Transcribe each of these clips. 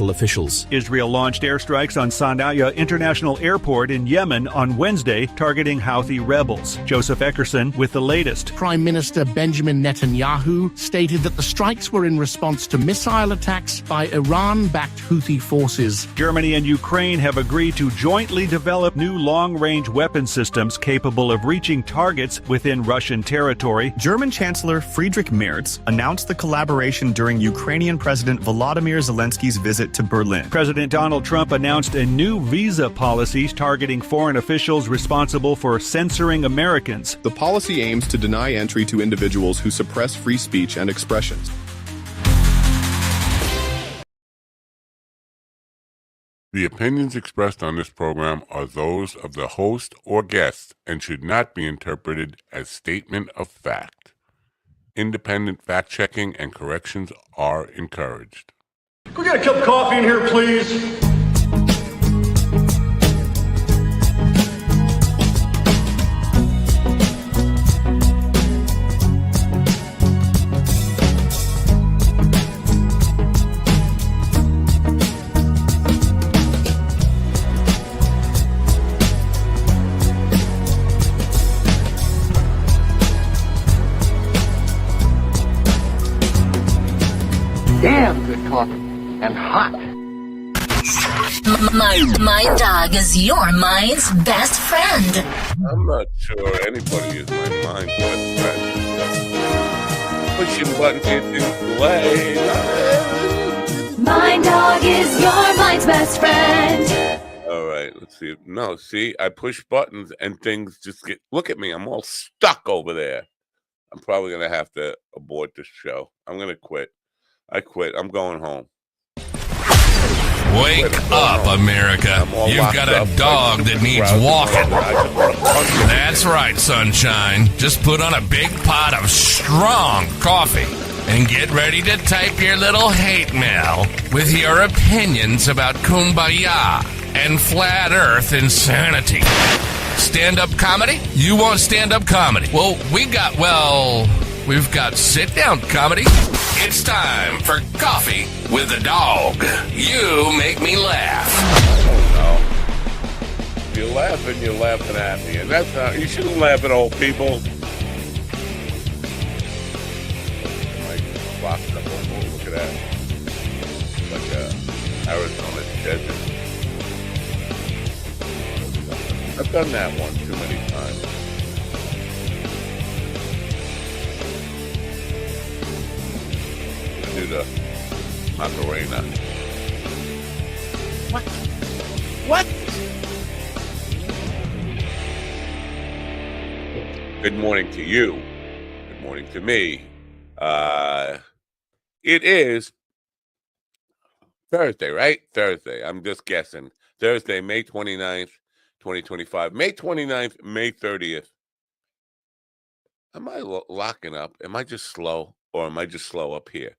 governmental officials. Israel launched airstrikes on Sana'a International Airport in Yemen on Wednesday, targeting Houthi rebels. Joseph Eckerson with the latest. Prime Minister Benjamin Netanyahu stated that the strikes were in response to missile attacks by Iran-backed Houthi forces. Germany and Ukraine have agreed to jointly develop new long-range weapon systems capable of reaching targets within Russian territory. German Chancellor Friedrich Merz announced the collaboration during Ukrainian President Volodymyr Zelensky's visit to Berlin. President Donald Trump announced a new visa policy targeting foreign officials responsible for censoring Americans. The policy aims to deny entry to individuals who suppress free speech and expressions. The opinions expressed on this program are those of the host or guest and should not be interpreted as statement of fact. Independent fact-checking and corrections are encouraged. Can we get a cup of coffee in here, please? Damn good coffee and hot. My dog is your mind's best friend. I'm not sure anybody is my mind's best friend. Pushing buttons here to play. My dog is your mind's best friend. All right, let's see. No, see, I push buttons and things just get. Look at me, I'm all stuck over there. I'm probably gonna have to abort this show. I'm gonna quit. I quit. I'm going home. Wake up, America. You've got a dog that needs walking. That's right, sunshine. Just put on a big pot of strong coffee and get ready to type your little hate mail with your opinions about kumbaya and flat earth insanity. Stand-up comedy? You want stand-up comedy? Well, we've got sit-down comedy. It's time for Coffee with the Dog. You make me laugh. Oh, no. You're laughing at me. And that's not, you shouldn't laugh at old people. Like, boxed up. Oh, look at that. It's like Arizona desert. I've done that one too many times. Do the Macarena. What? Good morning to you. Good morning to me. It is Thursday, right? Thursday. I'm just guessing. Thursday, May 29th, 2025. May 29th, May 30th. Am I locking up? Am I just slow? Or am I just slow up here?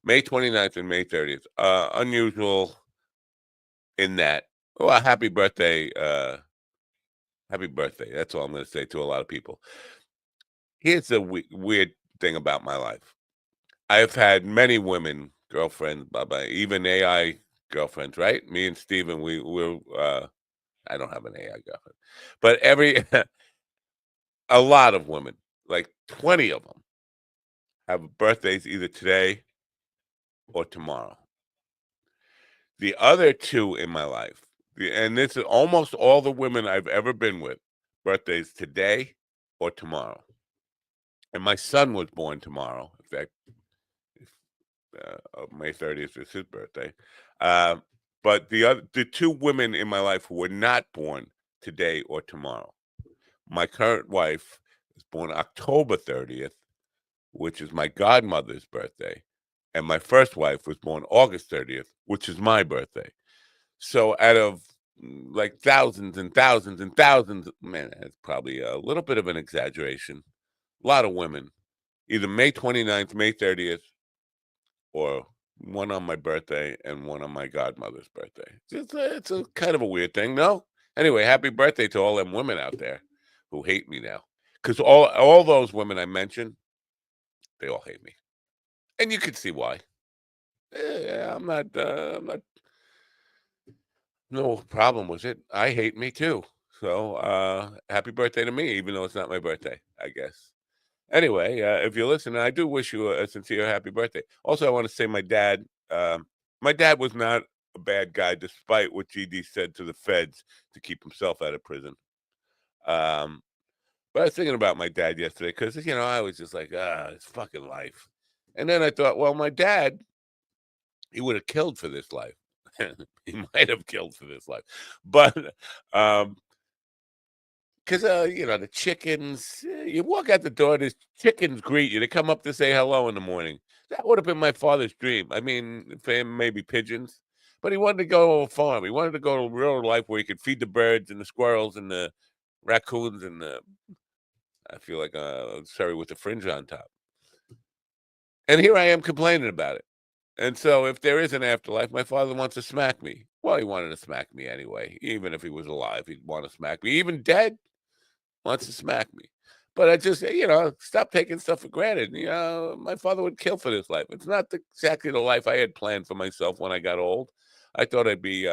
May 29th and May 30th. Unusual in that. Well, happy birthday. Happy birthday. That's all I'm going to say to a lot of people. Here's the weird thing about my life. I've had many women, girlfriends, even AI girlfriends, right? Me and Steven, we're I don't have an AI girlfriend. But a lot of women, like 20 of them, have birthdays either today or tomorrow. The other two in my life, and this is almost all the women I've ever been with, birthdays today or tomorrow. And my son was born tomorrow. In fact, May 30th is his birthday. But the two women in my life who were not born today or tomorrow. My current wife was born October 30th, which is my godmother's birthday. And my first wife was born August 30th, which is my birthday. So out of like thousands and thousands and thousands, man, that's probably a little bit of an exaggeration. A lot of women, either May 29th, May 30th, or one on my birthday and one on my godmother's birthday. It's a kind of a weird thing, no? Anyway, happy birthday to all them women out there who hate me now. Because all those women I mentioned, they all hate me. And you can see why. I'm not. No problem with it. I hate me too. So happy birthday to me, even though it's not my birthday, I guess. Anyway, if you're listening, I do wish you a sincere happy birthday. Also, I want to say my dad was not a bad guy, despite what GD said to the feds to keep himself out of prison. Um, but I was thinking about my dad yesterday because, I was just like, it's fucking life. And then I thought, well, my dad, he would have killed for this life. He might have killed for this life. But because, the chickens, you walk out the door, there's chickens greet you. They come up to say hello in the morning. That would have been my father's dream. I mean, for him, maybe pigeons. But he wanted to go to a farm. He wanted to go to real life where he could feed the birds and the squirrels and the raccoons and I feel like sorry, with the fringe on top. And here I am complaining about it. And so if there is an afterlife, my father wants to smack me. Well, he wanted to smack me anyway. Even if he was alive, he'd want to smack me. Even dead, wants to smack me. But I just, stop taking stuff for granted. My father would kill for this life. It's not exactly the life I had planned for myself when I got old. I thought I'd be,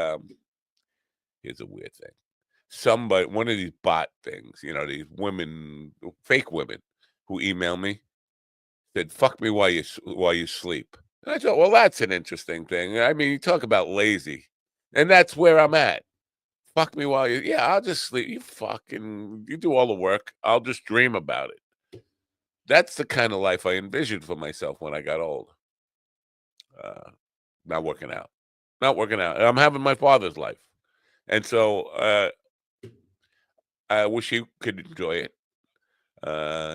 here's a weird thing. One of these bot things, these women, fake women who email me, said, fuck me while you sleep. And I thought, well, that's an interesting thing. I mean, you talk about lazy. And that's where I'm at. Fuck me while I'll just sleep. You do all the work. I'll just dream about it. That's the kind of life I envisioned for myself when I got old. Not working out. I'm having my father's life. And so I wish he could enjoy it.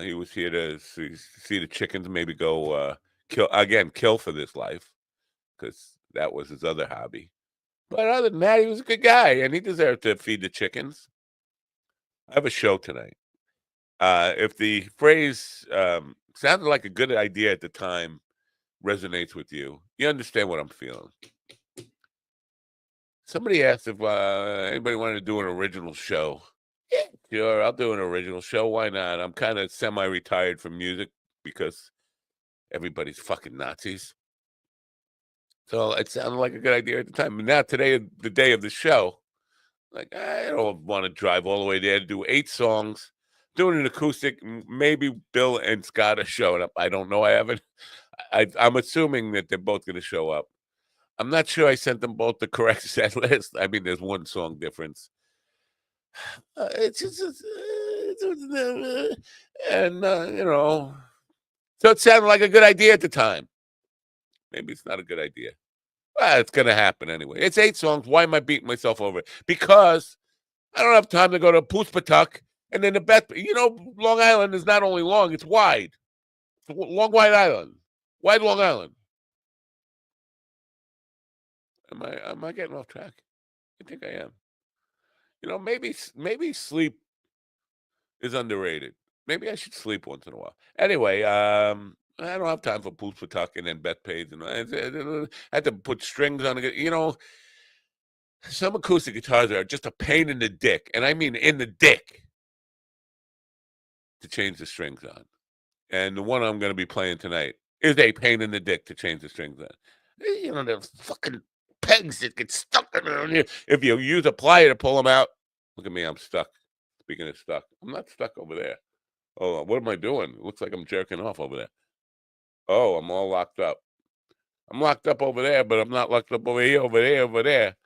He was here to see the chickens, maybe go kill for this life, because that was his other hobby. But other than that, he was a good guy, and he deserved to feed the chickens. I have a show tonight. If the phrase sounded like a good idea at the time resonates with you, you understand what I'm feeling. Somebody asked if anybody wanted to do an original show. Yeah, sure, I'll do an original show. Why not? I'm kind of semi-retired from music because everybody's fucking Nazis. So it sounded like a good idea at the time. But now today, the day of the show, like, I don't want to drive all the way there to do 8 songs, doing an acoustic. Maybe Bill and Scott are showing up. I don't know. I'm assuming that they're both going to show up. I'm not sure I sent them both the correct set list. I mean, there's one song difference. It's just, and so it sounded like a good idea at the time. Maybe it's not a good idea. Well, it's going to happen anyway. It's 8 songs. Why am I beating myself over it? Because I don't have time to go to Poospatuck and then the best. Long Island is not only long, it's wide. It's long, wide island. Wide Long Island. Am I getting off track? I think I am. Maybe sleep is underrated. Maybe I should sleep once in a while. Anyway, I don't have time for Poospatuck and then Bethpage, and I had to put strings on it. Some acoustic guitars are just a pain in the dick, and I mean in the dick, to change the strings on. And the one I'm going to be playing tonight is a pain in the dick to change the strings on. The fucking pegs that get stuck in here. If you use a plier to pull them out, look at me, I'm stuck. Speaking of stuck, I'm not stuck over there. Oh, what am I doing? It looks like I'm jerking off over there. Oh, I'm all locked up. I'm locked up over there, but I'm not locked up over here, over there.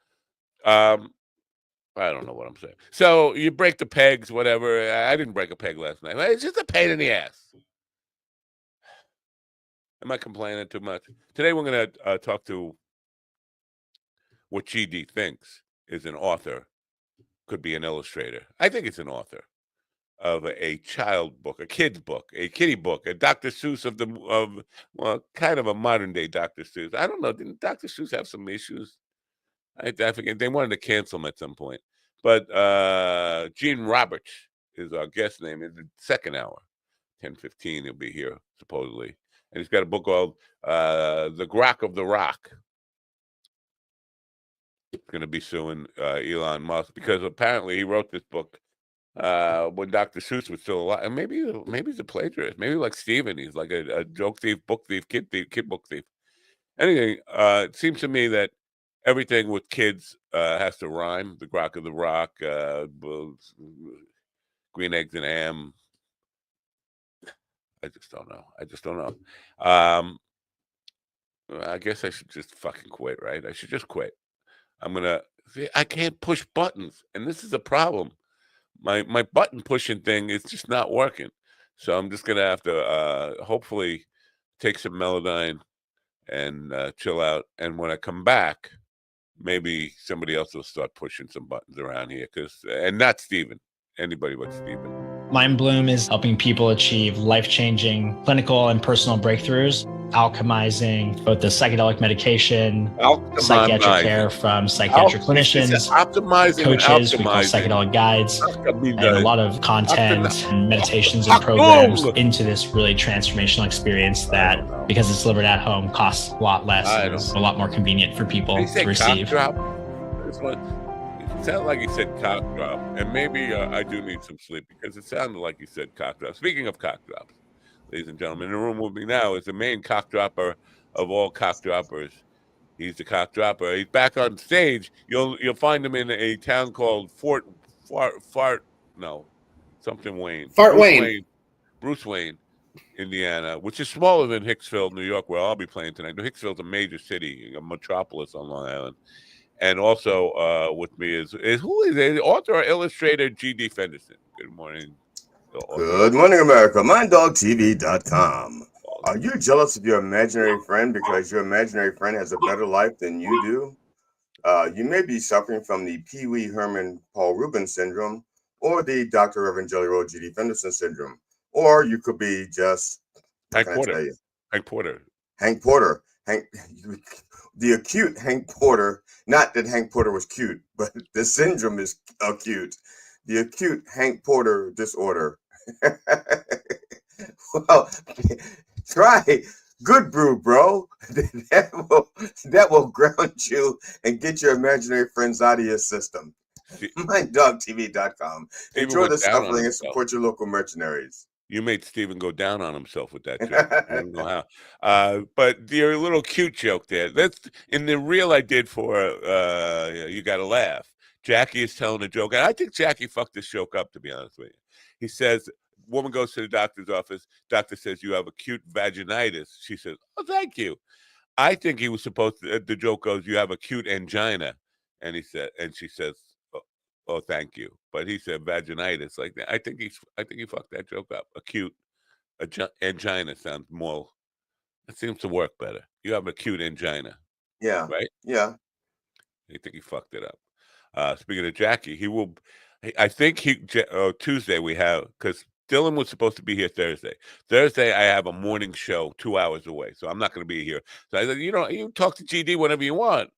I don't know what I'm saying. So you break the pegs, whatever. I didn't break a peg last night. It's just a pain in the ass. Am I complaining too much? Today we're going to talk to what GD thinks is an author. Could be an illustrator. I think it's an author of a child book, a kid's book, a kiddie book, a Dr. Seuss kind of a modern day Dr. Seuss. I don't know. Didn't Dr. Seuss have some issues? I forget. They wanted to cancel him at some point. But Gene Roberts is our guest name in the second hour. 10:15, he'll be here, supposedly. And he's got a book called The Grok of the Rock. He's going to be suing Elon Musk because apparently he wrote this book when Dr. Seuss was still alive. And maybe he's a plagiarist. Maybe like Steven, he's like a joke thief, book thief, kid book thief. anything. It seems to me that everything with kids has to rhyme. The Grok of the Rock, green eggs and ham. I just don't know. I guess I should just fucking quit, right? I should just quit. I can't push buttons, and this is a problem. My button pushing thing is just not working. So I'm just gonna have to hopefully take some Melodyne and chill out. And when I come back, maybe somebody else will start pushing some buttons around here, and not Steven, anybody but Steven. Mind Bloom is helping people achieve life-changing clinical and personal breakthroughs, alchemizing both the psychedelic medication, psychiatric care from psychiatric clinicians, coaches, we call psychedelic guides, and a lot of content and meditations and programs into this really transformational experience that, because it's delivered at home, costs a lot less and is a lot more convenient for people to receive. It sounded like he said cock drop, and maybe I do need some sleep because it sounded like he said cock drop. Speaking of cock drops, ladies and gentlemen, in the room with me now is the main cock dropper of all cock droppers. He's the cock dropper. He's back on stage. You'll find him in a town called Fort Wayne. Bruce Wayne, Indiana, which is smaller than Hicksville, New York, where I'll be playing tonight. Hicksville's a major city, a metropolis on Long Island. And also with me is who is it? Author or illustrator G.D. Fenderson. Good morning. Good morning, America. MindDogTV.com. Are you jealous of your imaginary friend because your imaginary friend has a better life than you do? You may be suffering from the Pee Wee Herman Paul Rubin syndrome or the Dr. Reverend Jelly Roll G.D. Fenderson syndrome. Or you could be just Hank Porter. The acute Hank Porter, not that Hank Porter was cute, but the syndrome is acute. The acute Hank Porter disorder. Well, try Good Brew, bro. That will ground you and get your imaginary friends out of your system. MindDogTV.com. Enjoy the suffering and support your local mercenaries. You made Steven go down on himself with that joke. I don't know how. But your little cute joke there. That's in the reel I did for You Gotta Laugh. Jackie is telling a joke. And I think Jackie fucked this joke up, to be honest with you. He says, woman goes to the doctor's office. Doctor says, you have acute vaginitis. She says, oh, thank you. I think he was supposed to, the joke goes, you have acute angina. And she says, oh, thank you. But he said vaginitis like that. I think he fucked that joke up. Acute angina sounds more. It seems to work better. You have acute angina. Yeah. Right. Yeah. I think he fucked it up. Speaking of Jackie, he will. I think Tuesday we have, because Dylan was supposed to be here Thursday. Thursday I have a morning show 2 hours away, so I'm not going to be here. So I said, you talk to GD whenever you want.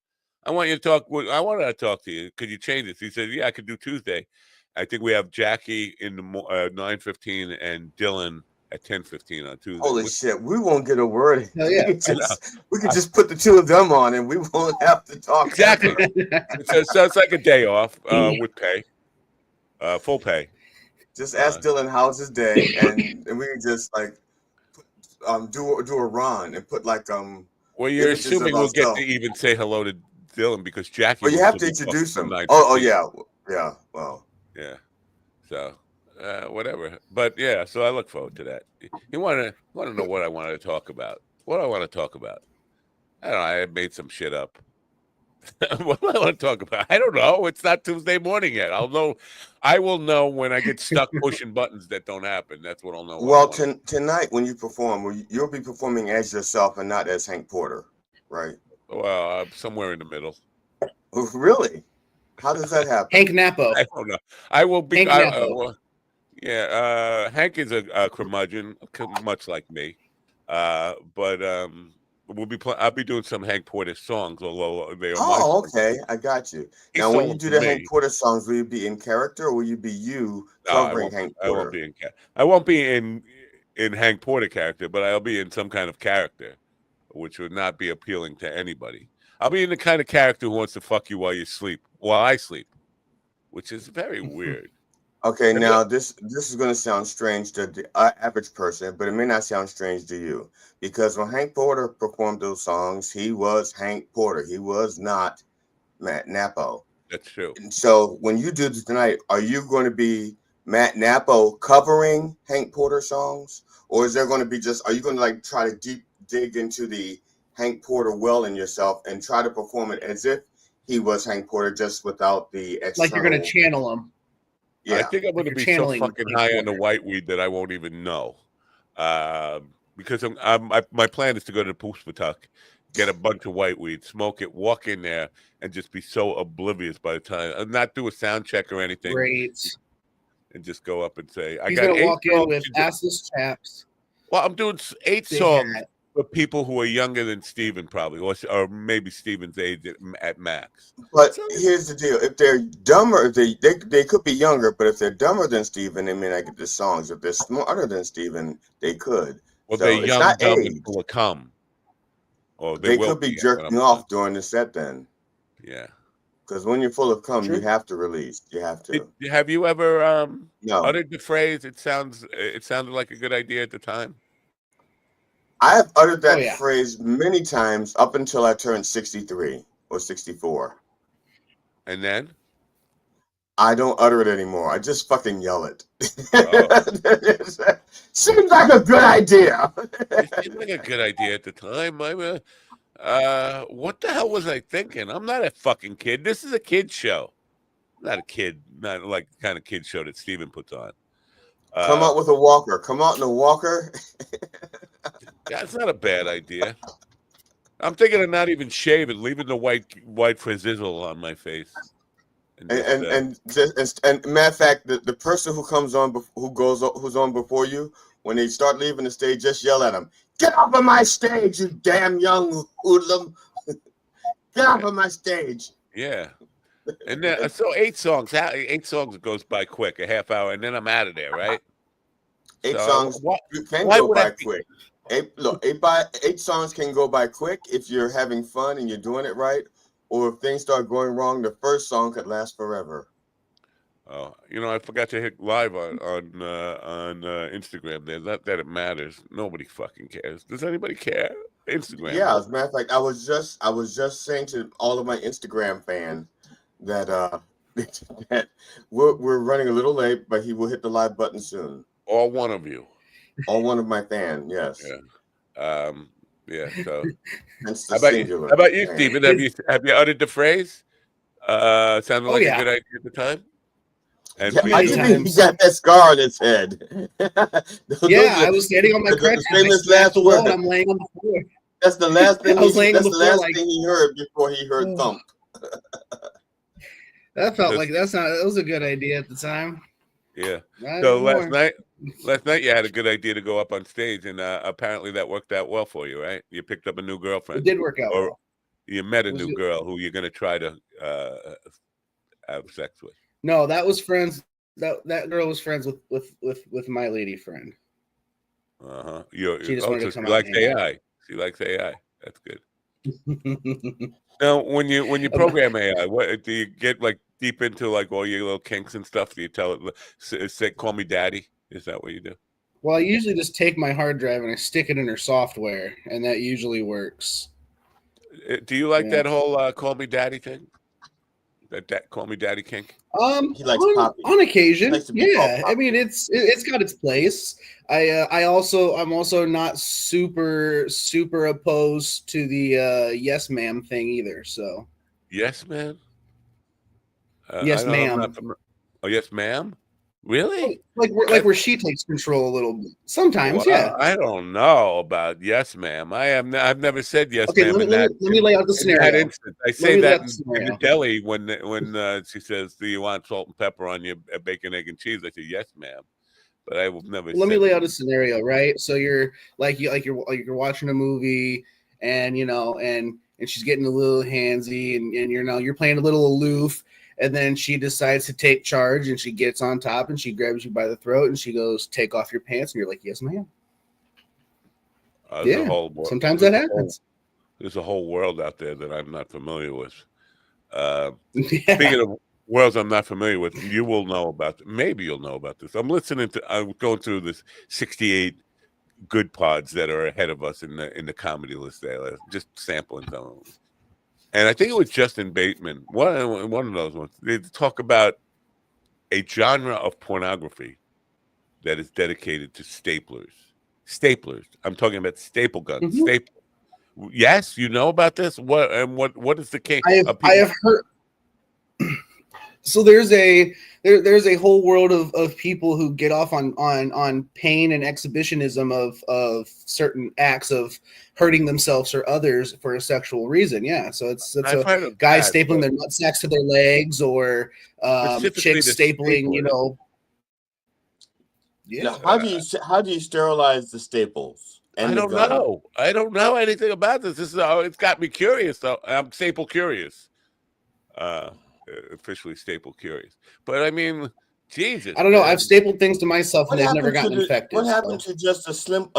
I want you to talk. I wanted to talk to you. Could you change this? He said, yeah, I could do Tuesday. I think we have Jackie in the 9:15 and Dylan at 10:15 on Tuesday. Holy shit, we won't get a word. Hell yeah. We could just put the two of them on and we won't have to talk. Exactly. So it's like a day off with pay, full pay. Just ask Dylan how's his day, and we can just like do a run and put like Well, you're assuming we'll get to even say hello to Dylan because Jackie. Well, you have to introduce him. Oh yeah. Well. Yeah. So, whatever. But yeah, so I look forward to that. You want to know what I wanted to talk about? What do I want to talk about? I don't know. I made some shit up. What do I want to talk about? I don't know. It's not Tuesday morning yet. I'll know. I will know when I get stuck pushing buttons that don't happen. That's what I'll know. Well, tonight when you perform, you'll be performing as yourself and not as Hank Porter, right? Well, somewhere in the middle. Really? How does that happen? Hank Napo. I don't know. I will be. Hank Napo. Hank is a curmudgeon, much like me. But I'll be doing some Hank Porter songs, although they are. Oh, okay, I got you. Now, when you do the Hank Porter songs, will you be in character, or will you be you covering Hank Porter? I won't be in Hank Porter character, but I'll be in some kind of character, which would not be appealing to anybody. I'll be in the kind of character who wants to fuck you while I sleep, which is very weird. Okay, now this is going to sound strange to the average person, but it may not sound strange to you, because when Hank Porter performed those songs, he was Hank Porter. He was not Matt Nappo. That's true. And so when you do this tonight, are you going to be Matt Nappo covering Hank Porter songs, or is there going to be are you going to like try to dig into the Hank Porter well in yourself and try to perform it as if he was Hank Porter, just without the external? Like you're going to channel him. Yeah. I think I'm going to be so fucking high on the white weed that I won't even know. Because my plan is to go to the Poospatuck, get a bunch of white weed, smoke it, walk in there, and just be so oblivious by the time, and not do a sound check or anything. Great. And just go up and say, He's going to walk in with assless chaps. Well, I'm doing 8 songs for people who are younger than Steven, probably, or maybe Steven's age at max. But here's the deal: if they're dumber, they could be younger, but if they're dumber than Steven, they may not get the songs. If they're smarter than Steven, they could. Well, so they're young, dumb, and full of cum. Or they could be jerking off during the set then. Yeah. Because when you're full of cum, you have to release. You have to. Have you ever uttered the phrase, it sounded like a good idea at the time? I have uttered that phrase many times up until I turned 63 or 64. And then? I don't utter it anymore. I just fucking yell it. Oh. Seems like a good idea. It seemed like a good idea at the time. What the hell was I thinking? I'm not a fucking kid. This is a kid show. I'm not a kid. Not like the kind of kid show that Steven puts on. Come out with a walker. Come out in a walker. That's not a bad idea. I'm thinking of not even shaving, leaving the white frizzle on my face. And matter of fact, the person who comes on, who's on before you, when they start leaving the stage, just yell at them. Get off of my stage, you damn young hoodlum. Get off of my stage. Yeah. And then, so 8 songs. 8 songs goes by quick, a half hour, and then I'm out of there, right? 8 songs can go by quick. 8 songs can go by quick if you're having fun and you're doing it right, or if things start going wrong, the first song could last forever. Oh, I forgot to hit live on Instagram there. Not that it matters. Nobody fucking cares. Does anybody care? Instagram. Yeah, as a matter of fact, I was just saying to all of my Instagram fans that that we're running a little late, but he will hit the live button soon. All one of you. All one of my fans, yes. Yeah. Yeah. So how about you, Steven? Have you uttered the phrase? Sounded like a good idea at the time. And I think he got that scar on his head. I was standing on my crutches. Famous last word. I'm laying on the floor. That's the last thing. Thing he heard before he heard thump. That felt like that was a good idea at the time. Yeah. So last night you had a good idea to go up on stage, and apparently that worked out well for you, right? You picked up a new girlfriend. It did work out. Or you met a new girl who you're going to try to have sex with. No, that was friends. That girl was friends with my lady friend. She just wanted to come out. She likes AI. She likes AI. That's good. Now, when you program AI, what do you get like deep into, like all your little kinks and stuff? Do you tell it, say, call me daddy? Is that what you do? Well, I usually just take my hard drive and I stick it in her software, and that usually works. Do you like that whole call me daddy thing? That call me daddy kink? He likes on occasion. Yeah, I mean it's got its place. I'm also not super opposed to the yes ma'am thing either. So yes, man. Yes, ma'am. Oh, yes, ma'am. Really? Like where she takes control a little bit. Sometimes, yeah. I don't know about yes, ma'am. I've never said yes, ma'am. Let me lay out the scenario. I say that in the deli when she says, "Do you want salt and pepper on your bacon, egg, and cheese?" I say, "Yes, ma'am," but I will never. Let me lay out a scenario, right? So you're watching a movie, and and she's getting a little handsy, and you're playing a little aloof. And then she decides to take charge, and she gets on top, and she grabs you by the throat, and she goes, "Take off your pants," and you're like, "Yes, ma'am." Sometimes that happens. There's a whole world out there that I'm not familiar with. worlds I'm not familiar with. You will know about. Maybe you'll know about this. I'm going through this 68 good pods that are ahead of us in the comedy list there. Just sampling some of them. And I think it was Justin Bateman, one of those ones. They talk about a genre of pornography that is dedicated to staplers. Staplers. I'm talking about staple guns. Staple. Yes, you know about this. What is the case? I have heard. So there's a whole world of people who get off on pain and exhibitionism of certain acts of hurting themselves or others for a sexual reason. Yeah, so it's a guy stapling their nutsacks to their legs, or chicks stapling, you know. Yeah. Now, how do you sterilize the staples? I don't know. I don't know anything about this. It's got me curious though. I'm staple curious. Officially staple curious, but I mean, Jesus, I don't know. I've stapled things to myself and they've never gotten infected. What happened to just a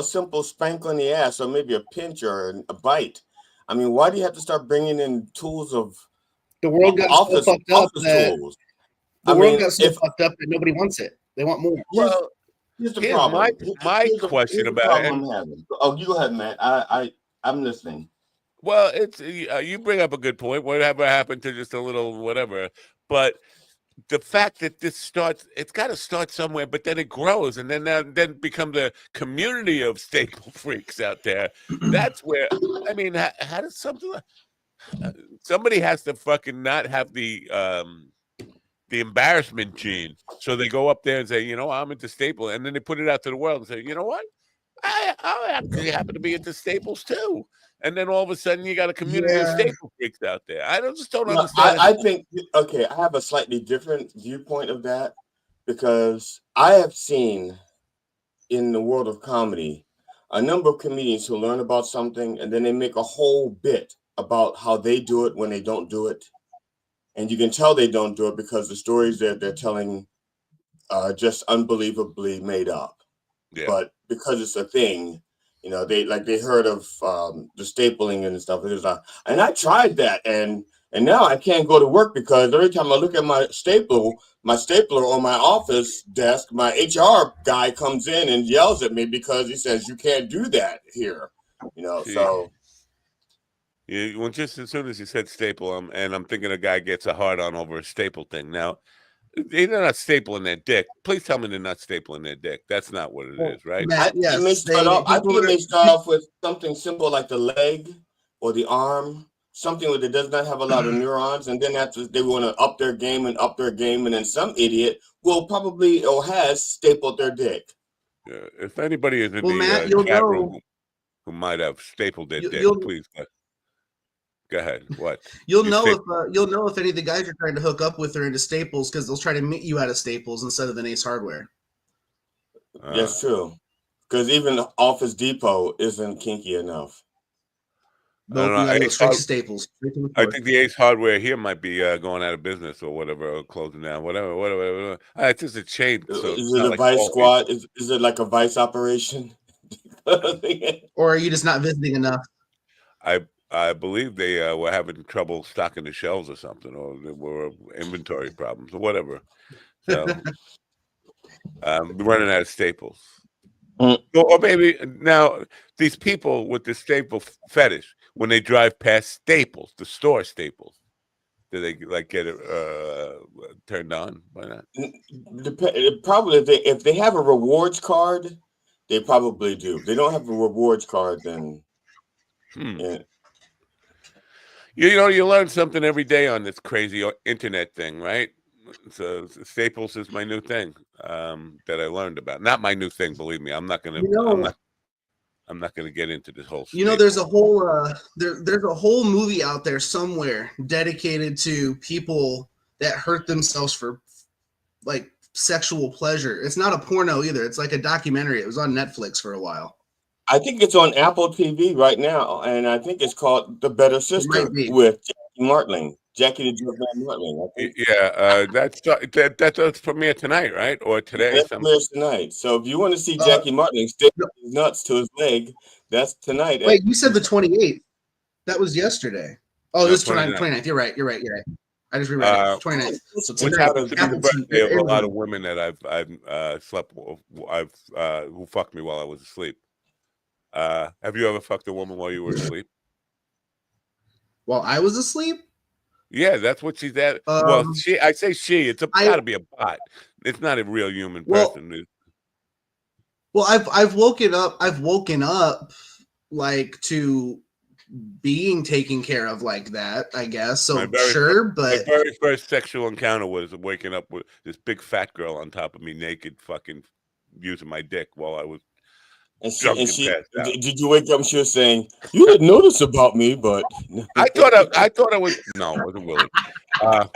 simple spank on the ass, or maybe a pinch or a bite? I mean, why do you have to start bringing in tools of the world got so fucked up that nobody wants it. They want more. Well, here's the problem. My question about it. Oh, you go ahead, man. I'm listening. Well, it's you bring up a good point. Whatever happened to just a little whatever, but the fact that it's got to start somewhere, but then it grows, and then becomes a community of staple freaks out there. That's where I mean, how does somebody has to fucking not have the embarrassment gene, so they go up there and say, you know, I'm into staple, and then they put it out to the world and say, you know what, I actually happen to be into staples too. And then all of a sudden, you got a community of staple freaks out there. I just don't understand. I think, okay, I have a slightly different viewpoint of that, because I have seen in the world of comedy a number of comedians who learn about something and then they make a whole bit about how they do it when they don't do it. And you can tell they don't do it because the stories that they're telling are just unbelievably made up. Yeah. But because it's a thing, you know, they heard of the stapling and stuff. And I tried that, and now I can't go to work because every time I look at my stapler on my office desk, my HR guy comes in and yells at me because he says you can't do that here. You know, so. Yeah, well, just as soon as you said staple, I'm thinking a guy gets a hard on over a staple thing. Now, they're not stapling their dick. Please tell me they're not stapling their dick. That's not what it is, right? I think it may start off with something simple like the leg or the arm, something that does not have a lot of neurons, and then after they want to up their game, and then some idiot will probably or has stapled their dick. Yeah, if anybody is in the chat room who might have stapled their dick, please. Go ahead. What? You'll know if any of the guys you're trying to hook up with are into staples, because they'll try to meet you out of Staples instead of an Ace Hardware. That's true. Because even Office Depot isn't kinky enough. Straight to Staples. I think the Ace Hardware here might be going out of business or whatever, or closing down, whatever. It's just a chain. So is it a Vice squad? Is it like a Vice operation? Or are you just not visiting enough? I believe they were having trouble stocking the shelves or something, or there were inventory problems or whatever. So running out of staples. Or maybe now these people with the staple fetish, when they drive past Staples, the store Staples, do they get it turned on by that? Probably if they have a rewards card, they probably do. If they don't have a rewards card, then yeah. You know, you learn something every day on this crazy internet thing, right? So Staples is my new thing that I learned about. Not my new thing, believe me. I'm not gonna get into this whole. You know, there's a whole there's a whole movie out there somewhere dedicated to people that hurt themselves for like sexual pleasure. It's not a porno either. It's like a documentary. It was on Netflix for a while. I think it's on Apple TV right now, and I think it's called The Better Sister with Jackie Martling. Jackie the Drug Martling. Yeah, that's premiere tonight, right? Or today? That premieres tonight. So if you want to see Jackie Martling stick his nuts to his leg, that's tonight. Wait, you said the 28th. That was yesterday. Oh, this is 29th. You're right. I just reread it. 29th. So which happens to be the birthday of a lot of women that I've slept with, who fucked me while I was asleep. Have you ever fucked a woman while you were asleep? While I was asleep? Yeah, that's what she's at. Well, I say she. It's got to be a bot. It's not a real human person. Well, I've woken up. I've woken up like to being taken care of like that, I guess. So but my very first sexual encounter was waking up with this big fat girl on top of me, naked, fucking using my dick while I was drunk and passed out. Did you wake up and she was saying, "You didn't know this about me," but I thought I was no, it wasn't Willie. It was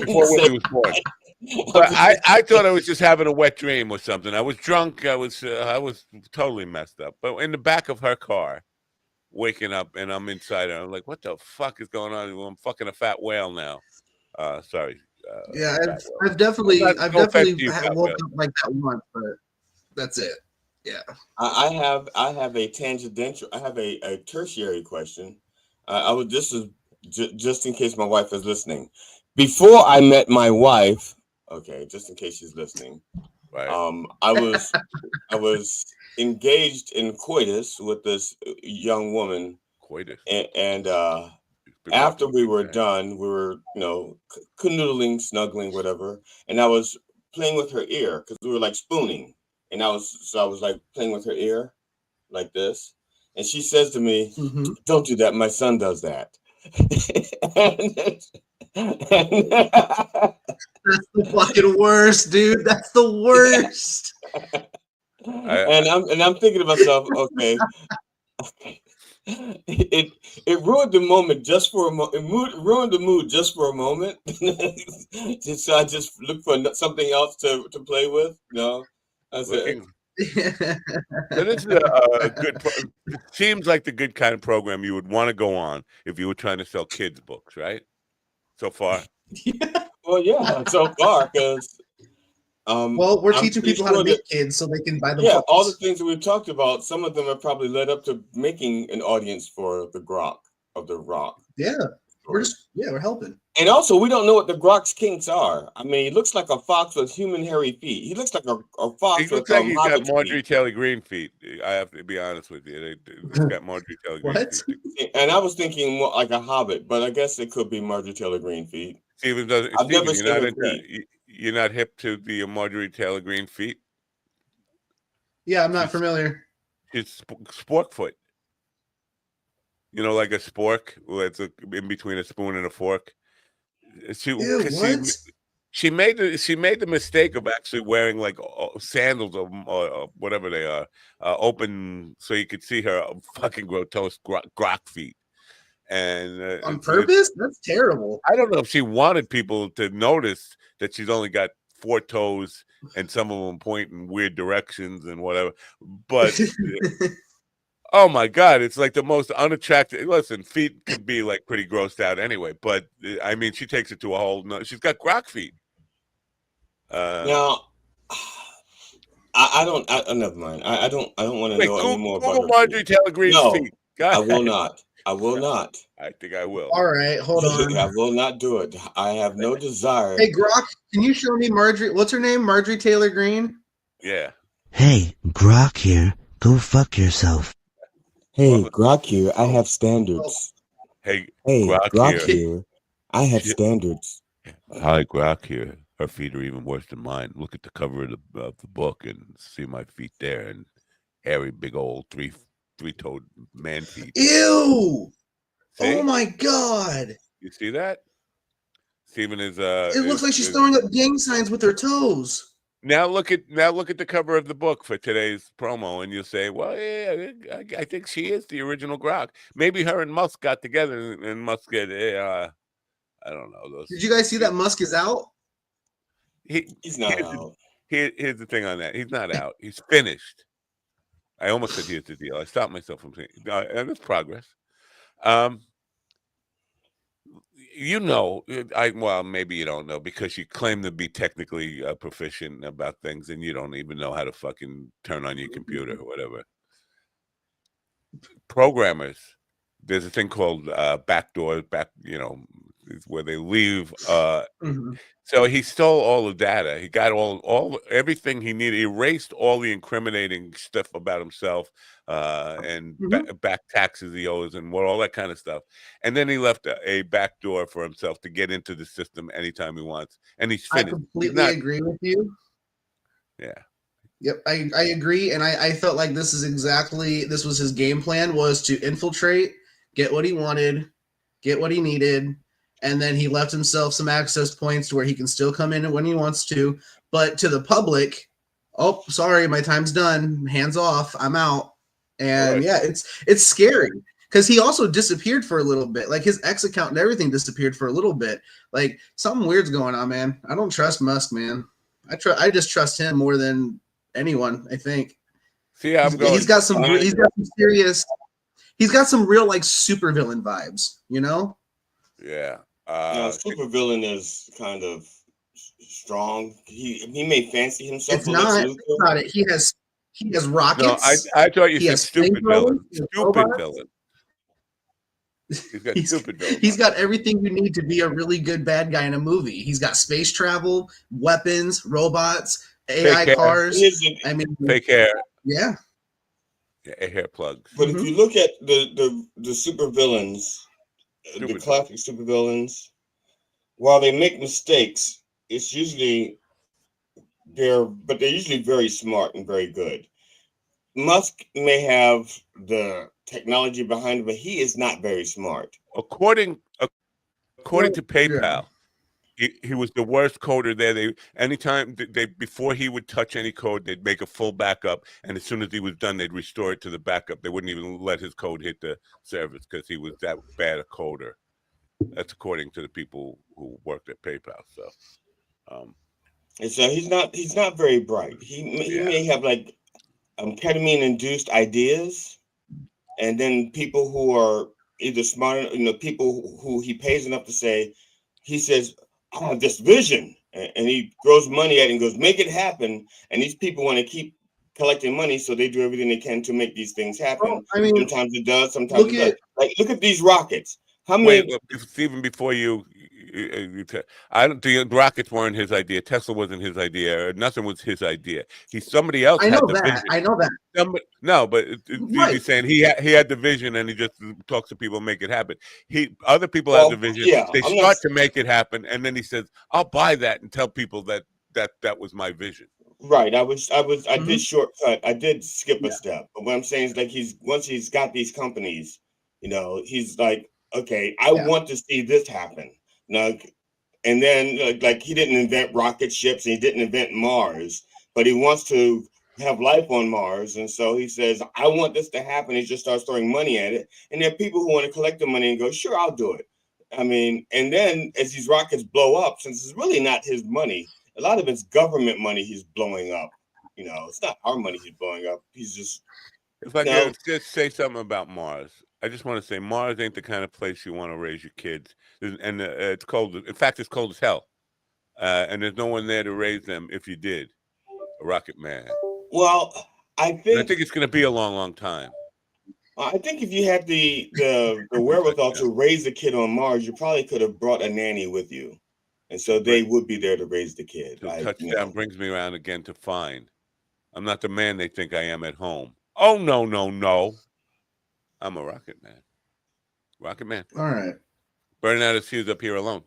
before Willie was born. But I thought I was just having a wet dream or something. I was drunk. I was totally messed up. But in the back of her car, waking up, and I'm inside her. I'm like, what the fuck is going on? I'm fucking a fat whale now. Sorry. Yeah, I've definitely woke up like that once, but that's it. Yeah. I have a tangential. I have a tertiary question. This is just in case my wife is listening. Before I met my wife, okay, just in case she's listening, right? I was engaged in coitus with this young woman. Coitus. And after we were done, we were canoodling, snuggling, whatever, and I was playing with her ear because we were like spooning, and I was like playing with her ear, like this, and she says to me, "Don't do that. My son does that." That's the fucking worst, dude. That's the worst. And I'm thinking to myself, okay, it ruined the moment just for a moment. It ruined the mood just for a moment. So I just looked for something else to play with. No, I said. So this is a good. It seems like the good kind of program you would want to go on if you were trying to sell kids' books, right? So far. Well, yeah, so far because. Well, we're teaching people how to make kids so they can buy them. Yeah, all the things that we've talked about, some of them have probably led up to making an audience for the Grok of the Rock. Yeah, we're helping. And also, we don't know what the Grok's kinks are. I mean, he looks like a fox with human hairy feet. He looks like a fox. He looks like he's got Marjorie Taylor Greene feet. I have to be honest with you. He's got Marjorie Taylor Greene feet. And I was thinking more like a hobbit, but I guess it could be Marjorie Taylor Greene feet. You're not hip to the Marjorie Taylor Greene feet? Yeah, I'm not familiar. It's spork foot. You know, like a spork, where it's in between a spoon and a fork. She made the mistake of actually wearing like sandals or whatever they are, open so you could see her fucking grotesque grok feet. And on purpose? That's terrible. I don't know if she wanted people to notice that she's only got 4 toes and some of them point in weird directions and whatever. But oh my God, it's like the most unattractive. Listen, feet can be like pretty grossed out anyway. But I mean, she takes it to a whole. She's got grok feet. Now, I don't. Never mind. I don't want to know any more about Marjorie Taylor Greene's feet. I will not. I will not. I think I will. All right, hold on. I will not do it. I have no desire. Hey, Grok, can you show me Marjorie? What's her name? Marjorie Taylor Greene? Yeah. Hey, Grok here. Go fuck yourself. Hey, Grok here. I have standards. Hey, Grok here. I have standards. Hi, Grok here. Her feet are even worse than mine. Look at the cover of the book and see my feet there, and hairy, big old three-toed man feet. Ew! See? Oh my God! You see that? Steven is. It looks like she's throwing up gang signs with her toes. Now look at the cover of the book for today's promo, and you'll say, "Well, yeah, I think she is the original Grok. Maybe her and Musk got together, and Musk get I don't know. Did you guys see that Musk is out? He's not out. Here's the thing on that. He's not out. He's finished. I almost said here's the deal. I stopped myself from saying, and it's progress. Well, maybe you don't know because you claim to be technically proficient about things, and you don't even know how to fucking turn on your computer or whatever. Programmers, there's a thing called backdoors. where they leave. Mm-hmm. So he stole all the data. He got everything he needed. He erased all the incriminating stuff about himself, and back taxes he owes and all that kind of stuff. And then he left a back door for himself to get into the system anytime he wants. And he's finished. I completely agree with you. Yeah. Yep, I agree, and I felt like this was his game plan, was to infiltrate, get what he wanted, get what he needed, and then he left himself some access points to where he can still come in when he wants to. But to the public, oh, sorry, my time's done, hands off, I'm out. And yeah, it's scary because he also disappeared for a little bit. Like his X account and everything disappeared for a little bit. Like something weird's going on, man. I don't trust Musk, man. I just trust him more than anyone, I think. See, he's got some serious, he's got some real like supervillain vibes, you know? Yeah. Supervillain is kind of strong. He may fancy himself. It's not it. He has rockets. No, I thought you said stupid villain. Stupid villain. He's got everything you need to be a really good bad guy in a movie. He's got space travel, weapons, robots, AI cars. I mean, fake hair. Yeah. Hair plugs. But if you look at the supervillains, the classic supervillains, while they make mistakes, it's usually they're usually very smart and very good. Musk may have the technology behind him, but he is not very smart. According to PayPal, he was the worst coder there. Anytime before he would touch any code, they'd make a full backup, and as soon as he was done, they'd restore it to the backup. They wouldn't even let his code hit the service because he was that bad a coder. That's according to the people who worked at PayPal. So, and so he's not very bright. He may have like ketamine-induced ideas, and then people who are either smart, people who he pays enough to say, he says, I have this vision, and he throws money at it and goes, make it happen. And these people want to keep collecting money, so they do everything they can to make these things happen. Well, I mean, sometimes it does, sometimes it doesn't. Like, look at these rockets. How many? Even before the rockets weren't his idea. Tesla wasn't his idea. Nothing was his idea. Somebody else. I know had the vision. I know that. No, but he's saying he had the vision, and he just talks to people, and make it happen. Other people had the vision. Yeah, they start to make it happen, and then he says, "I'll buy that and tell people that was my vision." Right. I did shortcut. I did skip a step. But what I'm saying is, like, once he's got these companies, he's like, okay, I want to see this happen. Now, and then like he didn't invent rocket ships, and he didn't invent Mars, but he wants to have life on Mars, and so he says, I want this to happen. He just starts throwing money at it, and there are people who want to collect the money and go, sure, I'll do it. I mean, and then as these rockets blow up, since it's really not his money, a lot of it's government money he's blowing up. It's not our money he's blowing up. He's just. If I could just say something about Mars. I just want to say Mars ain't the kind of place you want to raise your kids. And it's cold. In fact, it's cold as hell. And there's no one there to raise them if you did. A rocket man. Well, I think it's going to be a long, long time. I think if you had the wherewithal to raise a kid on Mars, you probably could have brought a nanny with you. And so they would be there to raise the kid. The touchdown brings me around again to find I'm not the man they think I am at home. Oh, no, no, no. I'm a rocket man. Rocket man. All right. Burning out his fuse up here alone.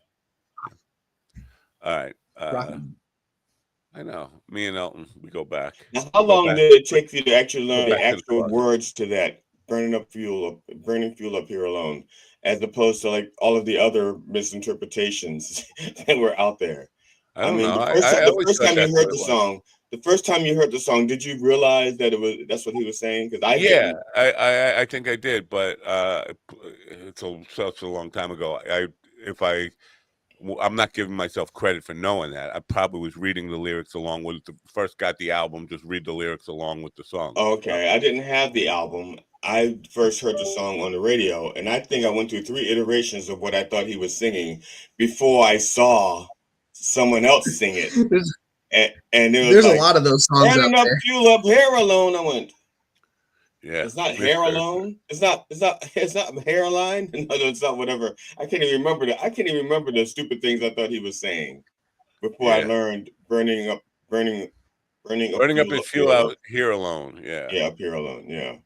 All right. I know. Me and Elton, we go back. Now, how long did it take you to actually learn the actual words to that? Burning fuel up here alone, as opposed to like all of the other misinterpretations that were out there. I mean, know. The first time you heard the song, did you realize that that's what he was saying? Because I think I did, but it's such a long time ago. I'm not giving myself credit for knowing that. I probably was reading the lyrics along with first got the album, just read the lyrics along with the song. Okay, I didn't have the album. I first heard the song on the radio, and I think I went through 3 iterations of what I thought he was singing before I saw someone else sing it. And there's a lot of those songs out there. Fuel up here alone. I went, Yeah, it's not hair alone. It's not hairline. No, it's not whatever. I can't even remember that. I can't even remember the stupid things I thought he was saying before I learned burning up and fuel out here alone. Yeah, up here alone. Yeah.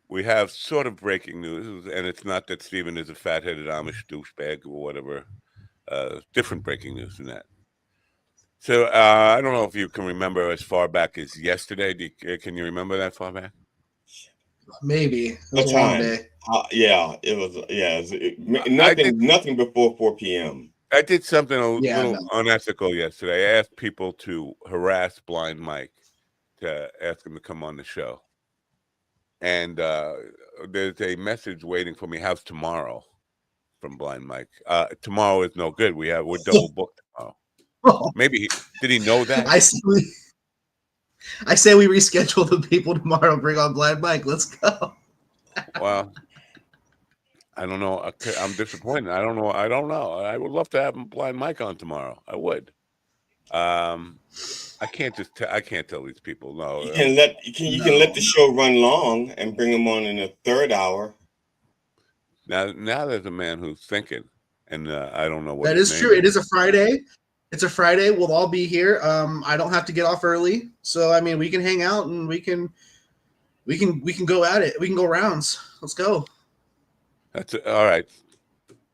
We have sort of breaking news, and it's not that Steven is a fat-headed Amish douchebag or whatever. Different breaking news than that. So I don't know if you can remember as far back as yesterday. Can you remember that far back? Maybe. It was a long day. Yeah, it was. Yeah, nothing before 4 p.m. I did something a little unethical yesterday. I asked people to harass Blind Mike to ask him to come on the show. And there's a message waiting for me. How's tomorrow? From Blind Mike. Tomorrow is no good. We're double booked tomorrow. Maybe did he know that? I say we reschedule the people tomorrow. Bring on Blind Mike. Let's go. Well, I don't know. I'm disappointed. I don't know. I would love to have Blind Mike on tomorrow. I would. I can't tell these people no. You can let the show run long and bring them on in the third hour. Now there's a man who's thinking, and I don't know what that is true. It is a Friday. It's a Friday. We'll all be here. I don't have to get off early, so I mean we can hang out and we can go at it. We can go rounds. Let's go. That's all right.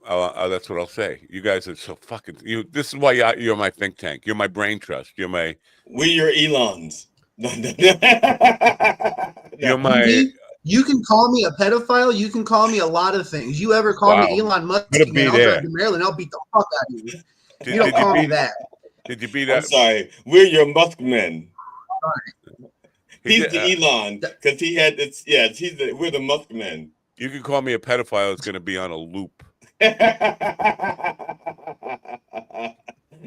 That's what I'll say. You guys are so fucking. This is why you're my think tank. You're my brain trust. You're my. We're your Elons. You're my. You can call me a pedophile. You can call me a lot of things. You ever call me Elon Musk? I'll drive to Maryland. I'll beat the fuck out of you. You don't call me that. Did you beat that? I'm sorry. We're your Musk men. He's the Elon because he had this. Yeah, we're the Musk men. You can call me a pedophile. It's going to be on a loop. And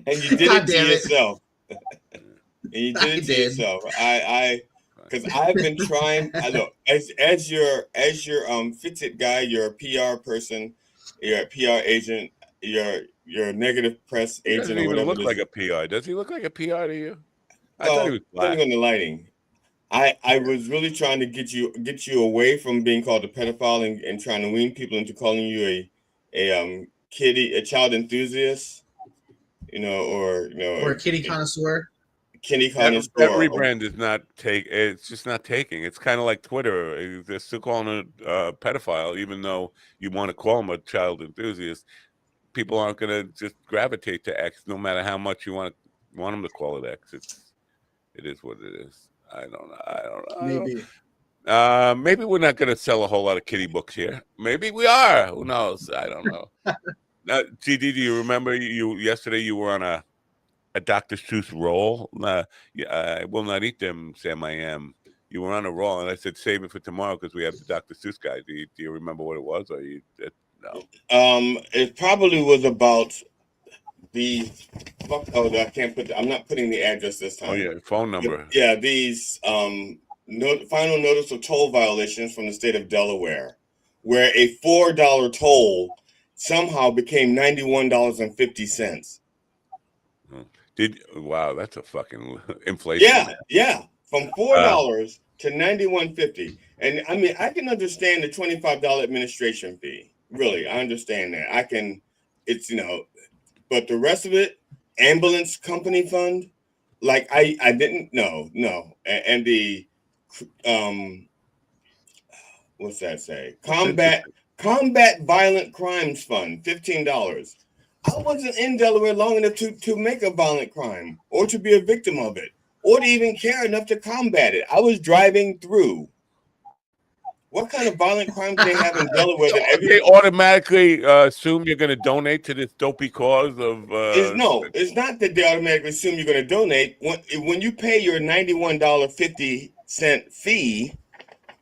you did it to yourself. Because I've been trying. I know as your Fitbit guy, you're a PR person, you're a PR agent, you're a negative press agent. He doesn't even look like a PR. Does he look like a PR to you? I thought he was black. Depending on the lighting. I was really trying to get you away from being called a pedophile and trying to wean people into calling you a child enthusiast, or a kitty connoisseur. That rebrand is not it's just not taking. It's kind of like Twitter. They're still calling it a pedophile, even though you want to call them a child enthusiast. People aren't going to just gravitate to X, no matter how much you want them to call it X. It is what it is. I don't know. Maybe we're not going to sell a whole lot of kitty books here. Maybe we are. Who knows? I don't know. Now, GD, do you remember yesterday you were on a Dr. Seuss roll? I will not eat them, Sam. I am. You were on a roll, and I said save it for tomorrow because we have the Dr. Seuss guy. Do you remember what it was, or no? It probably was about the. I can't put. I'm not putting the address this time. Oh yeah, phone number. Yeah, these final notice of toll violations from the state of Delaware, where a $4 toll somehow became $91.50. Wow, that's a fucking inflation. Yeah, from $4 to $91.50. And I mean, I can understand the $25 administration fee. Really, I understand that. But the rest of it, ambulance company fund, like I didn't know. And the what's that say? Combat Violent Crimes Fund, $15. I wasn't in Delaware long enough to make a violent crime or to be a victim of it or to even care enough to combat it. I was driving through. What kind of violent crime do they have in Delaware that they automatically assume you're going to donate to this dopey cause of? It's not that they automatically assume you're going to donate. When you pay your $91.50 fee,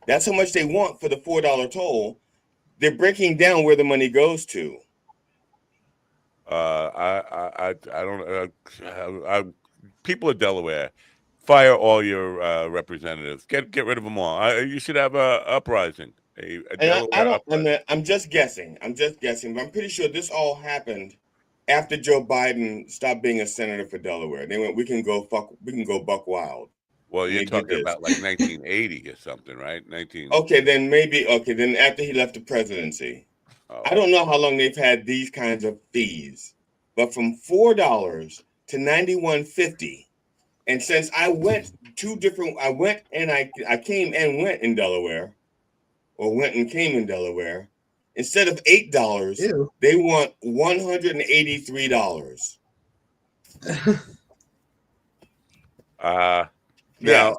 that's how much they want for the $4 toll. They're breaking down where the money goes to. I don't. People of Delaware, fire all your representatives. Get rid of them all. You should have a uprising. I'm just guessing. But I'm pretty sure this all happened after Joe Biden stopped being a senator for Delaware. They went, we can go buck wild. Well, you're talking about like 1980 or something, right? 19. Okay, then maybe. Okay, then after he left the presidency, I don't know how long they've had these kinds of fees, but from $4 to $91.50, and since I went I came and went in Delaware, or went and came in Delaware, instead of $8, they want $183. Now,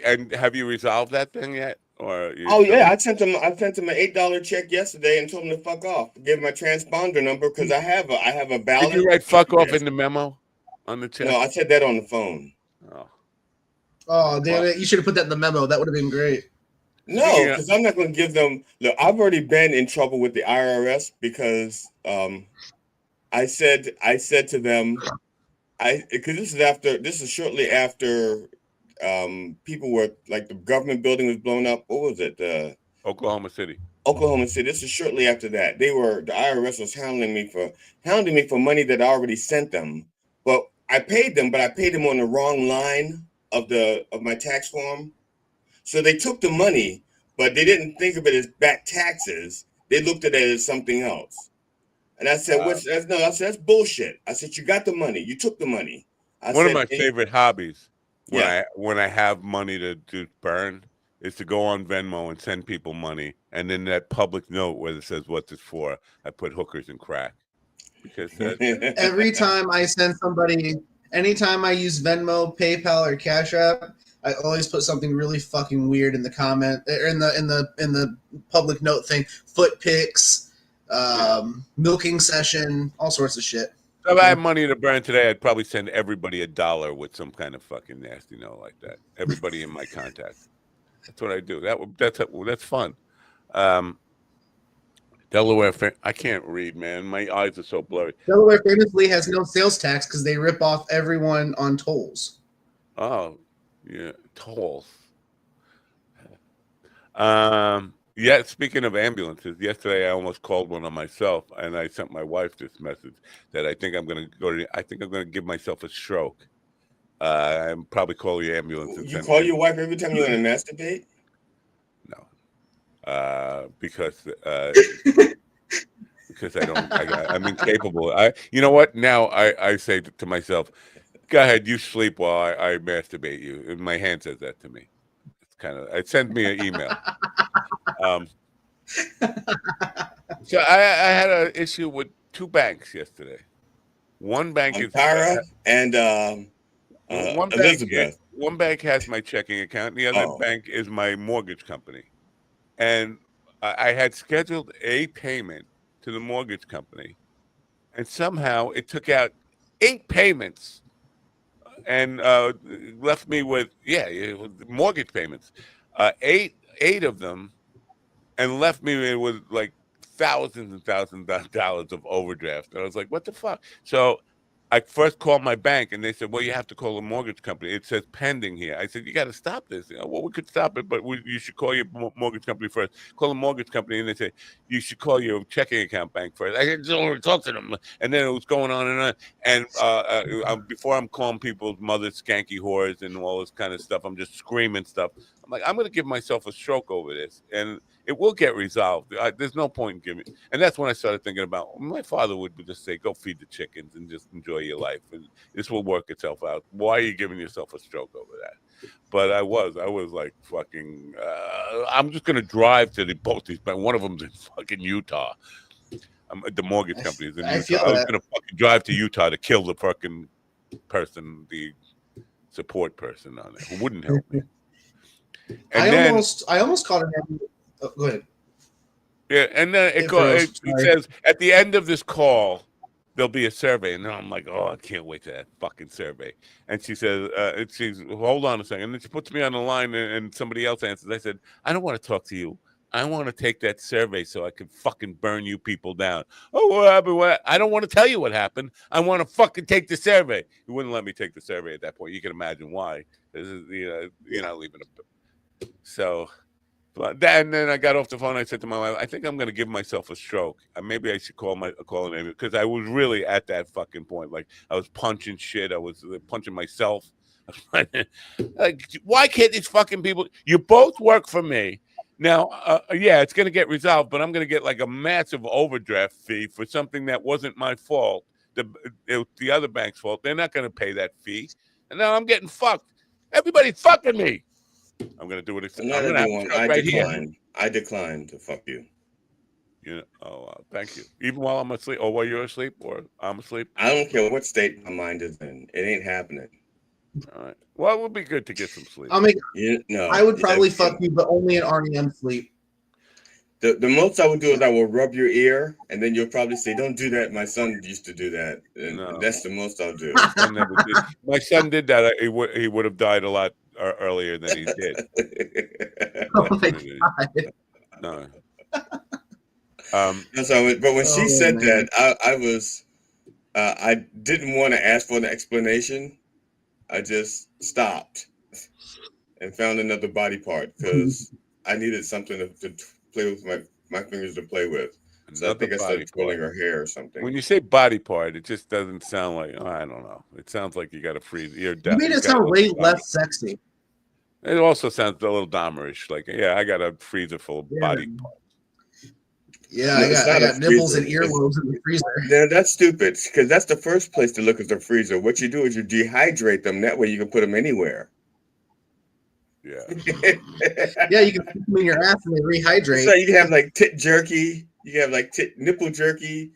and have you resolved that thing yet? Or I sent him an $8 check yesterday and told him to fuck off. Give him my transponder number because I have a ballot. Did you write "fuck off" in the memo on the check? No, I said that on the phone. Oh damn it! You should have put that in the memo. That would have been great. No, because I'm not going to give them. Look, I've already been in trouble with the IRS because I said to them, because this is shortly after people were like the government building was blown up. What was it? Oklahoma City. Oklahoma City. This is shortly after that. The IRS was hounding me for money that I already sent them, but I paid them on the wrong line of my tax form. So they took the money, but they didn't think of it as back taxes. They looked at it as something else. And I said, that's bullshit. I said, you got the money. You took the money. One of my favorite hobbies when I have money to burn is to go on Venmo and send people money. And then that public note where it says what it's for, I put hookers and crack. Because every time I send somebody, anytime I use Venmo, PayPal, or Cash App, I always put something really fucking weird in the comment or in the public note thing. Foot pics. Milking session, all sorts of shit. If I had money to burn today, I'd probably send everybody $1 with some kind of fucking nasty note like that. Everybody in my contacts. That's what I do. That's fun. Delaware, I can't read, man. My eyes are so blurry. Delaware famously has no sales tax because they rip off everyone on tolls. Oh, yeah, tolls. Yeah, speaking of ambulances, yesterday I almost called one on myself, and I sent my wife this message that I think I'm going to give myself a stroke. And probably call the ambulance. You call your wife every time you want to masturbate? No, because I'm incapable. You know what? Now I say to myself, "Go ahead, you sleep while I masturbate you." And my hand says that to me. It sends me an email. So I had an issue with two banks yesterday. One bank is Tara and Elizabeth. One bank has my checking account. The other bank is my mortgage company. And I had scheduled a payment to the mortgage company, and somehow it took out 8 payments and left me with mortgage payments, 8 of them, and left me with like thousands and thousands of dollars of overdraft. And I was like, what the fuck? So I first called my bank, and they said, well, you have to call a mortgage company. It says pending here. I said, you got to stop this. Well, we could stop it, but you should call your mortgage company first. Call a mortgage company, and they say, you should call your checking account bank first. I didn't want to talk to them. And then it was going on and on. And before I'm calling people's mothers skanky whores and all this kind of stuff, I'm just screaming stuff. I'm like, I'm going to give myself a stroke over this. And it will get resolved. There's no point in giving. And that's when I started thinking about, my father would just say, go feed the chickens and just enjoy your life. And this will work itself out. Why are you giving yourself a stroke over that? But I was like fucking, I'm just going to drive to both these, but one of them's in fucking Utah. The mortgage company is in Utah. I was going to fucking drive to Utah to kill the fucking person, the support person on it who wouldn't help me. And I almost called him. Oh, go ahead. Yeah, and then it says at the end of this call, there'll be a survey. And then I'm like, oh, I can't wait for that fucking survey. And she says, hold on a second. And then she puts me on the line, and somebody else answers. I said, I don't want to talk to you. I want to take that survey so I can fucking burn you people down. Oh, what happened? I don't want to tell you what happened. I want to fucking take the survey. He wouldn't let me take the survey at that point. You can imagine why. You're not leaving a... So... But then I got off the phone. I said to my wife, I think I'm going to give myself a stroke. Maybe I should call an ambulance, because I was really at that fucking point. Like, I was punching shit. I was punching myself. Like, why can't these fucking people? You both work for me. Now, yeah, it's going to get resolved, but I'm going to get like a massive overdraft fee for something that wasn't my fault. The other bank's fault. They're not going to pay that fee. And now I'm getting fucked. Everybody's fucking me. I'm going to do it. I'm going to have a truck right here. I decline to fuck you. You know, thank you. Even while I'm asleep, or while you're asleep, or I'm asleep. I don't care what state my mind is in. It ain't happening. All right. Well, it would be good to get some sleep. I would probably fuck you, but only in REM sleep. The most I would do is I will rub your ear, and then you'll probably say, "Don't do that." My son used to do that, and that's the most I'll do. My son did that. He would have died a lot earlier than he did. Oh my God. No. But when she said that, I didn't want to ask for an explanation. I just stopped and found another body part because I needed something to play with my fingers to play with. So I think I started twirling her hair or something. When you say body part, it just doesn't sound like, I don't know. It sounds like you got to freeze. You made it sound way less sexy. It also sounds a little Dahmerish. Like, yeah, I got a freezer full of body parts. Yeah, I got nipples and earlobes in the freezer. Yeah, that's stupid because that's the first place to look at the freezer. What you do is you dehydrate them. That way you can put them anywhere. Yeah. Yeah, you can put them in your ass and they rehydrate. So you can have like tit jerky. You can have like nipple jerky.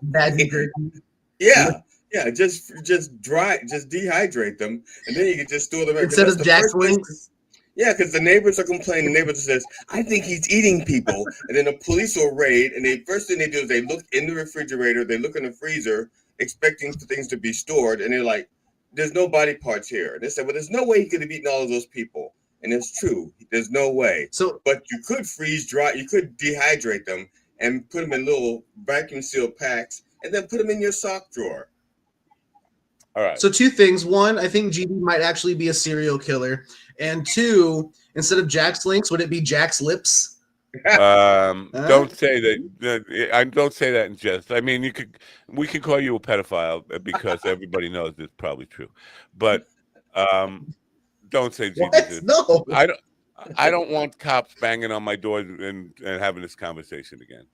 Baggy jerky. Yeah. Yeah, just dehydrate them, and then you can just store them instead of Jack's Links. Yeah, because the neighbors are complaining. The neighbor says, "I think he's eating people," and then the police will raid. And the first thing they do is they look in the refrigerator, they look in the freezer, expecting for things to be stored, and they're like, "There's no body parts here." And they said, "Well, there's no way he could have eaten all of those people," and it's true. There's no way. But you could freeze dry. You could dehydrate them and put them in little vacuum sealed packs, and then put them in your sock drawer. All right. So 2 things. 1, I think GB might actually be a serial killer. And 2, instead of Jack's Links, would it be Jack's Lips? Don't say that. I don't say that in jest. I mean, we could call you a pedophile because everybody knows it's probably true. But don't say Jesus. No. I don't want cops banging on my door and having this conversation again.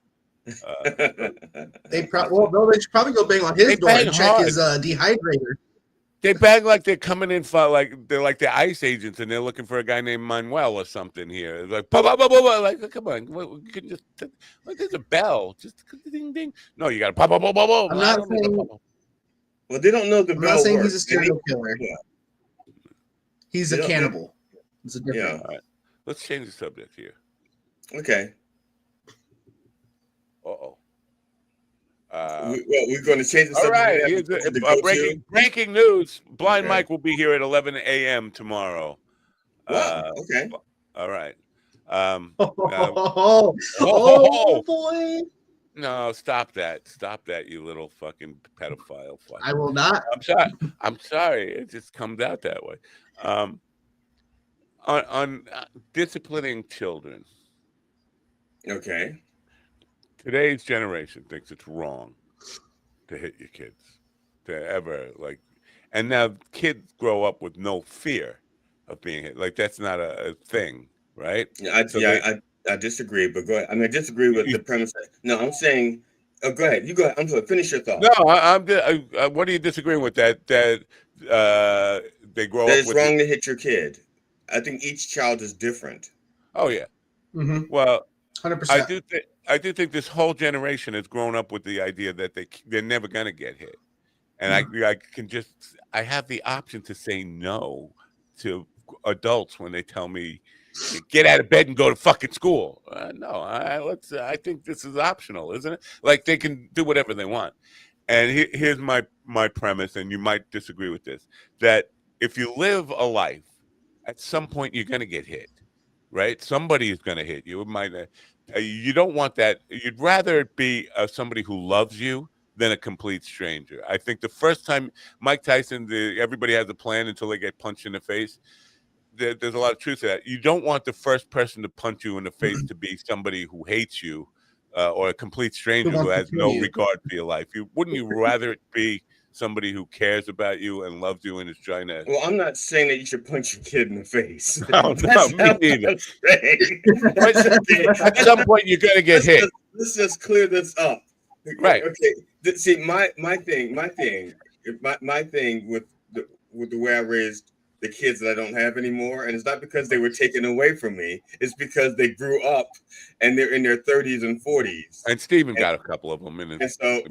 They should probably go bang on his door and check his dehydrator. They bang like they're coming in for they're like the ICE agents and they're looking for a guy named Manuel or something here. It's like, like, come on, you can just like there's a bell, just ding ding. No, you got to I'm not saying. Well, they don't know the bell. I'm not saying works. He's a serial killer. Yeah. He's a cannibal. It's a different. Yeah. All right. Let's change the subject here. Okay. Uh-oh. We're going to change the subject. All right. Breaking news. Blind Mike will be here at 11 a.m. tomorrow. Wow. Okay. All right. Oh, boy. No, stop that. Stop that, you little fucking pedophile. I will not. I'm sorry. It just comes out that way. On disciplining children. Okay. Today's generation thinks it's wrong to hit your kids, to ever and now kids grow up with no fear of being hit. Like that's not a thing, right? I disagree, but go ahead. I mean, I disagree with the premise. No, I'm saying, go ahead. You go ahead. I'm sorry. Finish your thought. No, what are you disagreeing with? That they grow up with. It's wrong to hit your kid. I think each child is different. Oh yeah. Mm-hmm. Well, 100%. I do think this whole generation has grown up with the idea that they're never going to get hit. And I have the option to say no to adults when they tell me, get out of bed and go to fucking school. I think this is optional, isn't it? Like they can do whatever they want. And here's my premise, and you might disagree with this, that if you live a life, at some point you're going to get hit, right? Somebody is going to hit you. It might. You don't want that. You'd rather it be somebody who loves you than a complete stranger. I think the first time Mike Tyson, everybody has a plan until they get punched in the face. There's a lot of truth to that. You don't want the first person to punch you in the face to be somebody who hates you or a complete stranger who has no regard for your life. Wouldn't you rather it be somebody who cares about you and loves you and is trying to. Well, I'm not saying that you should punch your kid in the face. No, me neither. At some point, you're gonna get hit. Let's just clear this up. Right. Okay. See, my thing with the way I raised the kids that I don't have anymore, and it's not because they were taken away from me. It's because they grew up and they're in their 30s and 40s. And Steven got a couple of them in his closet.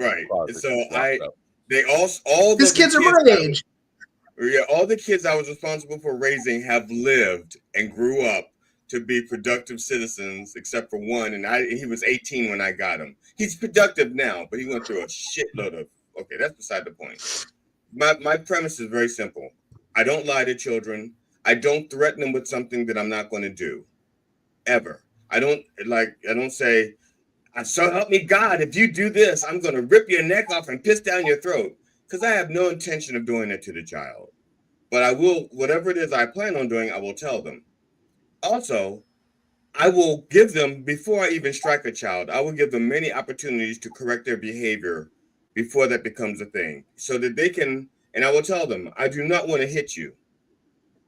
All his kids are my age. All the kids I was responsible for raising have lived and grew up to be productive citizens, except for one, and he was 18 when I got him. He's productive now, but he went through a shitload of. Okay, that's beside the point. My premise is very simple. I don't lie to children. I don't threaten them with something that I'm not going to do, ever. I don't say, "So help me God, if you do this, I'm going to rip your neck off and piss down your throat," because I have no intention of doing it to the child. But I will, whatever it is I plan on doing, I will tell them. Also, I will give them, before I even strike a child, I will give them many opportunities to correct their behavior before that becomes a thing, so that they can. And I will tell them, I do not want to hit you.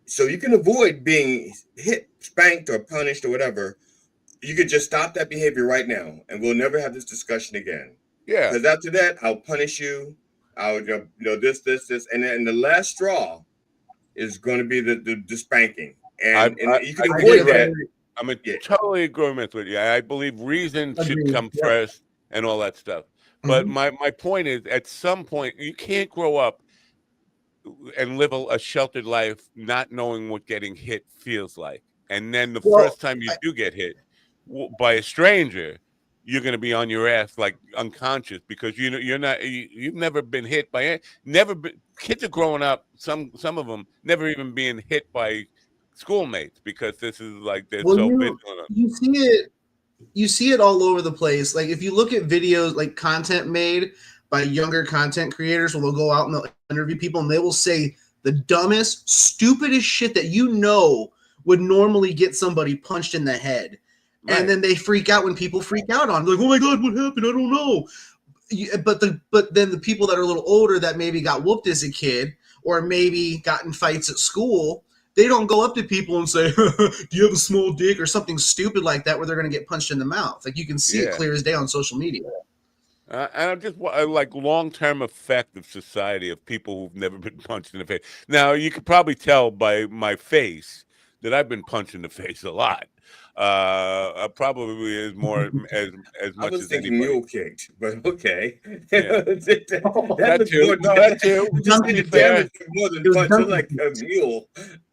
So you can avoid being hit, spanked, or punished or whatever. You could just stop that behavior right now, and we'll never have this discussion again. Yeah. Because after that, I'll punish you. I'll, this, and then the last straw is going to be the spanking. And you can avoid that. I'm in totally agreement with you. I believe reason should come first and all that stuff. But my point is, at some point, you can't grow up and live a sheltered life not knowing what getting hit feels like. And then the first time you do get hit by a stranger, you're going to be on your ass like unconscious because you've never been hit by kids are growing up, some of them never even being hit by schoolmates because this is like they're so big on them. You see it all over the place. Like if you look at videos, like content made by younger content creators, where they'll go out and they'll interview people and they will say the dumbest, stupidest shit that would normally get somebody punched in the head. Right. And then they freak out when people freak out on them. Like, oh my God, what happened? I don't know. But then the people that are a little older that maybe got whooped as a kid or maybe got in fights at school, they don't go up to people and say, do you have a small dick or something stupid like that where they're going to get punched in the mouth. Like you can see it clear as day on social media. And I'm just like long-term effect of society of people who've never been punched in the face. Now, you could probably tell by my face that I've been punched in the face a lot. Probably as more as much. I was as thinking anybody. mule kicked, but okay. Yeah. that too. No, that too. More than punch.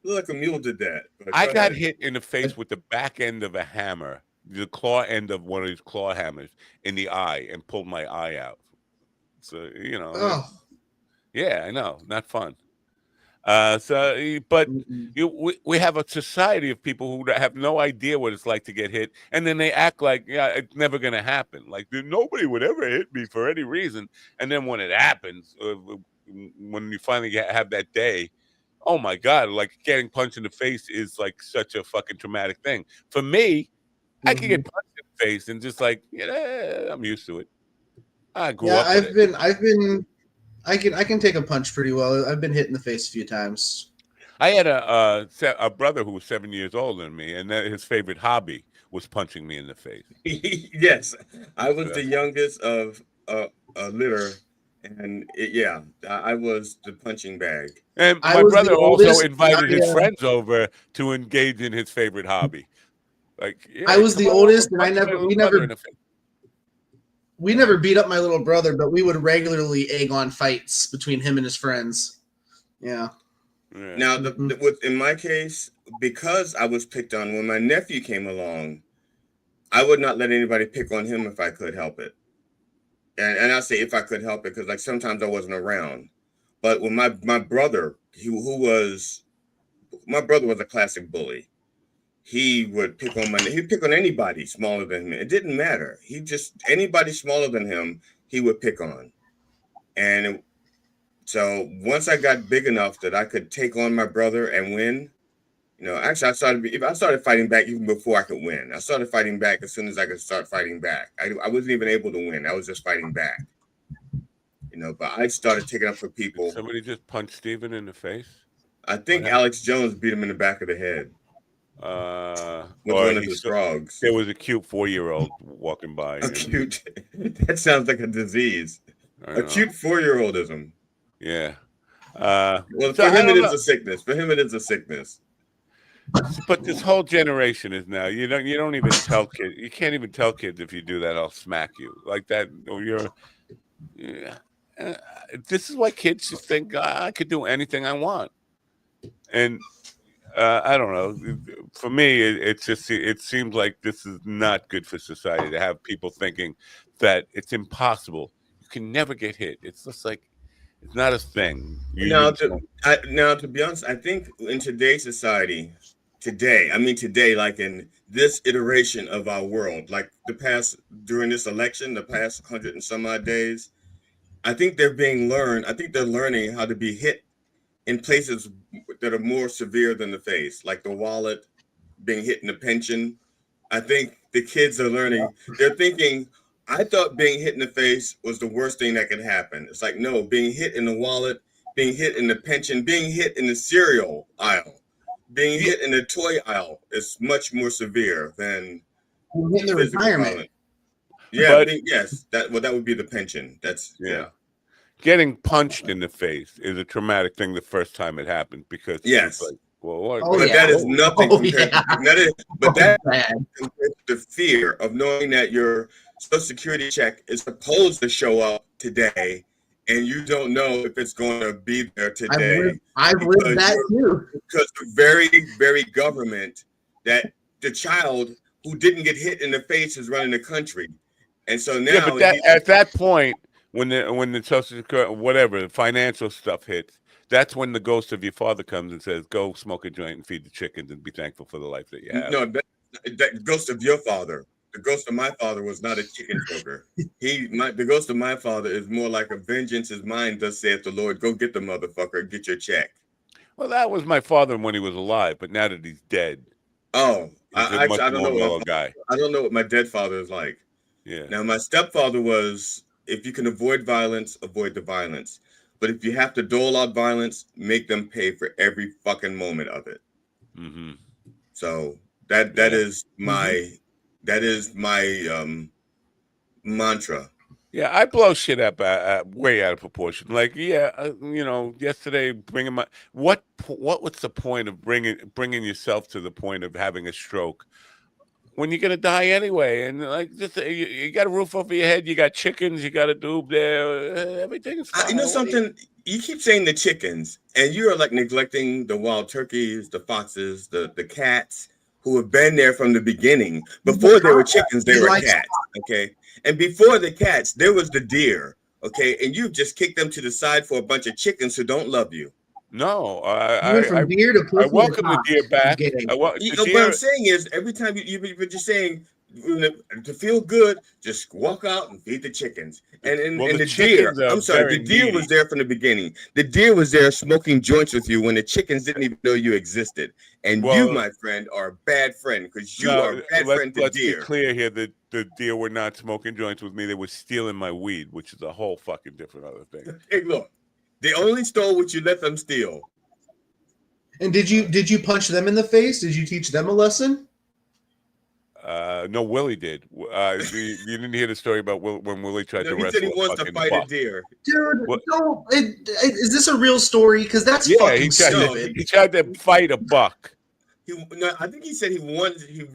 Like a mule did that. I got hit in the face with the back end of a hammer, the claw end of one of these claw hammers in the eye, and pulled my eye out. So yeah, I know, not fun. But we have a society of people who have no idea what it's like to get hit, and then they act like it's never going to happen. Like nobody would ever hit me for any reason, and then when it happens, when you finally have that day, oh my God! Like getting punched in the face is like such a fucking traumatic thing. For me, I can get punched in the face and just like I'm used to it. I grew up. I can take a punch pretty well. I've been hit in the face a few times. I had a brother who was 7 years older than me, and his favorite hobby was punching me in the face. Yes, I was the youngest of a litter, and I was the punching bag. And my brother also invited his friends over to engage in his favorite hobby. Like I was the oldest, and we never beat up my little brother, but we would regularly egg on fights between him and his friends. Yeah. Now, in my case, because I was picked on, when my nephew came along, I would not let anybody pick on him if I could help it. And I say if I could help it, because like sometimes I wasn't around. But when my brother, my brother was a classic bully. He would pick on anybody smaller than him. It didn't matter. Anybody smaller than him, he would pick on. And so once I got big enough that I could take on my brother and win, actually I started fighting back even before I could win. I started fighting back as soon as I could start fighting back. I wasn't even able to win. I was just fighting back. But I started taking up for Did people. somebody just punch Steven in the face? I think Alex Jones beat him in the back of the head. With one of his frogs. There was a cute 4-year-old walking by. Acute. That sounds like a disease. Acute 4-year-oldism. Yeah. Well, for him it is a sickness. For him it is a sickness. But this whole generation is now. You don't even tell kids. You can't even tell kids if you do that, I'll smack you like that. Or you're. Yeah. This is why kids just think I could do anything I want, and I don't know. For me, it seems like this is not good for society to have people thinking that it's impossible. You can never get hit. It's just like it's not a thing. Now, to be honest, I think in today's society, today, like in this iteration of our world, like during this election, the past 100 and some odd days, I think they're learning how to be hit in places that are more severe than the face, like the wallet, being hit in the pension. I think the kids are learning. They're thinking, I thought being hit in the face was the worst thing that could happen. It's like, no, being hit in the wallet, being hit in the pension, being hit in the cereal aisle, being hit in the toy aisle is much more severe than in the retirement. Violence. Yeah, yes, that would be the pension. That's yeah. Getting punched in the face is a traumatic thing the first time it happened because yes, like, well, that is nothing compared. Compared to the fear of knowing that your Social Security check is supposed to show up today, and you don't know if it's going to be there today. I've lived that too. Because the very, very government that the child who didn't get hit in the face is running the country, and so now at that point. When the Social Security, whatever, financial stuff hits, that's when the ghost of your father comes and says, go smoke a joint and feed the chickens and be thankful for the life that you have. No, that ghost of your father. The ghost of my father was not a chicken smoker. The ghost of my father is more like a vengeance is mine, thus saith the Lord. Go get the motherfucker, get your check. Well, that was my father when he was alive, but now that he's dead. Oh, I don't know guy. I don't know what my dead father is like. Yeah. Now, my stepfather was, if you can avoid violence, avoid the violence. But if you have to dole out violence, make them pay for every fucking moment of it. Mm-hmm. So that is my mantra. Yeah, I blow shit up way out of proportion. Like, yesterday bringing what was the point of bringing yourself to the point of having a stroke? When you're gonna die anyway, and like just you got a roof over your head, you got chickens, you got a doob there, everything's fine. You know something? You keep saying the chickens, and you are like neglecting the wild turkeys, the foxes, the cats who have been there from the beginning. Before there were chickens, there were cats. Okay, and before the cats, there was the deer. Okay, and you just kicked them to the side for a bunch of chickens who don't love you. No, I welcome the deer back. What I'm saying is, every time you're just saying to feel good, just walk out and feed the chickens. And the deer, I'm sorry, the deer was there from the beginning. The deer was there smoking joints with you when the chickens didn't even know you existed. And you, my friend, are a bad friend because you are a bad friend to deer. Let's be clear here that the deer were not smoking joints with me. They were stealing my weed, which is a whole fucking different other thing. Hey, look. They only stole what you let them steal. And did you punch them in the face? Did you teach them a lesson? No, Willie did. You didn't hear the story about when Willie tried to wrestle. He said he wants to fight a deer. Dude, no, is this a real story? Because that's fucking stupid. He tried to fight a buck. I think he said he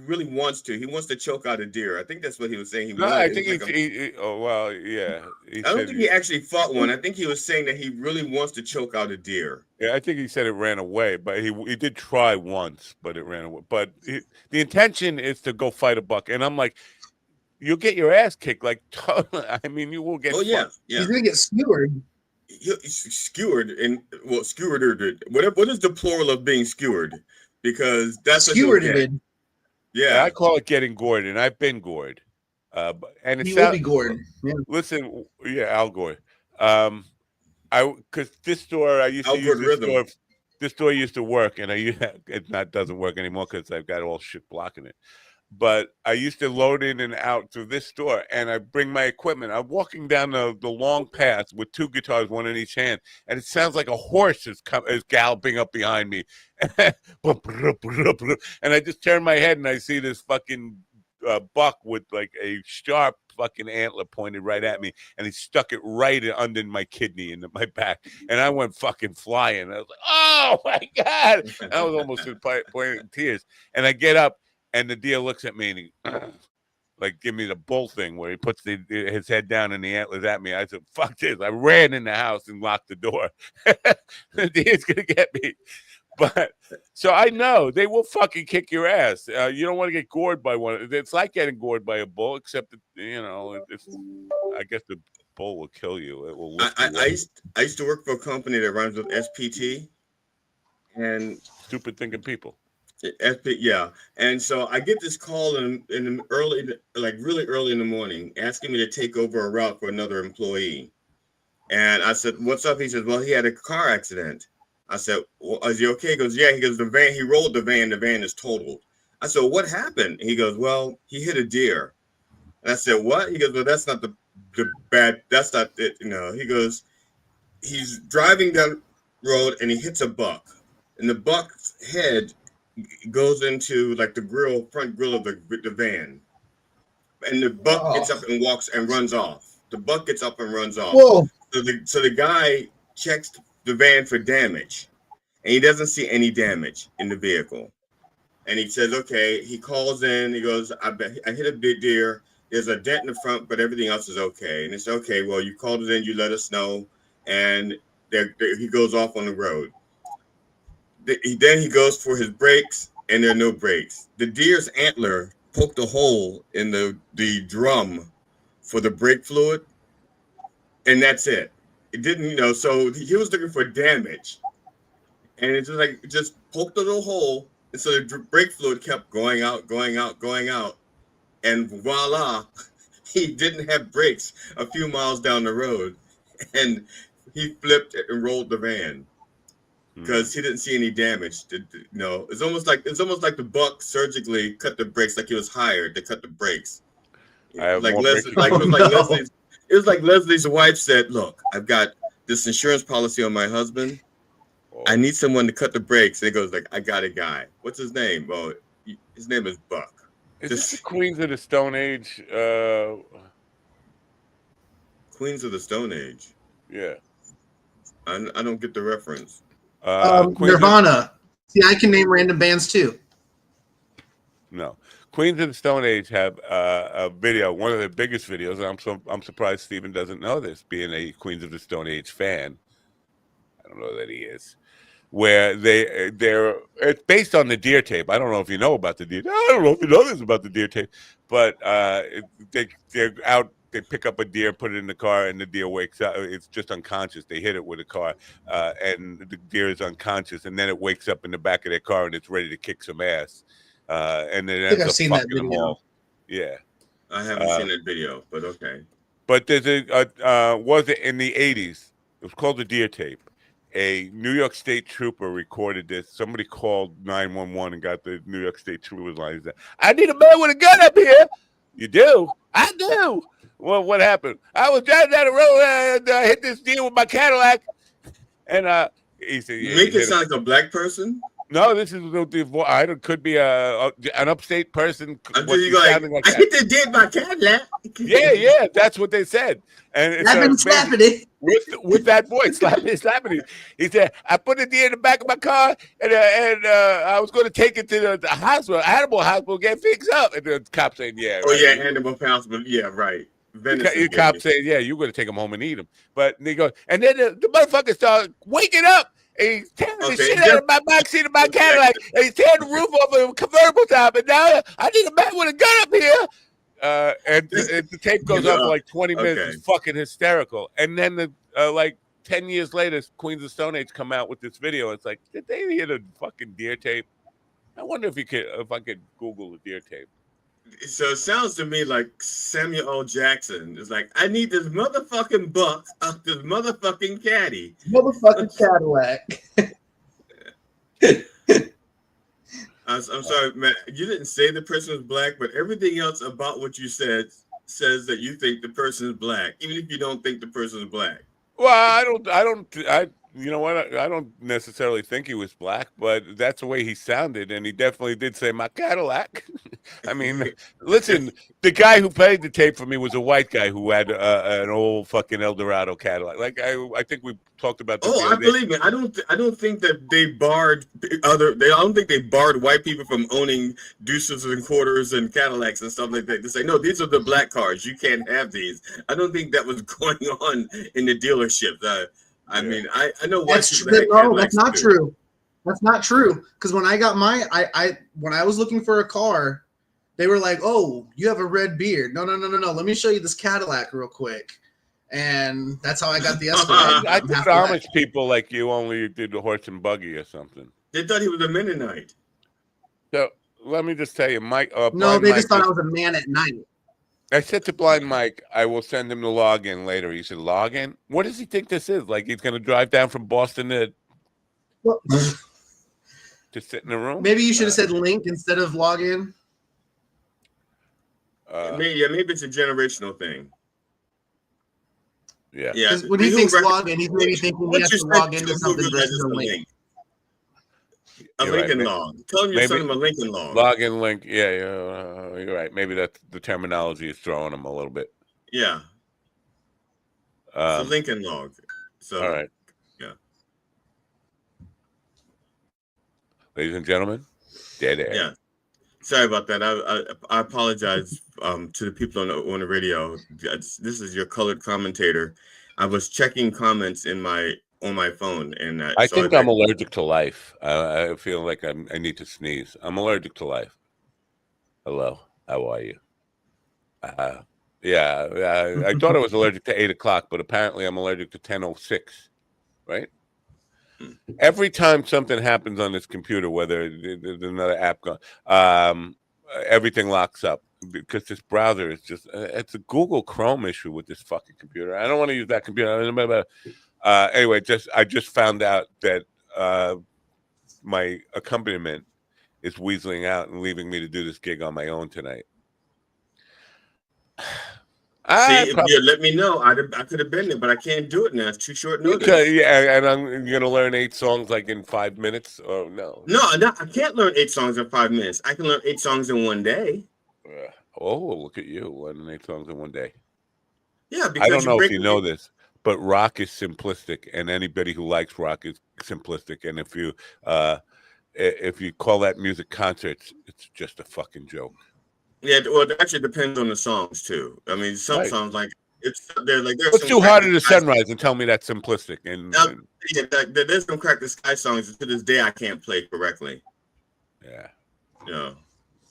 really wants to. He wants to choke out a deer. I think that's what he was saying. I think yeah. I don't think he actually fought one. I think he was saying that he really wants to choke out a deer. Yeah, I think he said it ran away, but he did try once, but it ran away. But the intention is to go fight a buck, and I'm like, you'll get your ass kicked. Like, I mean, you will get. Oh yeah. He's gonna get skewered. Skewered skewered. What is the plural of being skewered? Because that's skewered. Yeah, I call it getting gored, and I've been gored. And he will be gored. Yeah. Listen, Al Gore. Because this store I used to use this store used to work, and it doesn't work anymore because I've got all shit blocking it. but I used to load in and out through this store, and I bring my equipment. I'm walking down the long path with 2 guitars, one in each hand, and it sounds like a horse is galloping up behind me. And I just turn my head, and I see this fucking buck with like a sharp fucking antler pointed right at me, and he stuck it right under my kidney into my back, and I went fucking flying. I was like, "Oh my God!" And I was almost to the point of tears. And I get up, and the deer looks at me, and he like give me the bull thing where he puts his head down and the antlers at me. I said, "Fuck this!" I ran in the house and locked the door. The deer's gonna get me. But so I know they will fucking kick your ass. You don't want to get gored by one. It's like getting gored by a bull, except that, you know, I guess the bull will kill you. It will lift you up. I used to work for a company that runs with SPT, and stupid thinking people. Yeah, and so I get this call in early, like really early in the morning, asking me to take over a route for another employee. And I said, "What's up?" He says, "Well, he had a car accident." I said, "Well, is he okay?" He goes, "Yeah." He goes, "The van, he rolled the van. The van is totaled." I said, "What happened?" He goes, "Well, he hit a deer." And I said, "What?" He goes, "Well, that's not the bad. That's not it." You know, he goes, he's driving down the road and he hits a buck, and the buck's head goes into like the front grill of the van, and the buck gets up and walks and runs off. The buck gets up and runs off. Whoa. So the guy checks the van for damage, and he doesn't see any damage in the vehicle. And he says, "Okay." He calls in. He goes, I hit a big deer. There's a dent in the front, but everything else is okay." And it's okay. "Well, you called it in. You let us know." And he goes off on the road. Then he goes for his brakes, and there are no brakes. The deer's antler poked a hole in the drum for the brake fluid, and that's it. It didn't, you know, so he was looking for damage, and it just poked a little hole, and so the brake fluid kept going out, and voila, he didn't have brakes a few miles down the road, and he flipped and rolled the van because he didn't see any damage. No, it's almost like the buck surgically cut the brakes, like he was hired to cut the brakes. It was like Leslie's wife said, "Look, I've got this insurance policy on my husband. I need someone to cut the brakes." And he goes like, "I got a guy. What's his name?" "Oh, his name is Buck." Is this the Queens of the Stone Age? Queens of the Stone Age. Yeah. I don't get the reference. Nirvana. See, I can name random bands too. No. Queens of the Stone Age have a video, one of the biggest videos. And I'm surprised Steven doesn't know this, being a Queens of the Stone Age fan. I don't know that he is. Where it's based on the deer tape. I don't know if you know about the deer. I don't know if you know this about the deer tape, but they're out. They pick up a deer, put it in the car, and the deer wakes up. It's just unconscious. They hit it with a car, and the deer is unconscious, and then it wakes up in the back of their car, and it's ready to kick some ass. And then I think I've seen that video. Them all. Yeah, I haven't seen that video, but okay. But there's was it in the 80s? It was called the deer tape. A New York State trooper recorded this. Somebody called 911 and got the New York State trooper's line. He said, "I need a man with a gun up here." "You do?" "I do." "Well, what happened?" "I was driving down the road and I hit this deer with my Cadillac." And he said, "You make it sound like a black person." No, this is it could be an upstate person. Until you like I hit the deer with my Cadillac. Yeah, that's what they said. And it's slapping it with that voice, slapping it. He said, "I put the deer in the back of my car, and I was going to take it to the hospital, animal hospital, get fixed up." And the cop saying, "Yeah." Oh, right. Yeah, animal hospital. Yeah, right. The cop saying, "Yeah, you're going to take him home and eat him." But they go, and then the motherfucker started waking up. And he's tearing the shit out of my backseat of my Cadillac, and he's tearing the roof off of a convertible top. And now I need a man with a gun up here. And the tape goes on for like 20 minutes. It's fucking hysterical. And then like 10 years later, Queens of Stone Age come out with this video. It's like, did they hear the fucking deer tape? I wonder if I could Google the deer tape. So it sounds to me like Samuel L. Jackson is like, "I need this motherfucking buck off this motherfucking caddy." Motherfucking Cadillac. I'm sorry, Matt. You didn't say the person was black, but everything else about what you said says that you think the person is black, even if you don't think the person is black. Well, you know what? I don't necessarily think he was black, but that's the way he sounded, and he definitely did say my Cadillac. I mean, listen, the guy who played the tape for me was a white guy who had an old fucking Eldorado Cadillac. Like I think we talked about this. Oh, I believe it. I don't think that they barred I don't think they barred white people from owning Deuces and Quarters and Cadillacs and stuff like that. They say no, these are the black cars. You can't have these. I don't think that was going on in the dealerships. I mean, I know white people that had Cadillacs that's not too. true. That's not true. Because when I got when I was looking for a car, they were like, "Oh, you have a red beard. No. Let me show you this Cadillac real quick." And that's how I got the Escalade. I thought Amish people like you only did the horse and buggy or something. They thought he was a Mennonite. So let me just tell you, Mike. No, they just thought I was a man at night. I said to Blind Mike, I will send him the login later. He said, login? What does he think this is? Like he's going to drive down from Boston to sit in a room? Maybe you should have said link instead of login. Maybe it's a generational thing. Yeah. Because when he thinks login, he's maybe thinking he has to log into something versus a link. A Lincoln log. Tell him you send him a Lincoln log. Login link. Yeah, you're right. Maybe that's the terminology is throwing him a little bit. Yeah. It's a Lincoln log. So, all right. Yeah. Ladies and gentlemen, dead air. Yeah. Sorry about that. I apologize to the people on the radio. This is your colored commentator. I was checking comments on my phone, and I think I'm allergic to life. I feel like I need to sneeze. I'm allergic to life. Hello, how are you? Yeah. I thought I was allergic to 8 o'clock, but apparently I'm allergic to 10:06. Right. Every time something happens on this computer, whether there's another app going, everything locks up because this browser is it's a Google Chrome issue with this fucking computer. I don't want to use that computer. Anyway, I just found out that my accompaniment is weaseling out and leaving me to do this gig on my own tonight. See, if you let me know, I could have been there, but I can't do it now. It's too short notice. Yeah, and I'm gonna learn 8 songs like in 5 minutes. Or no, I can't learn 8 songs in 5 minutes. I can learn 8 songs in one day. Look at you learning 8 songs in one day. Yeah, because I don't know if you know this, but rock is simplistic, and anybody who likes rock is simplistic. And if you call that music concerts, it's just a fucking joke. Yeah, well, it actually depends on the songs too. I mean, some songs like Let's do Harder to Sunrise and tell me that's simplistic. There's some Crack the Sky songs to this day I can't play correctly. Yeah,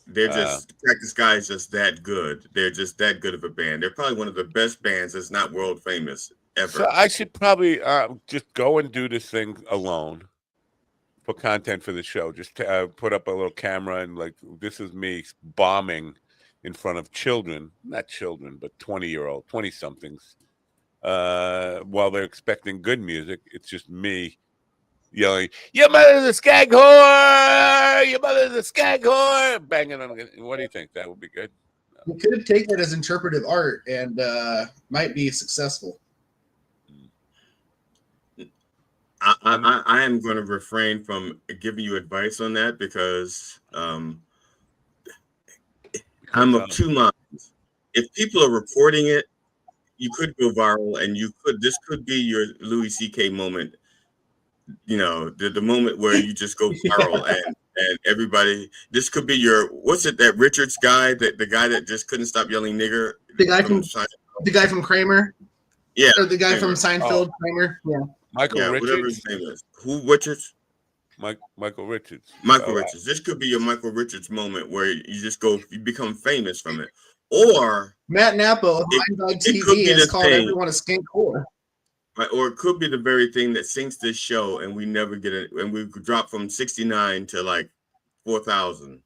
they're just Crack the Sky is just that good. They're just that good of a band. They're probably one of the best bands that's not world famous ever. So I should probably just go and do this thing alone for content for the show. Just put up a little camera and this is me bombing in front of children, not children, but 20-somethings, while they're expecting good music. It's just me yelling, "Your mother's a skag whore! Your mother's a skag whore!" Banging on. What do you think? That would be good. We could take that as interpretive art and might be successful. I am going to refrain from giving you advice on that because I'm of two minds. If people are reporting it, you could go viral, and this could be your Louis C.K. moment. The moment where you just go viral and everybody. This could be your that Richards guy, the guy that just couldn't stop yelling nigger. The guy from Kramer. Yeah, or the guy from Seinfeld. Kramer. Yeah. Michael Richards. Whatever his name is. Who Richards? Michael Richards. Michael Richards. This could be your Michael Richards moment where you become famous from it. Or Matt Napa of Mind Dog TV has called everyone a skink whore. Right, or it could be the very thing that sinks this show, and we never get it, and we drop from 69 to like 4,000.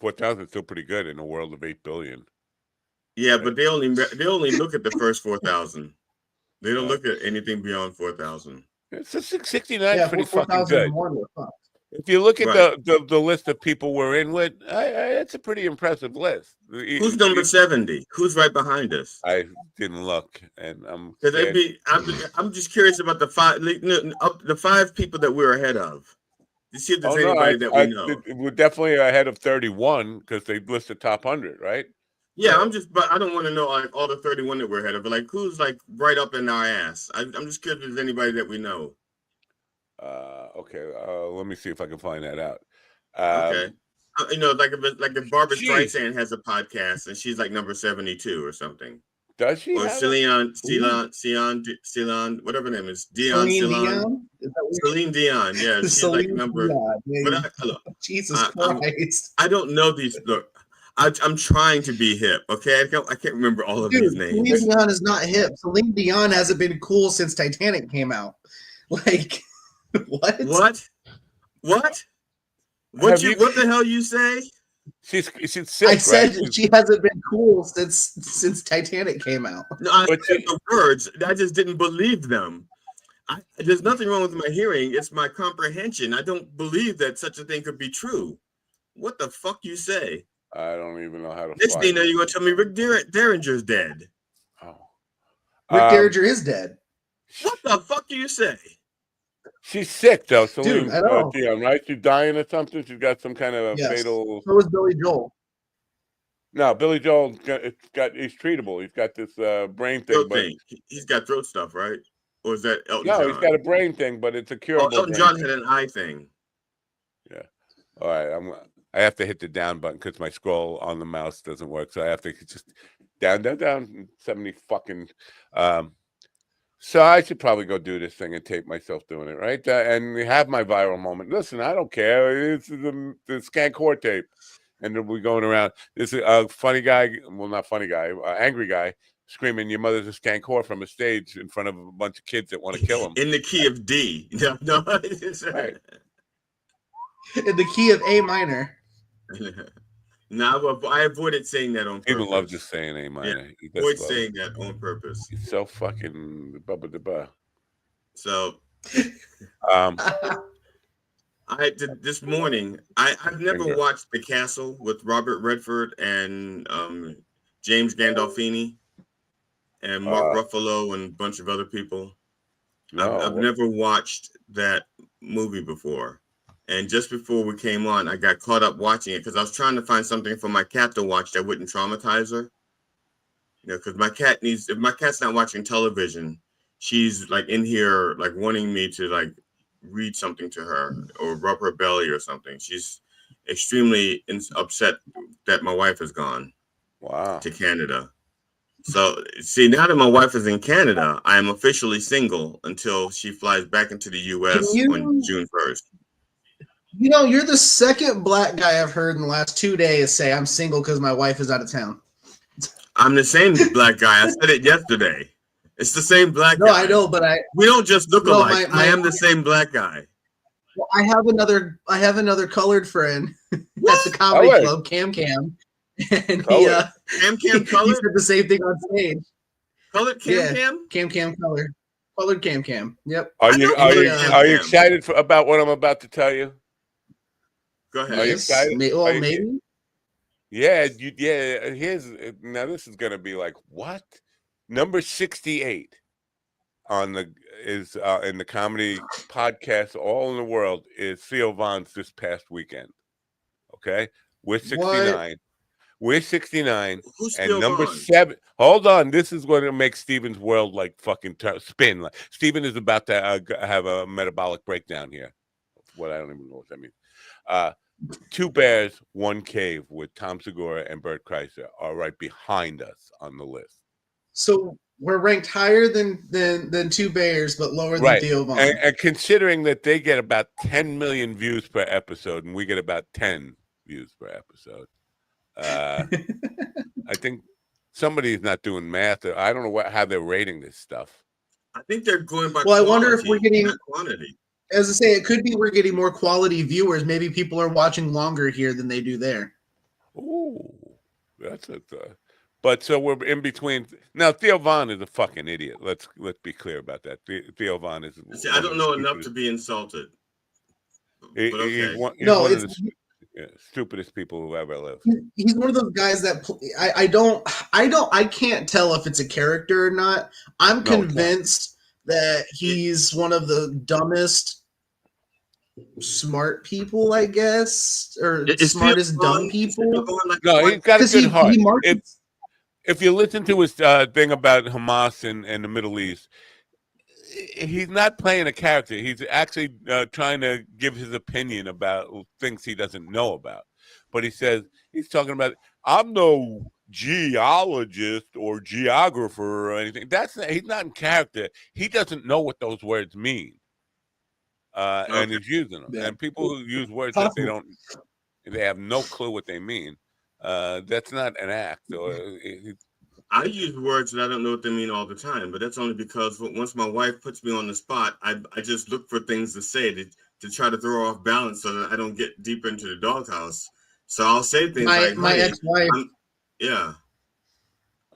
4,000 is still pretty good in a world of 8 billion. Yeah, but they only look at the first 4,000. They don't look at anything beyond 4,000. It's 69 pretty fucking good. If you look at the list of people we're in with, it's a pretty impressive list. Who's number 70? Who's right behind us? I didn't look, and I'm just curious about the five people that we're ahead of. You see if there's anybody that we know. We're definitely ahead of 31 because they listed top 100, right? Yeah, but I don't want to know like all the 31 that we're ahead of, but like who's like right up in our ass. I'm just curious if there's anybody that we know. Okay. Let me see if I can find that out. Okay. Like if Barbara Streisand has a podcast and she's like number 72 or something. Does she? Or Celine, whatever her name is, Celine Dion. Yeah, she's like number. But Jesus Christ! I don't know these. Look, I'm trying to be hip. Okay, I can't remember all of these names. Celine Dion is not hip. Celine Dion hasn't been cool since Titanic came out. Like, what? What the hell you say? She's sick. I said she hasn't been cool since Titanic came out. No, I said the words. I just didn't believe them. There's nothing wrong with my hearing. It's my comprehension. I don't believe that such a thing could be true. What the fuck you say? I don't even know how to. Next thing you're gonna tell me Rick Derringer's dead. Oh, Rick Derringer is dead. What the fuck do you say? She's sick though, Celine Dion, right? She's dying or something. She's got some kind of fatal. So is Billy Joel. No, Billy Joel he's treatable. He's got this brain thing, but he's got throat stuff, right? Or is that Elton John? No, he's got a brain thing, but it's a curable. Elton John had an eye thing. Yeah. All right, I have to hit the down button because my scroll on the mouse doesn't work, so I have to just down 70 fucking. So I should probably go do this thing and tape myself doing it, right? And have my viral moment. Listen, I don't care. It's the skank whore tape. And then we're going around. This is a funny guy, well, not funny guy, angry guy, screaming, "Your mother's a skank whore" from a stage in front of a bunch of kids that want to kill him. In the key of D. No, right. In the key of A minor. No, I avoided saying that on purpose. People love just saying A minor. Yeah, avoid saying that on purpose. He's so fucking bubba. So, I did this morning. I've never watched The Castle with Robert Redford and James Gandolfini and Mark Ruffalo and a bunch of other people. No, I've never watched that movie before. And just before we came on, I got caught up watching it because I was trying to find something for my cat to watch that wouldn't traumatize her. You know, because if my cat's not watching television, she's like in here, like wanting me to like read something to her or rub her belly or something. She's extremely upset that my wife has gone to Canada. So, see, now that my wife is in Canada, I am officially single until she flies back into the U.S. on June 1st. You know, you're the second black guy I've heard in the last 2 days say I'm single because my wife is out of town. I'm the same black guy. I said it yesterday. It's the same black guy. No, I know, but we don't just look alike. I am the same black guy. Well, I have another colored friend at the comedy club, Cam. And Cam colored? He said the same thing on stage. Colored Cam? Cam colored. Colored Cam. Yep. Are you excited about what I'm about to tell you? Go ahead. Are you excited? Maybe. Yeah, now this is gonna be like what? Number 68 in the comedy podcast all in the world is Theo Von's this past weekend. Okay, we're 69. What? We're 69. Who's and number 7. Hold on, this is going to make Steven's world like fucking spin. Like Steven is about to have a metabolic breakdown here. What I don't even know what that means. 2 Bears, 1 Cave with Tom Segura and Bert Kreischer are right behind us on the list. So we're ranked higher than 2 Bears, but lower than Theo Von. And considering that they get about 10 million views per episode, and we get about 10 views per episode, I think somebody's not doing math. I don't know how they're rating this stuff. I think they're going by. Well, I wonder if we're getting quantity. As I say, it could be we're getting more quality viewers. Maybe people are watching longer here than they do there. Ooh, that's it. But so we're in between. Now, Theo Von is a fucking idiot. Let's be clear about that. Theo Von is. See, I don't know enough to be insulted. He's okay. one of the stupidest people who ever lived. He's one of those guys that I can't tell if it's a character or not. I'm convinced that he's one of the dumbest smart people, I guess, or smartest dumb people. No, he's got a good heart. If you listen to his thing about Hamas and the Middle East, he's not playing a character. He's actually trying to give his opinion about things he doesn't know about. But he's talking about, I'm no geologist or geographer or anything. He's not in character. He doesn't know what those words mean. And he's using them. Yeah. And people who use words that they have no clue what they mean. That's not an act. I use words that I don't know what they mean all the time, but that's only because once my wife puts me on the spot, I just look for things to say to try to throw off balance so that I don't get deep into the doghouse. So I'll say things like, my ex-wife. Yeah.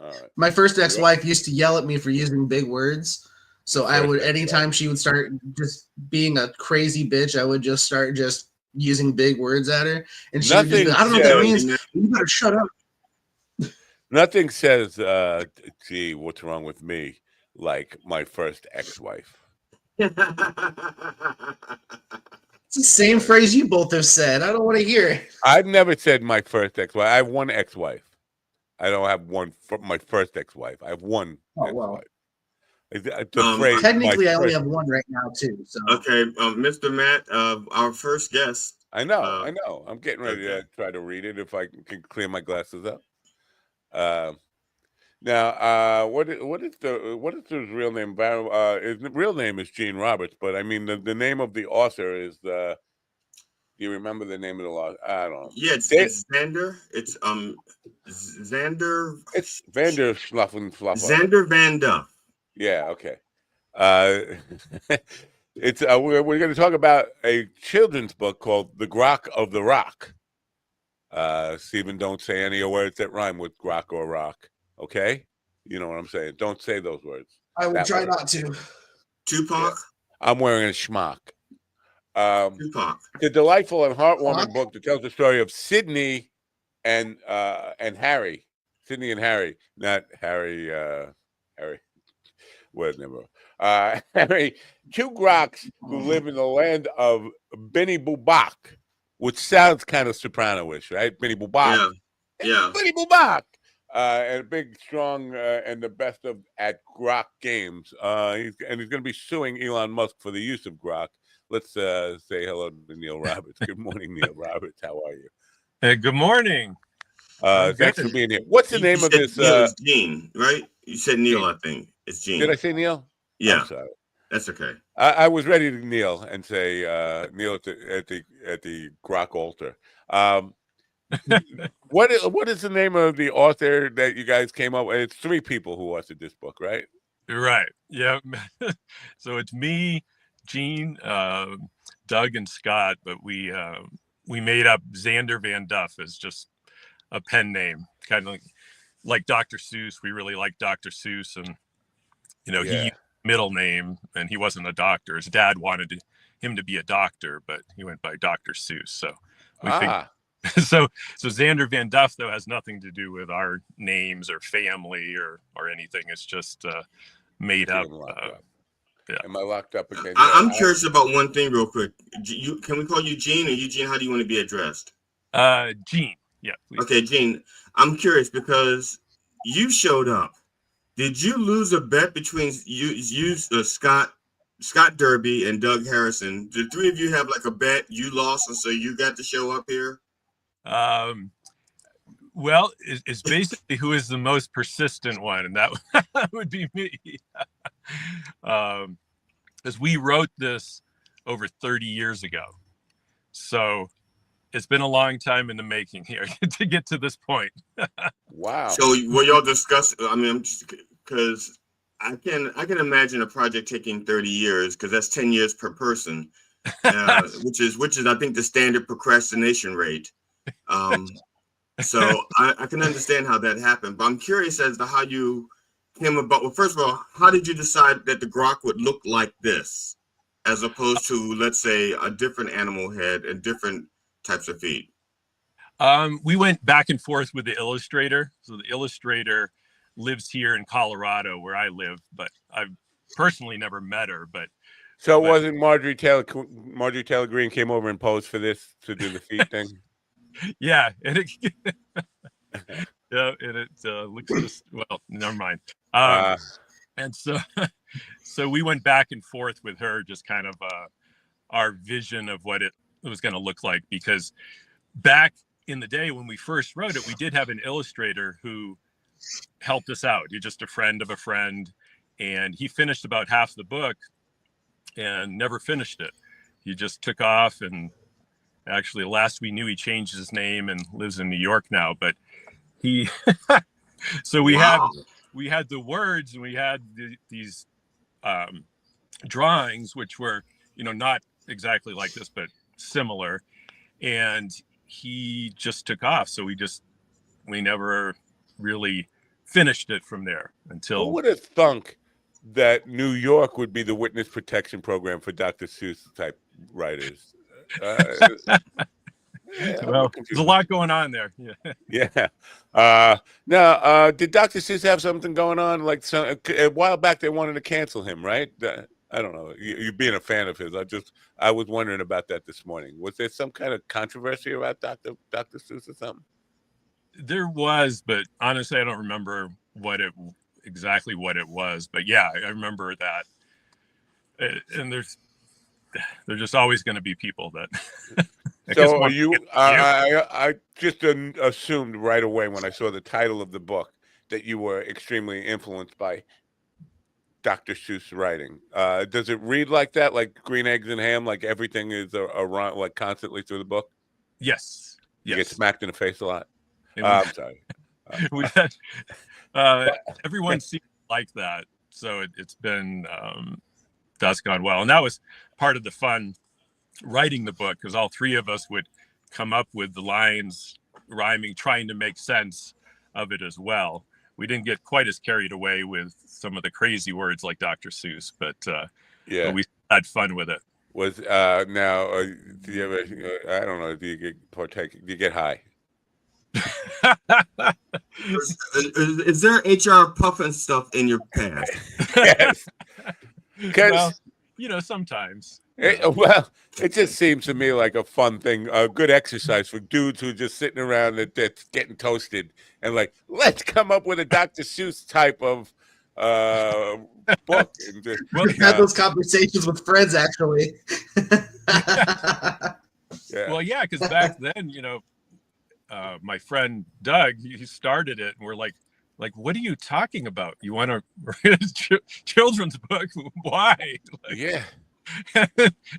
All right. My first ex-wife used to yell at me for using big words. So I would, anytime she would start just being a crazy bitch, I would just start just using big words at her. And she would just be, I don't know what that means. You better shut up. Nothing says, gee, what's wrong with me, like my first ex-wife. It's the same phrase you both have said. I don't want to hear it. I've never said my first ex-wife. I have one ex-wife. I don't have one for my first ex-wife. I have one ex-wife. Technically, I only have one right now, too. So. Okay, Mr. Matt, our first guest. I know. I'm getting ready to try to read it if I can clear my glasses up. Now, what is his real name? His real name is Gene Roberts, but I mean the name of the author is do you remember the name of the author? I don't know. Yeah, it's Xander. It's Xander. It's Vander Schluffen. Xander Van Duff. Yeah. Okay. It's we're going to talk about a children's book called The Grok of the Rock. Stephen, don't say any words that rhyme with grok or rock. Okay? You know what I'm saying. Don't say those words. I will try not to. Tupac? Yeah. I'm wearing a schmuck. Tupac. The delightful and heartwarming book that tells the story of Sydney and Harry. Sydney and Harry. Not Harry. Harry. Whatever. Harry. Two groks who live in the land of Benny Bubak, which sounds kind of soprano-ish, right? Benny Bubak. Yeah. Benny Bubak. And a big, strong, and the best of at grok games. He's going to be suing Elon Musk for the use of grok. Let's say hello to Neil Roberts. Good morning, Neil Roberts. How are you? Hey, good morning. Thanks for being here. What's the name of this? It's Gene, right? You said Neil, I think. It's Gene. Did I say Neil? Yeah. I'm sorry. That's okay. I was ready to kneel and say kneel at the grok altar. What is the name of the author that you guys came up with? It's three people who authored this book, right? Right. Yeah. So it's me, Gene, Doug, and Scott, but we made up Xander Van Duff as just a pen name, kind of like Dr. Seuss. We really like Dr. Seuss, and he middle name, and he wasn't a doctor. His dad wanted him to be a doctor, but he went by Dr. Seuss. So we think. So Xander Van Duff, though, has nothing to do with our names or family or anything. It's just made up. Yeah. Am I locked up again? I'm curious about one thing real quick. Can we call you Gene or Eugene? How do you want to be addressed? Gene. Yeah. Please. Okay, Gene. I'm curious because you showed up. Did you lose a bet between Scott Derby and Doug Harrison? Did three of you have like a bet? You lost, and so you got to show up here? Well, it's basically who is the most persistent one, and that would be me. As we wrote this over 30 years ago, so it's been a long time in the making here to get to this point. Wow. So were y'all discussing? I mean, because I can imagine a project taking 30 years because that's 10 years per person, which is I think the standard procrastination rate. So I can understand how that happened, but I'm curious as to how you came about. Well, first of all, how did you decide that the grok would look like this? as opposed to, let's say, a different animal head and different types of feet? We went back and forth with the illustrator. So the illustrator lives here in Colorado where I live, but I've personally never met her. But so it wasn't Marjorie Taylor Greene came over and posed for this to do the feet thing? Yeah, and it, yeah, and it looks just well. Never mind. And so we went back and forth with her, just kind of our vision of what it was going to look like. Because back in the day when we first wrote it, we did have an illustrator who helped us out. He's just a friend of a friend, and he finished about half the book and never finished it. He just took off, and actually last we knew he changed his name and lives in New York now. But he so we had the words, and we had these drawings, which were, not exactly like this, but similar. And he just took off. So we never really finished it from there until. Who would have thunk that New York would be the witness protection program for Dr. Seuss type writers? Well, there's a lot going on there. Yeah. Now, did Dr. Seuss have something going on? Like a while back, they wanted to cancel him, right? I don't know. You being a fan of his, I was wondering about that this morning. Was there some kind of controversy about Dr. Seuss or something? There was, but honestly, I don't remember exactly what it was. But yeah, I remember that. And there's just always going to be people that. So are you? I just assumed right away when I saw the title of the book that you were extremely influenced by Dr. Seuss writing. Does it read like that, like Green Eggs and Ham, like everything is around, like constantly through the book? Yes. You get smacked in the face a lot. I'm sorry. We had, everyone seemed like that, so it's been that's gone well, and that was part of the fun writing the book, because all three of us would come up with the lines rhyming, trying to make sense of it as well. We didn't get quite as carried away with some of the crazy words like Dr. Seuss, but yeah, but we had fun with it. Was now do you ever? I don't know. Do you get high? Is there HR puffing stuff in your past? Yes. Because sometimes. Well, it just seems to me like a fun thing, a good exercise for dudes who are just sitting around that's getting toasted and like, let's come up with a Dr. Seuss type of book. And just, we've had those conversations with friends, actually. Yeah. Well, yeah, because back then, my friend Doug, he started it, and we're like, what are you talking about? You want to write a children's book? Why? Yeah.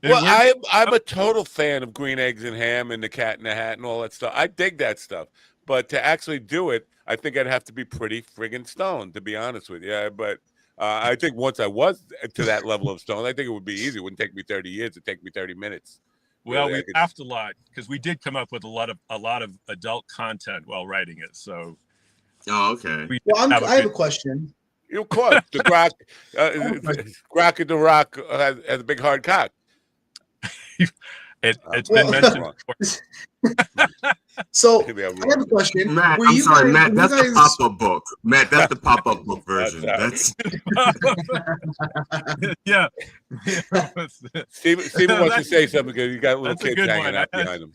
Well, I'm a total fan of Green Eggs and Ham and The Cat in the Hat and all that stuff. I dig that stuff, but to actually do it, I think I'd have to be pretty friggin' stoned, to be honest with you. Yeah, but I think once I was to that level of stoned, I think it would be easy. It wouldn't take me 30 years. It'd take me 30 minutes. Well, we laughed a lot because we did come up with a lot of adult content while writing it. So, okay. I have a question. Of course, the Grok and the Rock has a big hard cock. It's been mentioned before. So I have a question. Matt, I'm sorry, Matt. That's the pop-up book. Matt, that's the pop-up book version. That's yeah. Steven wants to say something because you got little kids hanging out behind him.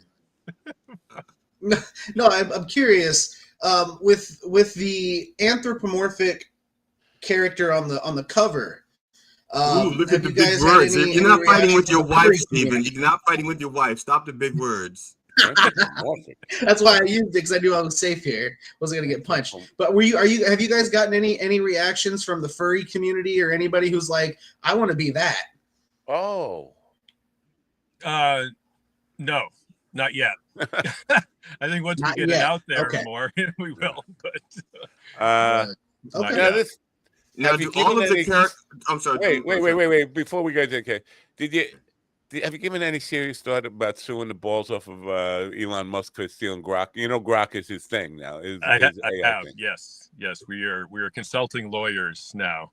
No, I'm curious. With the anthropomorphic character on the cover. Ooh, look at the big words. You're not fighting with your wife, Steven. You're not fighting with your wife. Stop the big words. That's why I used it, because I knew I was safe here. Wasn't gonna get punched. But have you guys gotten any reactions from the furry community or anybody who's like, I want to be that? Oh. No, not yet. I think once we get it out there more, we will. But okay. Now, do all of the characters? I'm sorry. Wait. Before we go to have you given any serious thought about suing the balls off of Elon Musk for stealing Grok? You know, Grok is his thing now. I have. Thing. Yes. We are consulting lawyers now.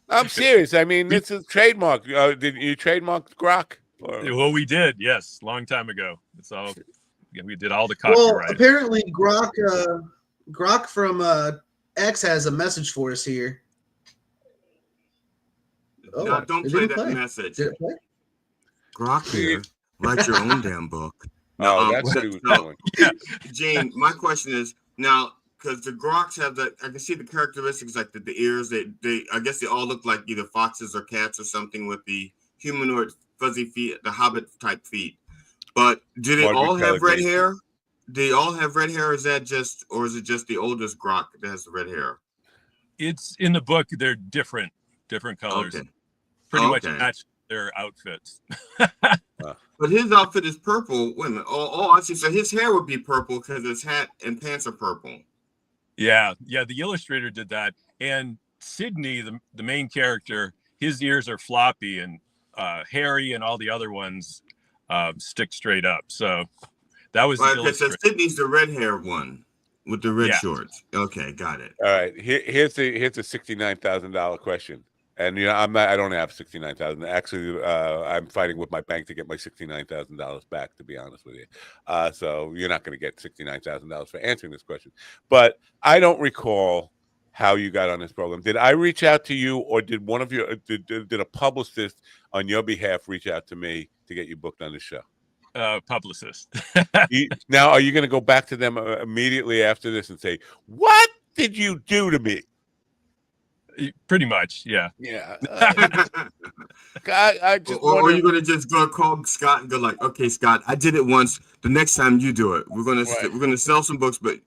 All I'm serious. I mean, this is trademark. Did you trademark Grok? Well, we did. Yes, long time ago. It's all. We did all the copyright. Well, apparently Grok from X has a message for us here. Oh, no, don't play that message. Did it play? Grok here. Write your own damn book. No, that's what he was doing. Yeah. Gene, my question is now, because the Groks have I can see the characteristics like the ears. They I guess they all look like either foxes or cats or something with the humanoid fuzzy feet, the hobbit type feet. But do they all have red hair? They all have red hair? Is it just the oldest Grok that has the red hair? It's in the book. They're different colors. Okay. Pretty much match their outfits. But his outfit is purple. Wait a minute. Oh, I see. So his hair would be purple because his hat and pants are purple. Yeah. The illustrator did that. And Sydney, the main character, his ears are floppy, and Harry and all the other ones stick straight up. So that was the illustrator. So Sydney's the red hair one with the red shorts. Okay, got it. All right. Here's a $69,000 question. And I don't have $69,000. Actually, I'm fighting with my bank to get my $69,000 back, to be honest with you. So you're not going to get $69,000 for answering this question. But I don't recall how you got on this program. Did I reach out to you, or did one of your did a publicist on your behalf reach out to me to get you booked on the show? Publicist. Now, are you going to go back to them immediately after this and say, "What did you do to me?" Pretty much, yeah. Yeah. I just or are you gonna just go call Scott and go like, okay, Scott, I did it once. The next time you do it, we're gonna sell some books, but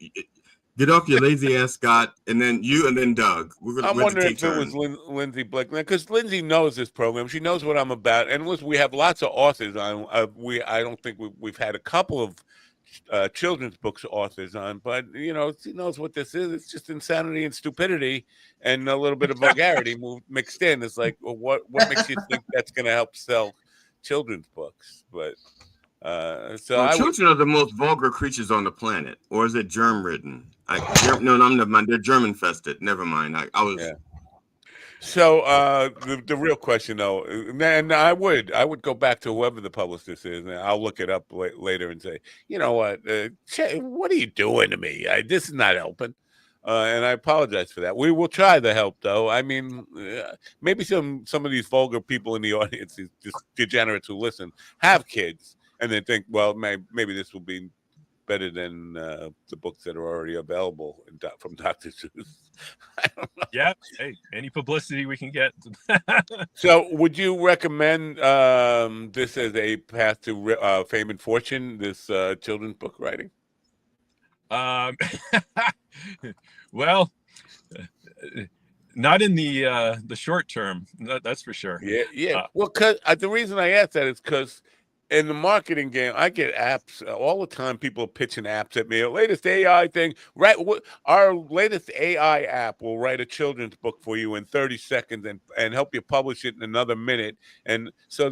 get off your lazy ass, Scott, and then you and then Doug. I'm wondering if it was Lindsay Blake, because Lindsay knows this program. She knows what I'm about, and listen, we have lots of authors on. I don't think we've had a couple of children's books authors on, but she knows what this is. It's just insanity and stupidity and a little bit of vulgarity mixed in. It's like, well, what makes you think that's going to help sell children's books? But children are the most vulgar creatures on the planet, or is it germ ridden? No, never mind. They're germ infested. Never mind. I was. Yeah. So the real question, though, and I would go back to whoever the publicist is, and I'll look it up later and say, you know what are you doing to me? This is not helping, and I apologize for that. We will try the help, though. I mean, maybe some of these vulgar people in the audience, these just degenerates who listen, have kids, and they think, well, maybe this will be better than the books that are already available from Dr. Seuss. I don't know. Yeah. Hey, any publicity we can get. So would you recommend this as a path to fame and fortune, this children's book writing? Well, not in the short term. That's for sure. Yeah. Well, the reason I asked that is because in the marketing game, I get apps all the time. People are pitching apps at me. The latest AI thing, right? Our latest AI app will write a children's book for you in 30 seconds and help you publish it in another minute. And so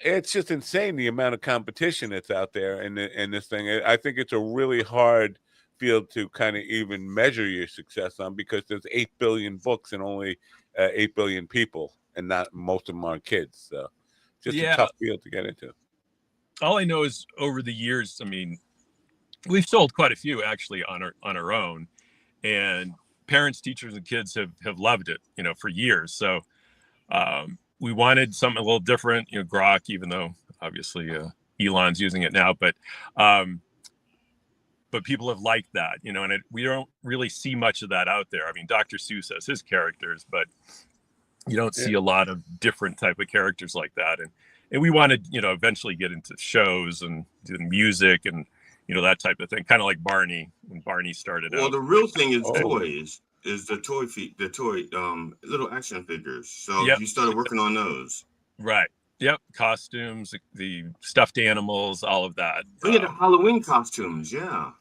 it's just insane the amount of competition that's out there in this thing. I think it's a really hard field to kind of even measure your success on, because there's 8 billion books and only 8 billion people, and not most of them are kids. So. Just a tough field to get into. All I know is over the years, I mean, we've sold quite a few actually on our own, and parents, teachers, and kids have loved it, for years. So we wanted something a little different, Grok, even though obviously Elon's using it now, but people have liked that, and we don't really see much of that out there. I mean, Dr. Seuss has his characters, but you don't see a lot of different type of characters like that. And we wanted, eventually get into shows and do music and, that type of thing. Kind of like Barney, when Barney started out. Well, the real thing is toys, is the toy little action figures. So you started working on those. Right. Yep. Costumes, the stuffed animals, all of that. Oh, yeah, the Halloween costumes. Yeah.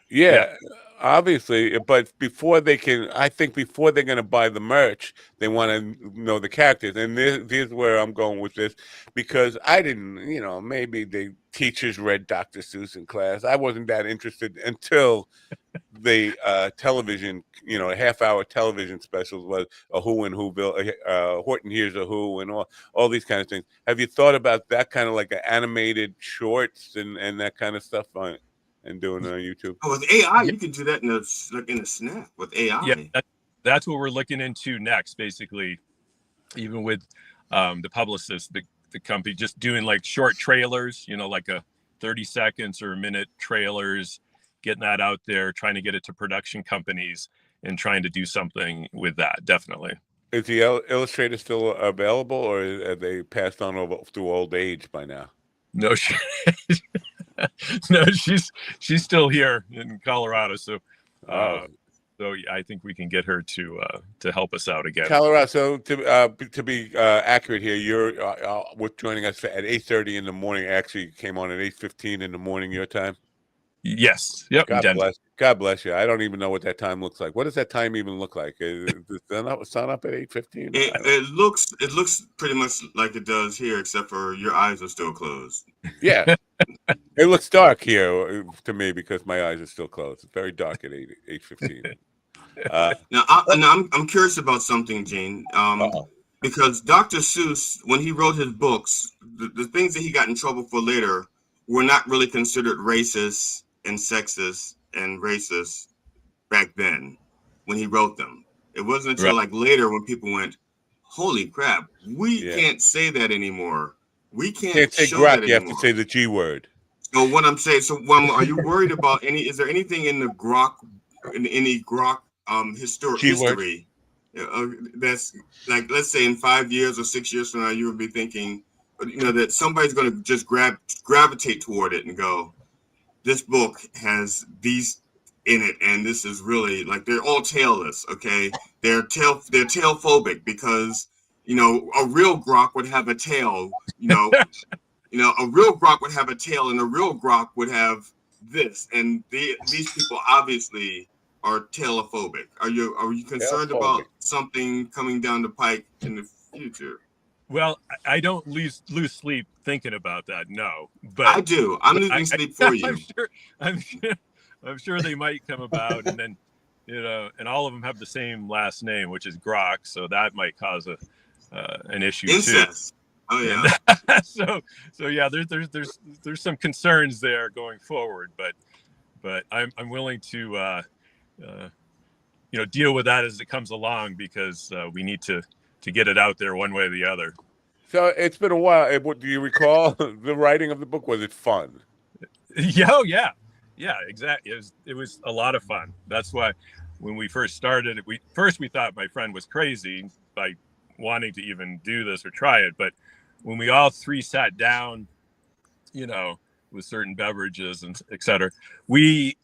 Yeah. Obviously, but before they can, I think before they're going to buy the merch, they want to know the characters. And here's where I'm going with this, because I didn't, maybe the teachers read Dr. Seuss in class. I wasn't that interested until the television, a half-hour television specials was a Who and Whoville, Horton Hears a Who, and all these kind of things. Have you thought about that kind of like animated shorts and that kind of stuff and doing it on YouTube? Oh, with AI, you can do that in a snap with AI. Yeah, that's what we're looking into next, basically. Even with the publicist, the company, just doing like short trailers, like a 30 seconds or a minute trailers, getting that out there, trying to get it to production companies and trying to do something with that. Definitely. Is the illustrator still available, or are they passed on over through old age by now? No, no, she's still here in Colorado. So, so I think we can get her to help us out again. Colorado. So to be accurate here, you're joining us at 8:30 in the morning. Actually, came on at 8:15 in the morning your time. Yes. Yep. God bless you. I don't even know what that time looks like. What does that time even look like? Does the sun up at 8:15? It looks pretty much like it does here, except for your eyes are still closed. Yeah. It looks dark here to me because my eyes are still closed. It's very dark at 8:15. Now I'm curious about something, Gene. Because Dr. Seuss, when he wrote his books, the things that he got in trouble for later were not really considered racist and sexist and racist back then when he wrote them. It wasn't until like later when people went, "Holy crap, we can't say that anymore. We can't say show grok, that you anymore." have to say the G word. So what I'm saying, are you worried about is there anything in the grok, in any grok history that's like, let's say in 5 years or 6 years from now, you would be thinking, that somebody's going to just gravitate toward it and go, this book has these in it, and this is really like, they're all tailless. Okay, they're tailphobic because a real grok would have a tail. A real grok would have a tail, and a real grok would have this. And these people obviously are tailophobic. Are you concerned about something coming down the pike in the future? Well, I don't lose sleep thinking about that. No, but I do. I'm losing sleep for you. I'm sure they might come about, and then and all of them have the same last name, which is Grok, so that might cause an issue Incest. too. Oh yeah. So yeah, there's some concerns there going forward, but I'm willing to deal with that as it comes along, because we need to get it out there one way or the other. So it's been a while. Do you recall the writing of the book? Was it fun? Yeah, exactly. It was a lot of fun. That's why when we first started, we thought my friend was crazy by wanting to even do this or try it. But when we all three sat down, with certain beverages and etc., we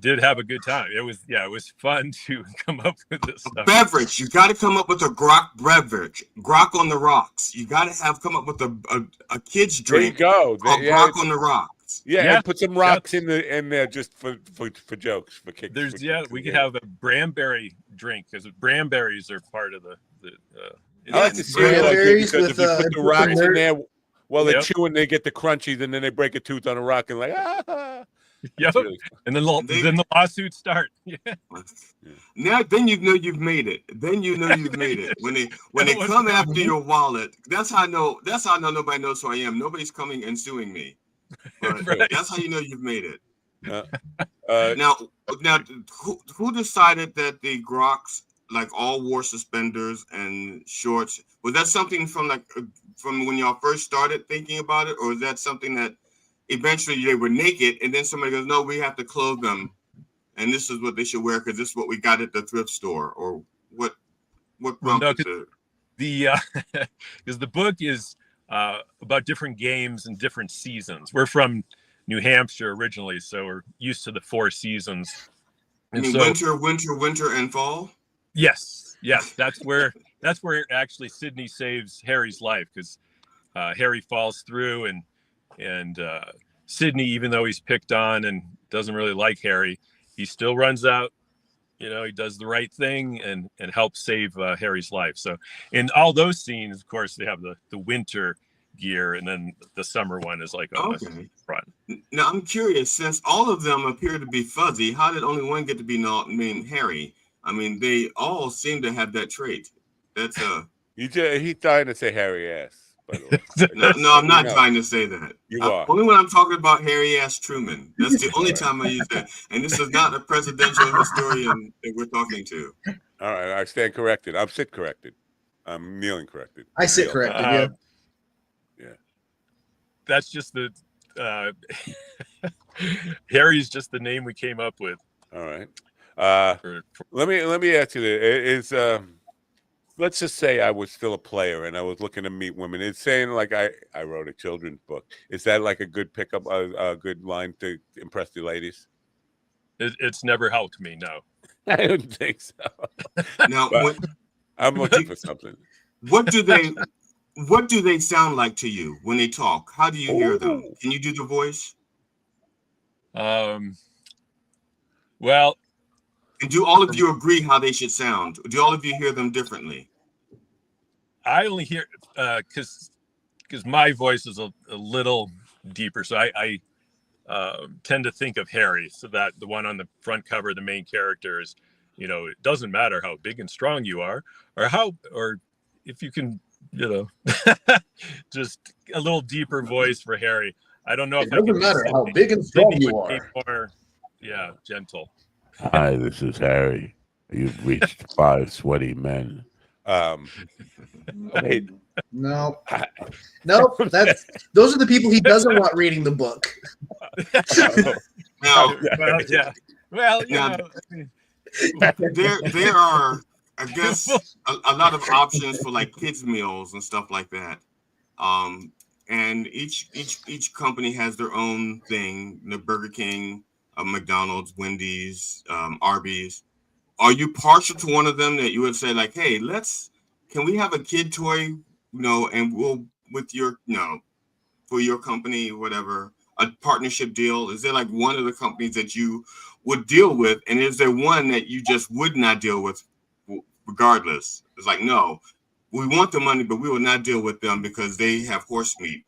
did have a good time. It was fun to come up with this stuff. Beverage. You got to come up with a grok beverage. Grok on the rocks. You got to come up with a kid's drink. There you go. Grok on the rocks. Yeah, and put some rocks in there just for jokes, for kicks. We could have a Bramberry drink, because Bramberries are part of the I like to see it because if you put the rocks in there while they're chewing, they get the crunchies, and then they break a tooth on a rock and like Yep. Really, and then the lawsuits start. Yeah. Now, then you've made it. Then you've made it. When they come after your wallet, that's how I know nobody knows who I am. Nobody's coming and suing me. But right. That's how you know you've made it. Now, who decided that the groks like all wore suspenders and shorts? Was that something from when y'all first started thinking about it, or was that something that eventually they were naked and then somebody goes, no, we have to clothe them, and this is what they should wear because this is what we got at the thrift store? Or what prompted because the book is about different games and different seasons. We're from New Hampshire originally, so we're used to the 4 seasons. And winter, and fall? Yes. That's where actually Sydney saves Harry's life, because Harry falls through, and Sydney, even though he's picked on and doesn't really like Harry, he still runs out. He does the right thing and helps save Harry's life. So in all those scenes, of course, they have the winter gear, and then the summer one is like on the front. Now I'm curious, since all of them appear to be fuzzy, how did only one get to be named Harry? I mean, they all seem to have that trait. That's He's trying to say hairy ass, by the way. No, I'm not trying to say that. You are. Only when I'm talking about Harry ass Truman. That's the only time I use that. And this is not a presidential historian that we're talking to. All right, I stand corrected. I'm sit corrected. I'm kneeling corrected. I sit corrected. Yeah. That's just the Harry's just the name we came up with. All right. Let me ask you this. Let's just say I was still a player and I was looking to meet women. It's saying like I wrote a children's book. Is that like a good pickup, a good line to impress the ladies? It's never helped me. No, I don't think so. Now, I'm looking for something. What do they sound like to you when they talk? How do you hear them? Can you do the voice? Well. And do all of you agree how they should sound? Do all of you hear them differently? I only hear because my voice is a little deeper, so I tend to think of Harry. So that the one on the front cover, the main character is, it doesn't matter how big and strong you are, or if you can, just a little deeper voice for Harry. I don't know if it doesn't matter how big and strong you are. More, gentle. Hi, this is Harry. You've reached 5 sweaty men. Wait. No. Nope. Those are the people he doesn't want reading the book. There are, I guess, a lot of options for like kids meals and stuff like that. And each company has their own thing. The Burger King, McDonald's, Wendy's, Arby's. Are you partial to one of them that you would say like, hey, can we have a kid toy, and we'll with your, for your company, whatever, a partnership deal? Is there like one of the companies that you would deal with? And is there one that you just would not deal with regardless? It's like, no, we want the money, but we will not deal with them because they have horse meat.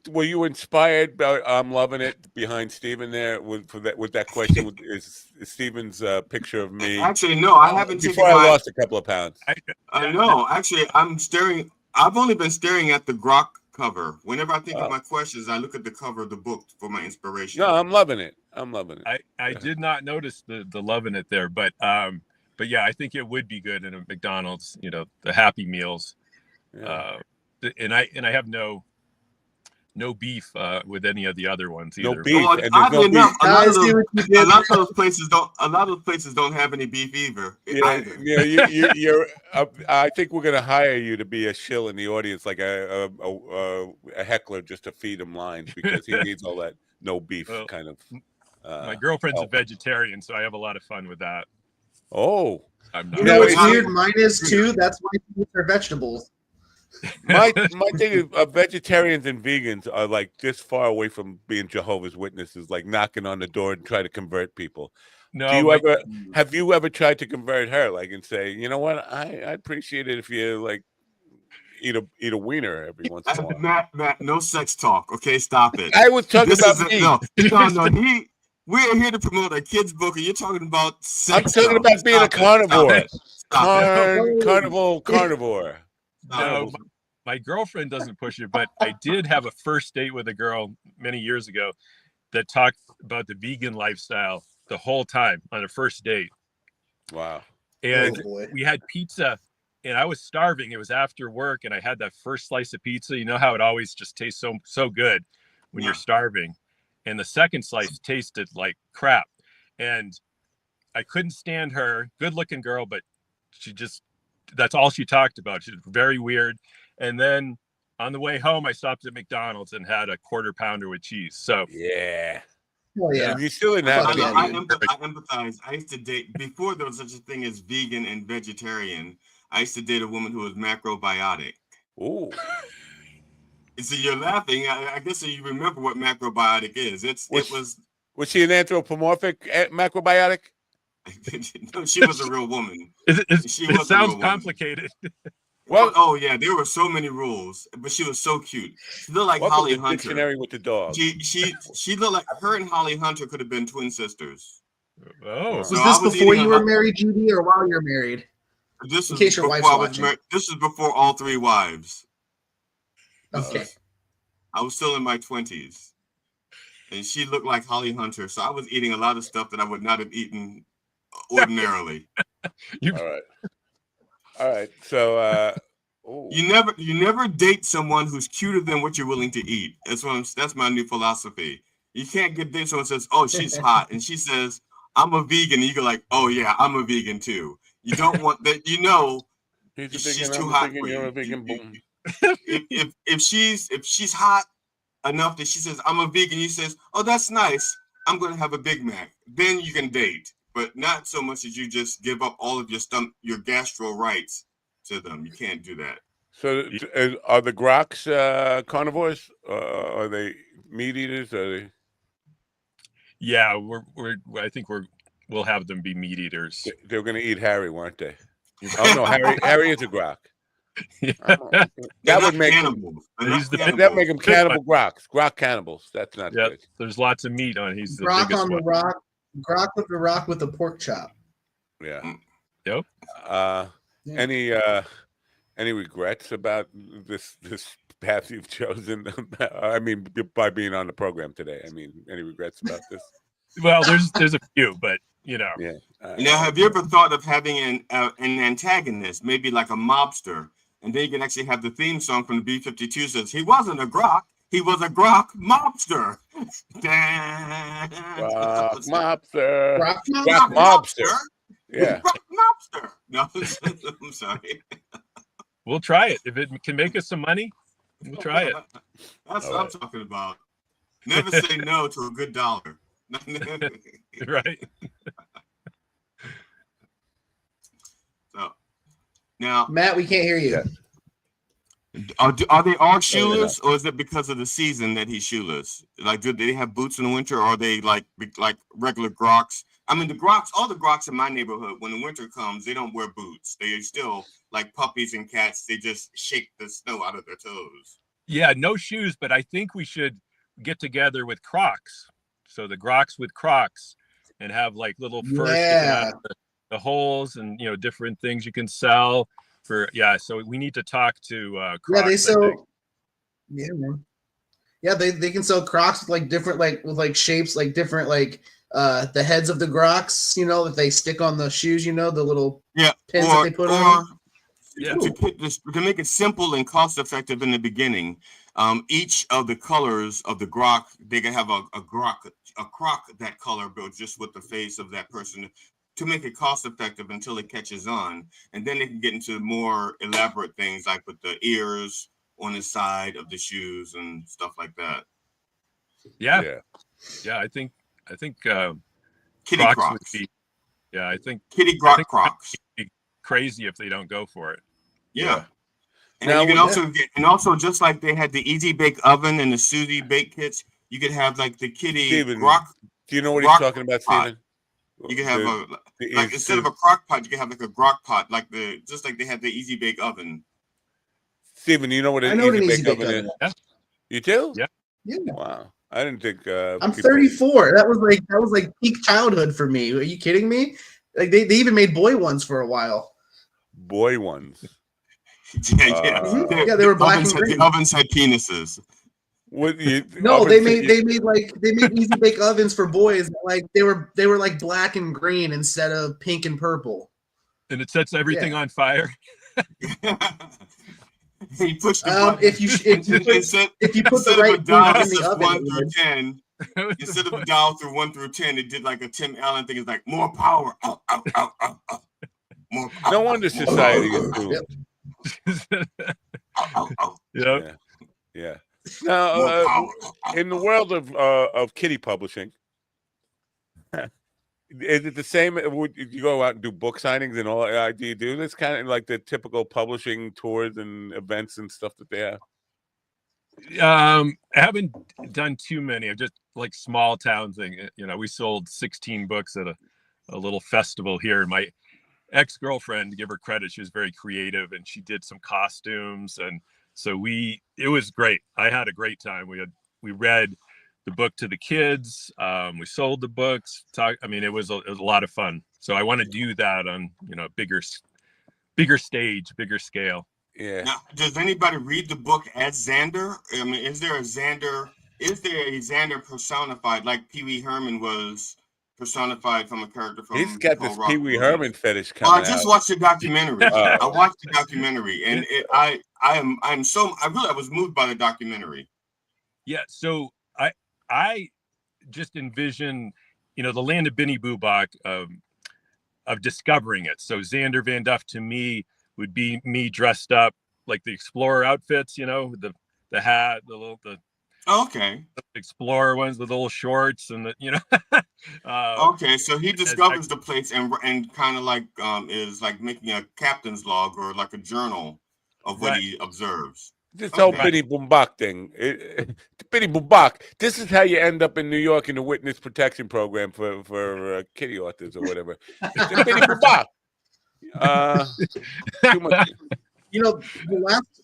Were you inspired by I'm Loving It behind Steven there with that question? Is Steven's picture of me? Actually, no, I haven't. Before I lost a couple of pounds. No, actually, I've only been staring at the Grok cover. Whenever I think of my questions, I look at the cover of the book for my inspiration. No, I'm loving it. I did not notice the Loving It there, but yeah, I think it would be good in a McDonald's, the Happy Meals. Yeah. And I have no beef with any of the other ones either. No beef. A lot of those places don't have any beef either. I think we're gonna hire you to be a shill in the audience, like a heckler, just to feed him lines because he needs all that no beef kind of. My girlfriend's a vegetarian, so I have a lot of fun with that. Oh, you know what's weird? Mine is too. That's why they're vegetables. My thing is, vegetarians and vegans are like this far away from being Jehovah's Witnesses, like knocking on the door and try to convert people. No, have you ever tried to convert her, like, and say, you know what, I appreciate it if you like eat a wiener every once in a while. Matt, no sex talk. Okay, stop it. I was talking about me. We're here to promote a kid's book, and you're talking about sex. I'm talking about being a carnivore. Carnivore. No, my girlfriend doesn't push it, but I did have a first date with a girl many years ago that talked about the vegan lifestyle the whole time on a first date. Wow. And we had pizza, and I was starving. It was after work, and I had that first slice of pizza. You know how it always just tastes so good when you're starving. And the second slice tasted like crap. And I couldn't stand her. Good looking girl, but that's all she talked about. She was very weird. And then on the way home, I stopped at McDonald's and had a quarter pounder with cheese. So yeah. Well, yeah. You still in that. I empathize. I used to date, before there was such a thing as vegan and vegetarian, I used to date a woman who was macrobiotic. Ooh. So you're laughing. I guess you remember what macrobiotic is. It was Was she an anthropomorphic macrobiotic? No, she was a real woman. It sounds complicated. Well, oh yeah, there were so many rules, but she was so cute. She looked like Holly Hunter. Dictionary with the dog. She looked like her and Holly Hunter could have been twin sisters. Oh, so was this before you were married, Judy, or while you're married? This in is case your wife's watching. This is before all 3 wives. Okay. I was still in my 20s, and she looked like Holly Hunter, so I was eating a lot of stuff that I would not have eaten ordinarily. All right. So you never date someone who's cuter than what you're willing to eat. That's my new philosophy. You can't date someone who says, "Oh, she's hot," and she says, "I'm a vegan," and you go like, "Oh yeah, I'm a vegan too." You don't want that. She's too hot for you. If she's hot enough that she says, "I'm a vegan," you says, "Oh, that's nice. I'm going to have a Big Mac." Then you can date. But not so much as you just give up all of your gastro rights to them. You can't do that. So are the groks carnivores? Are they meat eaters? Are they? Yeah, I think we'll have them be meat eaters. They were going to eat Harry, weren't they? Oh no, Harry is a grok. Yeah. That would make them. That make them cannibal groks. Grok cannibals. That's not good. There's lots of meat on. He's the grok biggest on the one. rock. Grok with the rock with the pork chop. Yeah. Yep. Any regrets about this path you've chosen? I mean, by being on the program today. I mean, any regrets about this? Well, there's a few, but yeah. Now, have you ever thought of having an antagonist, maybe like a mobster, and then you can actually have the theme song from the B-52 says he wasn't a grok. He was a grok mobster. Grok mobster. Grok mobster. Yeah. Grok mobster. No, I'm sorry. We'll try it. If it can make us some money, we'll try it. That's what I'm talking about. Never say no to a good dollar. Right. So now, Matt, we can't hear you. Yeah. Are they all shoeless, or is it because of the season that he's shoeless? Like, do they have boots in the winter, or are they like regular groks? I mean, all the groks in my neighborhood, when the winter comes, they don't wear boots. They are still like puppies and cats. They just shake the snow out of their toes. Yeah, no shoes, but I think we should get together with Crocs. So the groks with Crocs, and have like little fur sticking out of the holes, and different things you can sell. So we need to talk to Crocs. Yeah, they sell. Yeah, man. Yeah, they can sell Crocs with like different shapes, like different the heads of the groks, that they stick on the shoes, the little pins that they put on. Yeah. To make it simple and cost effective in the beginning, each of the colors of the grok, they can have a croc that color, but just with the face of that person, to make it cost effective until it catches on, and then they can get into more elaborate things like with the ears on the side of the shoes and stuff like that. Yeah. I think Kitty Crocs. Would be, I think Kitty Grok Crocs would be crazy if they don't go for it. Yeah. And now, you can also get, just like they had the Easy Bake Oven and the Suzy Bake Kits, you could have like the Kitty Grok. Do you know what he's talking about, Steven? You can have instead of a crock pot, you can have like a grok pot, just like they had the Easy Bake Oven. Steven, you know what an Easy Bake Oven is? Yeah. You do? Yeah. Wow. I didn't think I'm 34. That was like peak childhood for me. Are you kidding me? Like they even made boy ones for a while. Boy ones. Yeah, they were black and green. The ovens had penises. They made Easy Bake Ovens for boys. Like they were like black and green instead of pink and purple. And it sets everything on fire. He pushed the button. If you put the right dial in the oven, 1 through 10, instead of a dial through 1 through 10, it did like a Tim Allen thing. It's like more power. More power. No wonder society is doomed. Yeah. Now, in the world of kiddie publishing, is it the same? Would you go out and do book signings and all? Do you do this kind of like the typical publishing tours and events and stuff that they have? I haven't done too many. I've just like small town thing. You know, we sold 16 books at a little festival here. And my ex-girlfriend, to give her credit, she was very creative and she did some costumes. And so it was great. I had a great time. We read the book to the kids. We sold the books. It was a lot of fun. So I want to do that on, bigger stage, bigger scale. Yeah. Now, does anybody read the book as Xander? I mean, is there a Xander personified like Pee Wee Herman was personified from a character from He's got this Pee Wee Herman fetish Well, coming I just out. watched the documentary. I watched the documentary, and I was moved by the documentary. Yeah, so I just envision, the land of Benny Bubak of discovering it. So Xander Van Duff to me would be me dressed up like the explorer outfits, the hat, the explorer ones, the little shorts, and okay, so he discovers the place and kind of like is like making a captain's log or like a journal of what he observes. This whole Benny Boombach thing. Benny Boombach. This is how you end up in New York in the witness protection program for kitty authors or whatever. Benny Boombach. Too much.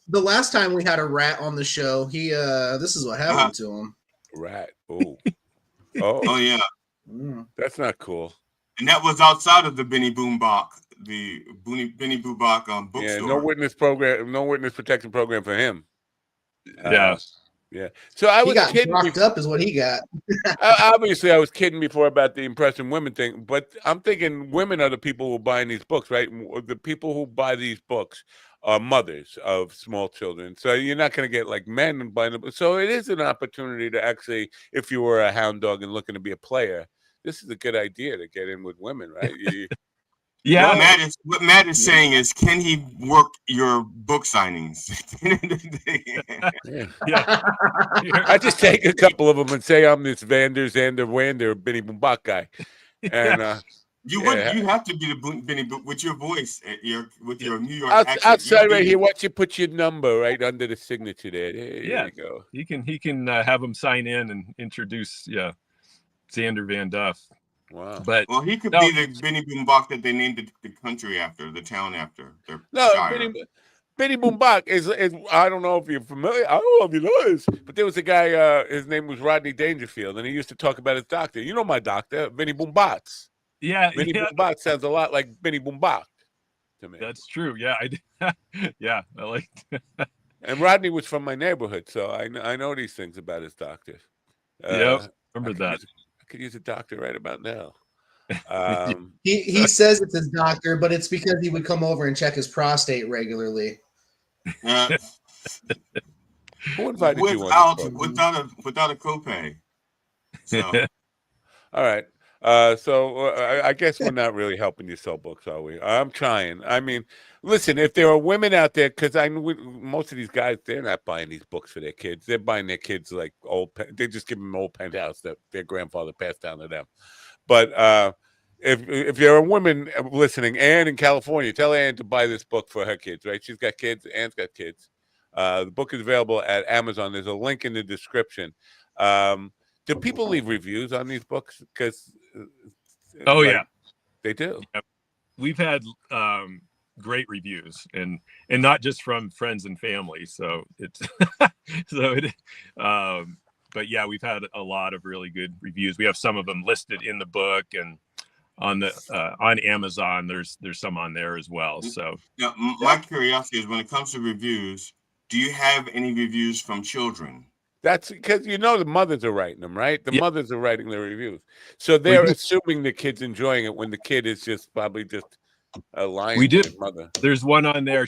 The last time we had a rat on the show, this is what happened to him. Rat. Oh yeah. That's not cool. And that was outside of the Benny Boombach, the Benny Boombach bookstore. Yeah, no witness protection program for him. Yeah. So I was got kidding. Locked up is what he got. Obviously, I was kidding before about the impressing women thing, but I'm thinking women are the people who are buying these books, right? The people who buy these books are mothers of small children. So you're not going to get like men buying them. So it is an opportunity to actually, if you were a hound dog and looking to be a player, this is a good idea to get in with women, right? Yeah. What Matt is saying is, can he work your book signings? I just take a couple of them and say I'm this Xander Wander Benny Boombach guy, and you have to be the Benny with your voice, with your New York accent. Outside right here, once you put your number right under the signature there you go. He can have them sign in and introduce Xander Van Duff. Wow. But he could be the Benny Boombach that they named the country after, the town after. Benny Boombach is I don't know if you're familiar. I don't know if you know this, but there was a guy. His name was Rodney Dangerfield, and he used to talk about his doctor. You know my doctor, Benny Boombach. Yeah, Benny Boombach sounds a lot like Benny Boombach to me. That's true. Yeah, I like. And Rodney was from my neighborhood, so I know these things about his doctor. Remember that. I could use a doctor right about now. He says it's his doctor, but it's because he would come over and check his prostate regularly. Who invited you on without a copay? So. All right. So I guess we're not really helping you sell books, are we? I'm trying. I mean, listen, if there are women out there, because most of these guys, they're not buying these books for their kids. They're buying their kids like they just give them an old penthouse that their grandfather passed down to them. But if you're a woman listening, Ann in California, tell Ann to buy this book for her kids, right? She's got kids. Ann's got kids. The book is available at Amazon. There's a link in the description. Do people leave reviews on these books? Because they do. Yeah. We've had great reviews, and not just from friends and family. So it's but yeah, we've had a lot of really good reviews. We have some of them listed in the book and on Amazon. There's some on there as well. So my curiosity is, when it comes to reviews, do you have any reviews from children? That's because the mothers are writing them, right? The mothers are writing the reviews, so they're assuming the kid's enjoying it when the kid is probably just a lying mother. There's one on there.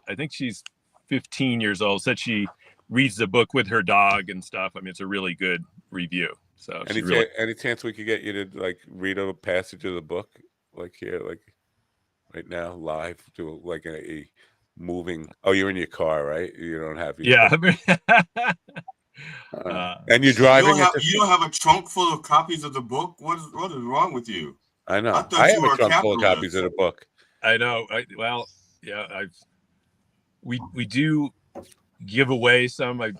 I think she's 15 years old. Said she reads the book with her dog and stuff. I mean, it's a really good review. So any chance we could get you to like read a passage of the book, like here, like right now, live to like a moving? Oh, you're in your car, right? You don't have and you're driving. You don't have a trunk full of copies of the book? What is wrong with you? I know. I have a trunk full of copies of the book. I know. We do give away some. I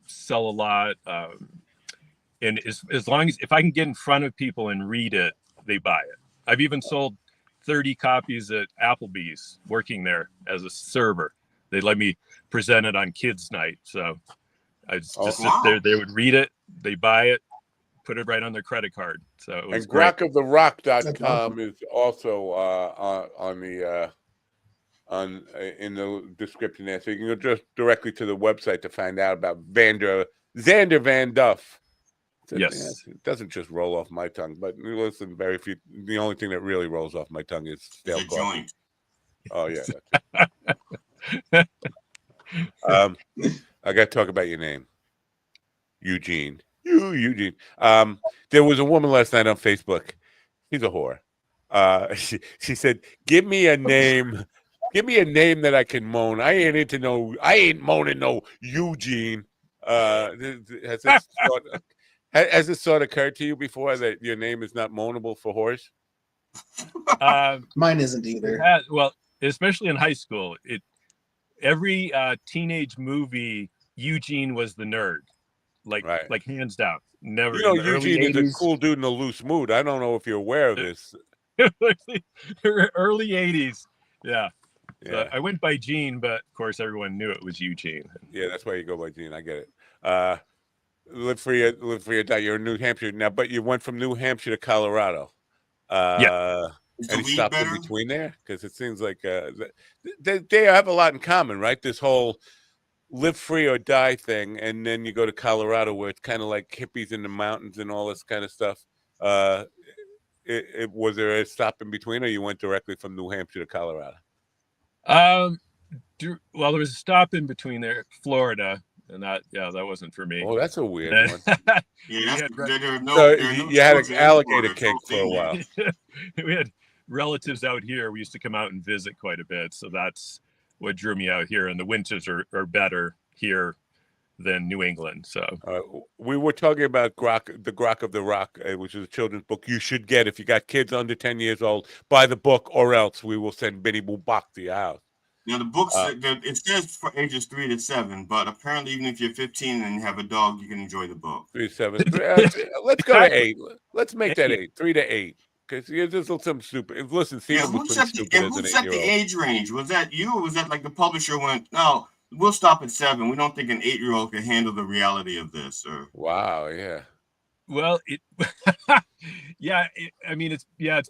sell a lot. and as long as if I can get in front of people and read it, they buy it. I've even sold 30 copies at Applebee's working there as a server. They let me present it on kids' night. So I just sit there. They would read it, they buy it, put it right on their credit card. So it was great. GrockofTheRock.com is also in the description there. So you can go just directly to the website to find out about Xander Van Duff. Yes. It doesn't just roll off my tongue, but listen, very few. The only thing that really rolls off my tongue is stale coffee. Joint. Oh yeah. I got to talk about your name, Eugene. Eugene. There was a woman last night on Facebook. She's a whore. She said, "Give me a name. Give me a name that I can moan. I ain't moaning no Eugene." Has this thought occurred to you before that your name is not moanable for horse? Mine isn't either. Well, especially in high school, every teenage movie, Eugene was the nerd, like hands down. Never. Eugene is a cool dude in a loose mood. I don't know if you're aware of this. Early 80s, yeah. Yeah. So I went by Gene, but of course everyone knew it was Eugene. Yeah, that's why you go by Gene. I get it. Live for your die. You're in New Hampshire now, but you went from New Hampshire to Colorado. Yeah. Any stops in between there? Because it seems like they have a lot in common, right? This whole live free or die thing, and then you go to Colorado where it's kind of like hippies in the mountains and all this kind of stuff. Was there a stop in between, or you went directly from New Hampshire to Colorado? Well, there was a stop in between there, Florida. And that wasn't for me. Oh, that's a weird one. You had an alligator cake for a while. We had relatives out here. We used to come out and visit quite a bit. So that's what drew me out here. And the winters are better here than New England. So we were talking about the Grok of the Rock, which is a children's book you should get. If you got kids under 10 years old, buy the book, or else we will send Benny Boo Bach to your house. Now the books, it says for ages 3 to 7, but apparently even if you're 15 and you have a dog, you can enjoy the book. 3 to 7. Let's go to 8. Let's make that 8. 3 to 8. Because you're just something stupid. Listen, Stephen was pretty stupid as an 8-year-old. Who set the age range? Was that you, or was that like the publisher went, no, we'll stop at 7. We don't think an 8-year-old can handle the reality of this. Or wow, yeah. Well, it's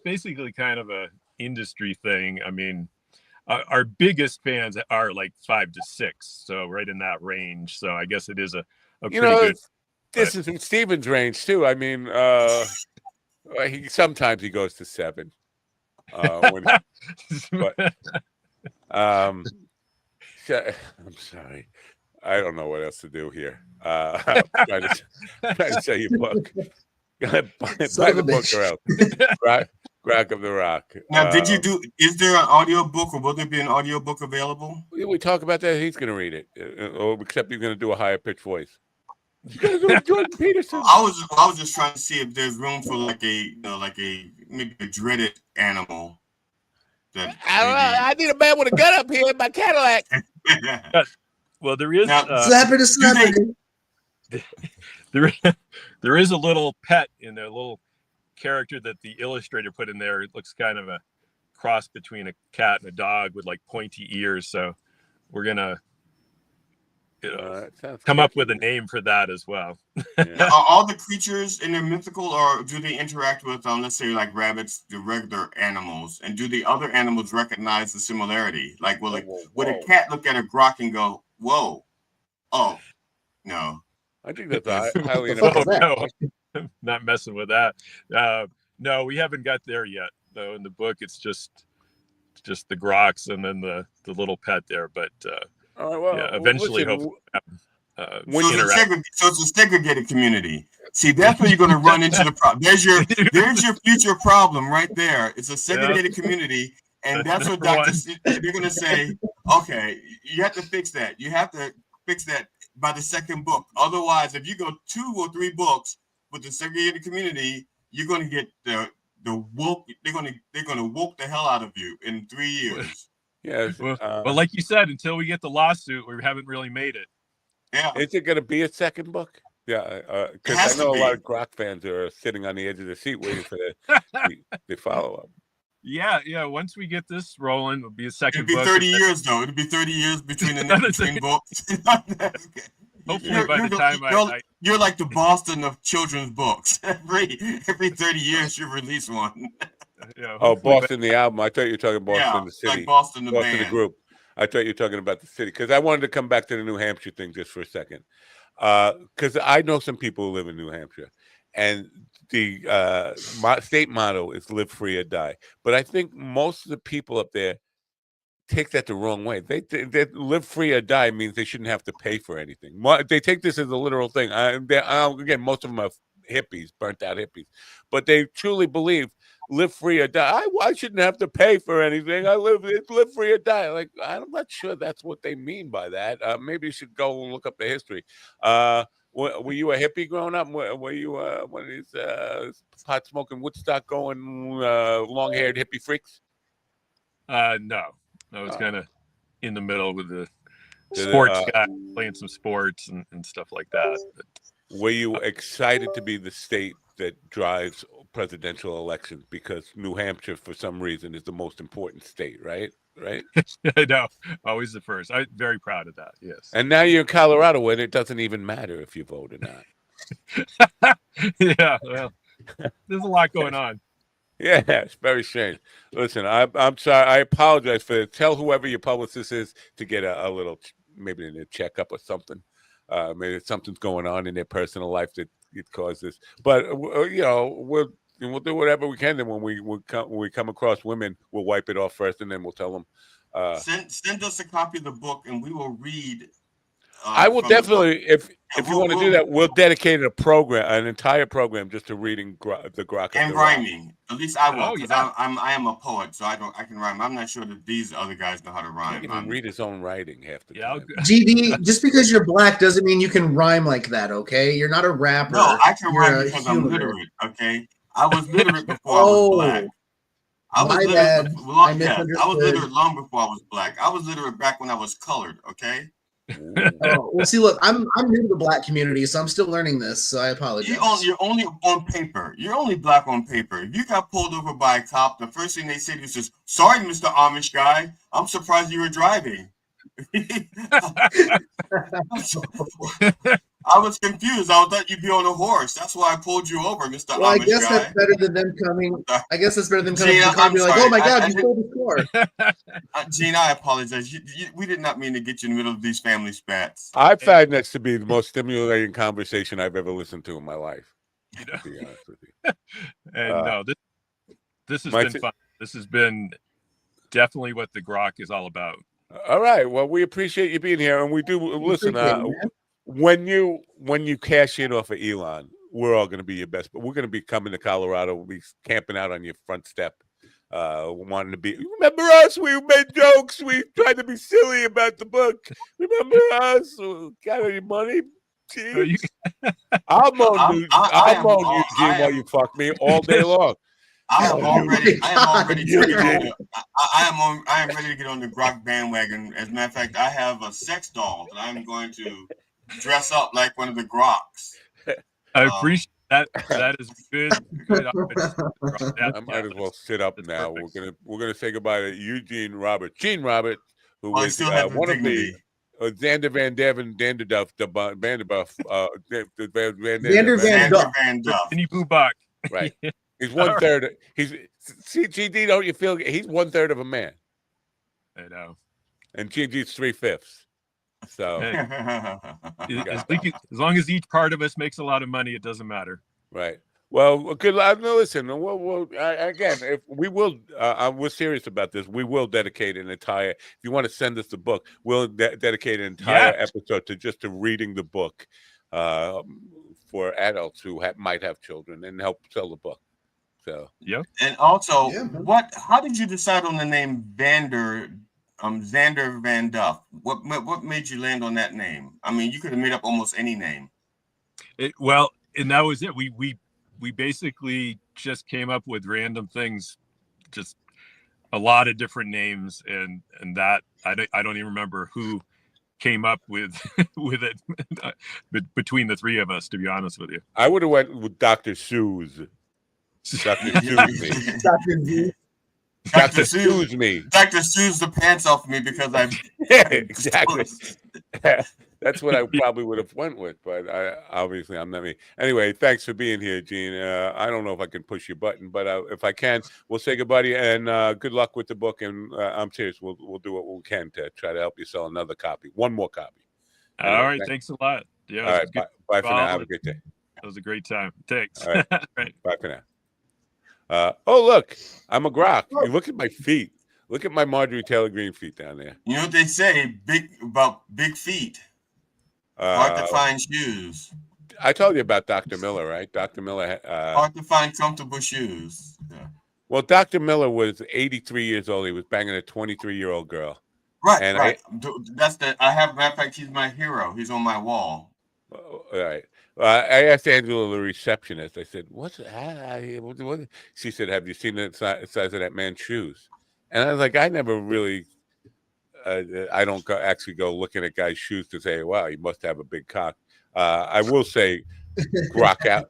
basically kind of a industry thing. I mean, our biggest fans are like 5 to 6, so right in that range. So I guess it is a pretty good. This is in Steven's range too. I mean, sometimes he goes to 7. I'm sorry, I don't know what else to do here. I'm trying to sell your book. Buy the book or else. Grok of the Rock. Now, is there an audio book, or will there be an audio book available? We talk about that. He's going to read it, except he's going to do a higher pitched voice. Jordan Peterson. I was just trying to see if there's room for maybe a dreaded animal. I need a man with a gun up here in my Cadillac. Well, there is there is a little pet in there, a little character that the illustrator put in there. It looks kind of a cross between a cat and a dog with like pointy ears. So we're gonna come up with a name for that as well. Now, are all the creatures in there mythical, or do they interact with, let's say, like rabbits, the regular animals? And do the other animals recognize the similarity? Like, would a cat look at a grok and go, "Whoa, oh, no"? I think that's highly no, not messing with that. No, we haven't got there yet. Though in the book, it's just the groks and then the little pet there. But eventually, hopefully. So it's a segregated community. See, that's where you're going to run into the problem. There's your future problem right there. It's a segregated community, and that's what they're going to say. Okay, you have to fix that. You have to fix that by the second book. Otherwise, if you go 2 or 3 books with the segregated community, you're going to get the woke. They're going to woke the hell out of you in 3 years. Yes. Well, like you said, until we get the lawsuit, we haven't really made it. Yeah. Is it going to be a second book? Yeah, because I know a lot of Grok fans are sitting on the edge of the seat waiting for the follow up. Yeah. Once we get this rolling, it'll be a second book. It'll be 30 years, though. It'll be 30 years between the next books. Hopefully, by the time you're like the Boston of children's books. Every 30 years, you release one. Yeah. Boston the album. I thought you were talking Boston the city. Like Boston the Boston band. the group. I thought you were talking about the city because I wanted to come back to the New Hampshire thing just for a second. Because I know some people who live in New Hampshire, and the state motto is "Live Free or Die." But I think most of the people up there take that the wrong way. They live free or die means they shouldn't have to pay for anything. They take this as a literal thing. Again, most of them are hippies, burnt out hippies, but they truly believe live free or die. I shouldn't have to pay for anything. Live free or die. Like, I'm not sure that's what they mean by that. Maybe you should go and look up the history. Were you a hippie growing up? Were you one of these pot smoking Woodstock going long haired hippie freaks? No, I was kind of in the middle with the sports guy, playing some sports and stuff like that. But, were you excited to be the state that drives presidential elections? Because New Hampshire, for some reason, is the most important state, right? I know, always the first. I'm very proud of that. Yes. And now you're in Colorado, and it doesn't even matter if you vote or not. Yeah, well, there's a lot going on. Yeah, it's very strange. Listen, I'm sorry. I apologize for it. Tell whoever your publicist is to get a little, maybe a checkup or something. Maybe something's going on in their personal life that it caused this. But we'll do whatever we can. Then when we come across women, we'll wipe it off first, and then we'll tell them. Send us a copy of the book, and we will read. I will definitely, if you want to do that, we'll dedicate an entire program just to reading the Grok and rhyming. At least I will, because I am a poet, so I can rhyme. I'm not sure that these other guys know how to rhyme. He can't even read his own writing half the time. GD, just because you're black doesn't mean you can rhyme like that. Okay, you're not a rapper. No, I can rhyme because I'm literate. Okay, I was literate before I was black. I was literate long before I was black. I was literate back when I was colored. Okay. Well, see, look, I'm new to the black community, so I'm still learning this. So I apologize. You're only on paper. You're only black on paper. If you got pulled over by a cop, the first thing they say to you is, "Sorry, Mr. Amish guy. I'm surprised you were driving." I was confused. I thought you'd be on a horse. That's why I pulled you over, Mr. Amish guy. I guess that's better than them coming. I guess that's better than coming to the car and be like, "Oh my God, you stole the car." Gene, I apologize. We did not mean to get you in the middle of these family spats. I find this to be the most stimulating conversation I've ever listened to in my life. To be honest with you. And no, this has been fun. This has been definitely what the Grok is all about. All right. Well, we appreciate you being here, and we do listen. When you cash in off of Elon, we're all going to be your best. But we're going to be coming to Colorado. We'll be camping out on your front step, wanting to be. Remember us? We made jokes. We tried to be silly about the book. Remember us? Got any money? I'll moan you, Gene, while you fuck me all day long. I am ready to get on the Grok bandwagon. As a matter of fact, I have a sex doll that I'm going to dress up like one of the Groks. I appreciate that. That is good. I might as well sit up now. Perfect. We're gonna say goodbye to Gene Robert, who is one of the Xander Van Deven Vanderduff, Xander Van Duff. Any Boo Bach. Right. He's 1/3. He's GD. Don't you feel? He's 1/3 of a man. I know. And GG's 3/5. So, as long as each part of us makes a lot of money, it doesn't matter. Right. Well, good. Listen. Again, if we will, we're serious about this. We will dedicate an entire. If you want to send us the book, we'll dedicate an entire episode to reading the book for adults who might have children and help sell the book. So And also, how did you decide on the name Xander Van Duff? What made you land on that name? I mean, you could have made up almost any name. And that was it. We basically just came up with random things, just a lot of different names, and that I don't even remember who came up with with it between the three of us. To be honest with you, I would have went with Dr. Seuss. Dr. Seuss me. Dr. Seuss me. Dr. Seuss the pants off me because I exactly. That's what I probably would have went with, but obviously I'm not me. Anyway, thanks for being here, Gene. I don't know if I can push your button, but if I can, we'll say goodbye to you, and good luck with the book. And I'm serious. We'll do what we can to try to help you sell another copy, one more copy. Anyway, all right, thanks a lot. Yeah, all right, bye for now. Have a great day. That was a great time. Thanks. All right, right. Bye for now. Oh, look, I'm a grok. You look at my feet. Look at my Marjorie Taylor Greene feet down there. You know what they say about big feet? Hard to find shoes. I told you about Dr. Miller, right? Dr. Miller. Hard to find comfortable shoes. Yeah. Well, Dr. Miller was 83 years old. He was banging a 23-year-old girl. Right, and right. Matter of fact, he's my hero. He's on my wall. All right. I asked Angela, the receptionist. I said, "What's what?" She said, "Have you seen the size of that man's shoes?" And I was like, "I never really. I don't actually go looking at guys' shoes to say, wow, he must have a big cock." I will say, rock out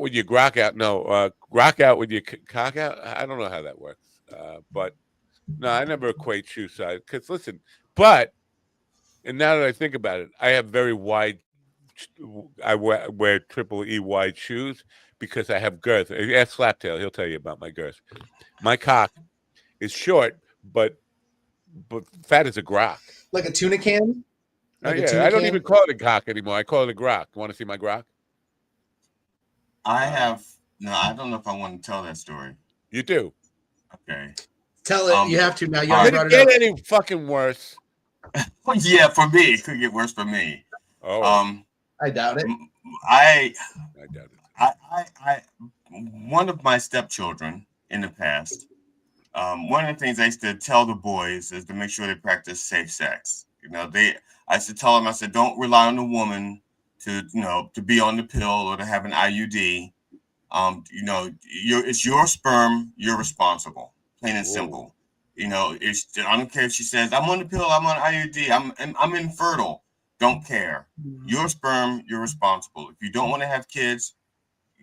with your grok out. No, grok out with your cock out. I don't know how that works, but no, I never equate shoe size. Because listen, and now that I think about it, I have very wide. I wear triple E wide shoes because I have girth. Ask Slaptail; he'll tell you about my girth. My cock is short, but fat as a grok. Like a tuna can? Like I don't even call it a cock anymore. I call it a grok. Want to see my grok? I don't know if I want to tell that story. You do. Okay. Tell it. You have to now. You did it get any fucking worse? Yeah, for me. It could get worse for me. Oh. I doubt it. I doubt it. I one of my stepchildren in the past, one of the things I used to tell the boys is to make sure they practice safe sex. I used to tell them, I said, don't rely on the woman to be on the pill or to have an IUD. It's your sperm, you're responsible, plain and simple. I don't care if she says, I'm on the pill, I'm on IUD, I'm infertile. Don't care. Your sperm, you're responsible. If you don't want to have kids,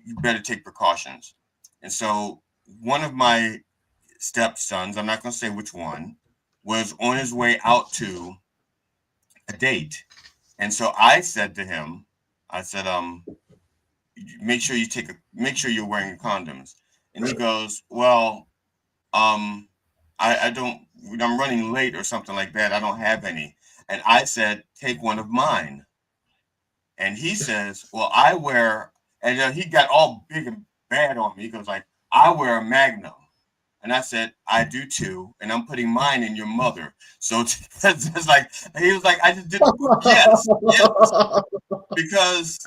you better take precautions. And so one of my stepsons, I'm not going to say which one, was on his way out to a date. And so I said to him, make sure you're wearing condoms. And he goes, well, I'm running late or something like that. I don't have any. And I said, take one of mine. And he says, well, I wear, and he got all big and bad on me. He goes like, I wear a Magnum. And I said, I do too. And I'm putting mine in your mother. So it's like, he was like, I just did yes. Because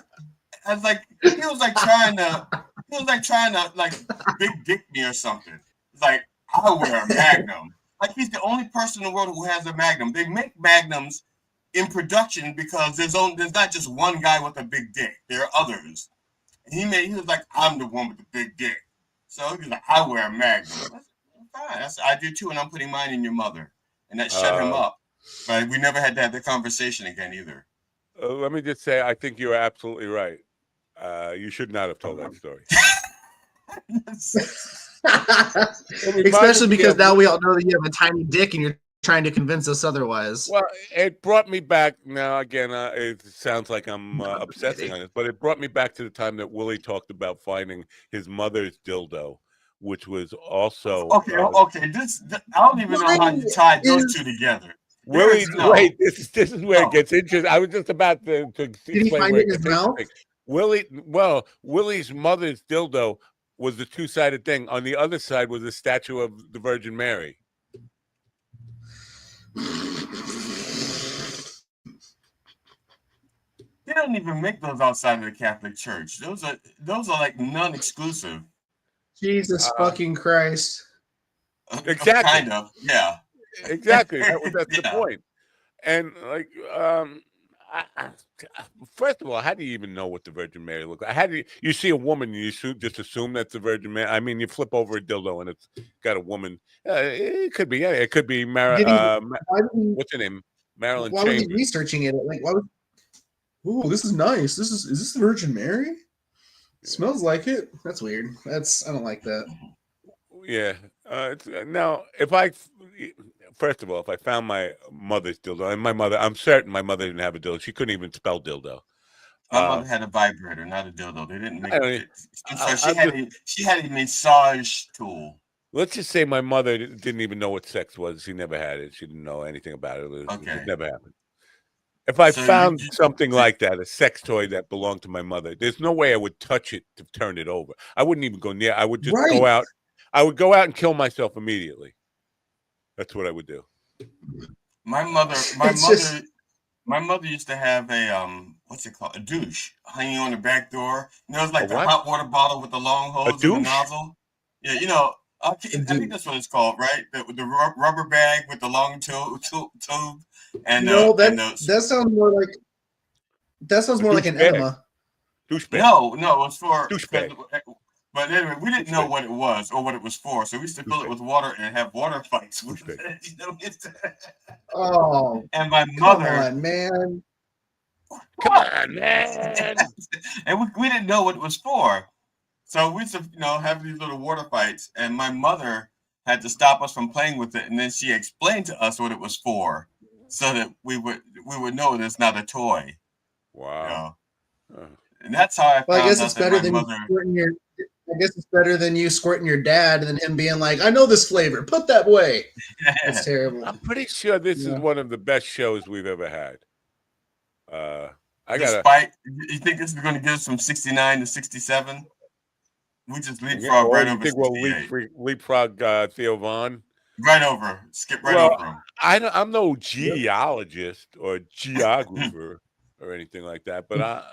I was like, he was like trying to like big dick me or something. It's like, I wear a Magnum. Like he's the only person in the world who has a Magnum. They make Magnums in production because there's not just one guy with a big dick. There are others. And he was like, I'm the one with the big dick. So he was like, I wear a Magnum. Fine. I do too, and I'm putting mine in your mother. And that shut him up. But we never had to have the conversation again either. Let me just say, I think you're absolutely right. You should not have told that story. Especially because now we all know that you have a tiny dick and you're trying to convince us otherwise. Well, it brought me back. Now, again, it sounds like I'm obsessing on this, but it brought me back to the time that Willie talked about finding his mother's dildo, which was also... Okay. I don't even know how you tied those two together. Willie, wait, this is where it gets interesting. I was just about to explain where it gets interesting. Willie's mother's dildo was the two-sided thing. On the other side was a statue of the Virgin Mary. They don't even make those outside of the Catholic Church. Those are like non-exclusive. Jesus fucking Christ! Exactly. Kind of, yeah. Exactly. That's the point. And like, first of all, how do you even know what the Virgin Mary looks like? How do you see a woman and you just assume that's the Virgin Mary? I mean, you flip over a dildo and it's got a woman. It could be. Yeah, it could be. What's her name? Marilyn Why was he Chambers. researching it? Like, why would? Ooh, this is nice. Is this the Virgin Mary? Yeah. Smells like it. That's weird. I don't like that. Yeah. Now, first of all, if I found my mother's dildo, and I'm certain my mother didn't have a dildo. She couldn't even spell dildo. My mother had a vibrator, not a dildo. They didn't make it. She had a massage tool. Let's just say my mother didn't even know what sex was. She never had it. She didn't know anything about it. It never happened. If I found something like that, a sex toy that belonged to my mother, there's no way I would touch it to turn it over. I wouldn't even go near. I would just go out. I would go out and kill myself immediately. That's what I would do. My mother used to have a what's it called? A douche hanging on the back door. You know, it's like the hot water bottle with the long hose and the nozzle. Yeah, you know, I think that's what it's called, right? The rubber bag with the long tube. And that sounds more like an enema. Douche bag. No, it's for douche bag. But anyway, we didn't know what it was or what it was for, so we used to fill it with water and have water fights with it. And my mother, come on, man. And we didn't know what it was for, so we used to have these little water fights. And my mother had to stop us from playing with it, and then she explained to us what it was for, so that we would know that it's not a toy. Wow. And that's how I found I guess out it's better than squirting your. I guess it's better than you squirting your dad and then him being like, "I know this flavor. Put that away." It's terrible. I'm pretty sure this is one of the best shows we've ever had. You think this is going to get us from 69 to 67? We just leapfrog right over. We'll leapfrog Theo Vaughn. Right over. Skip over him. I'm no geologist or geographer or anything like that, but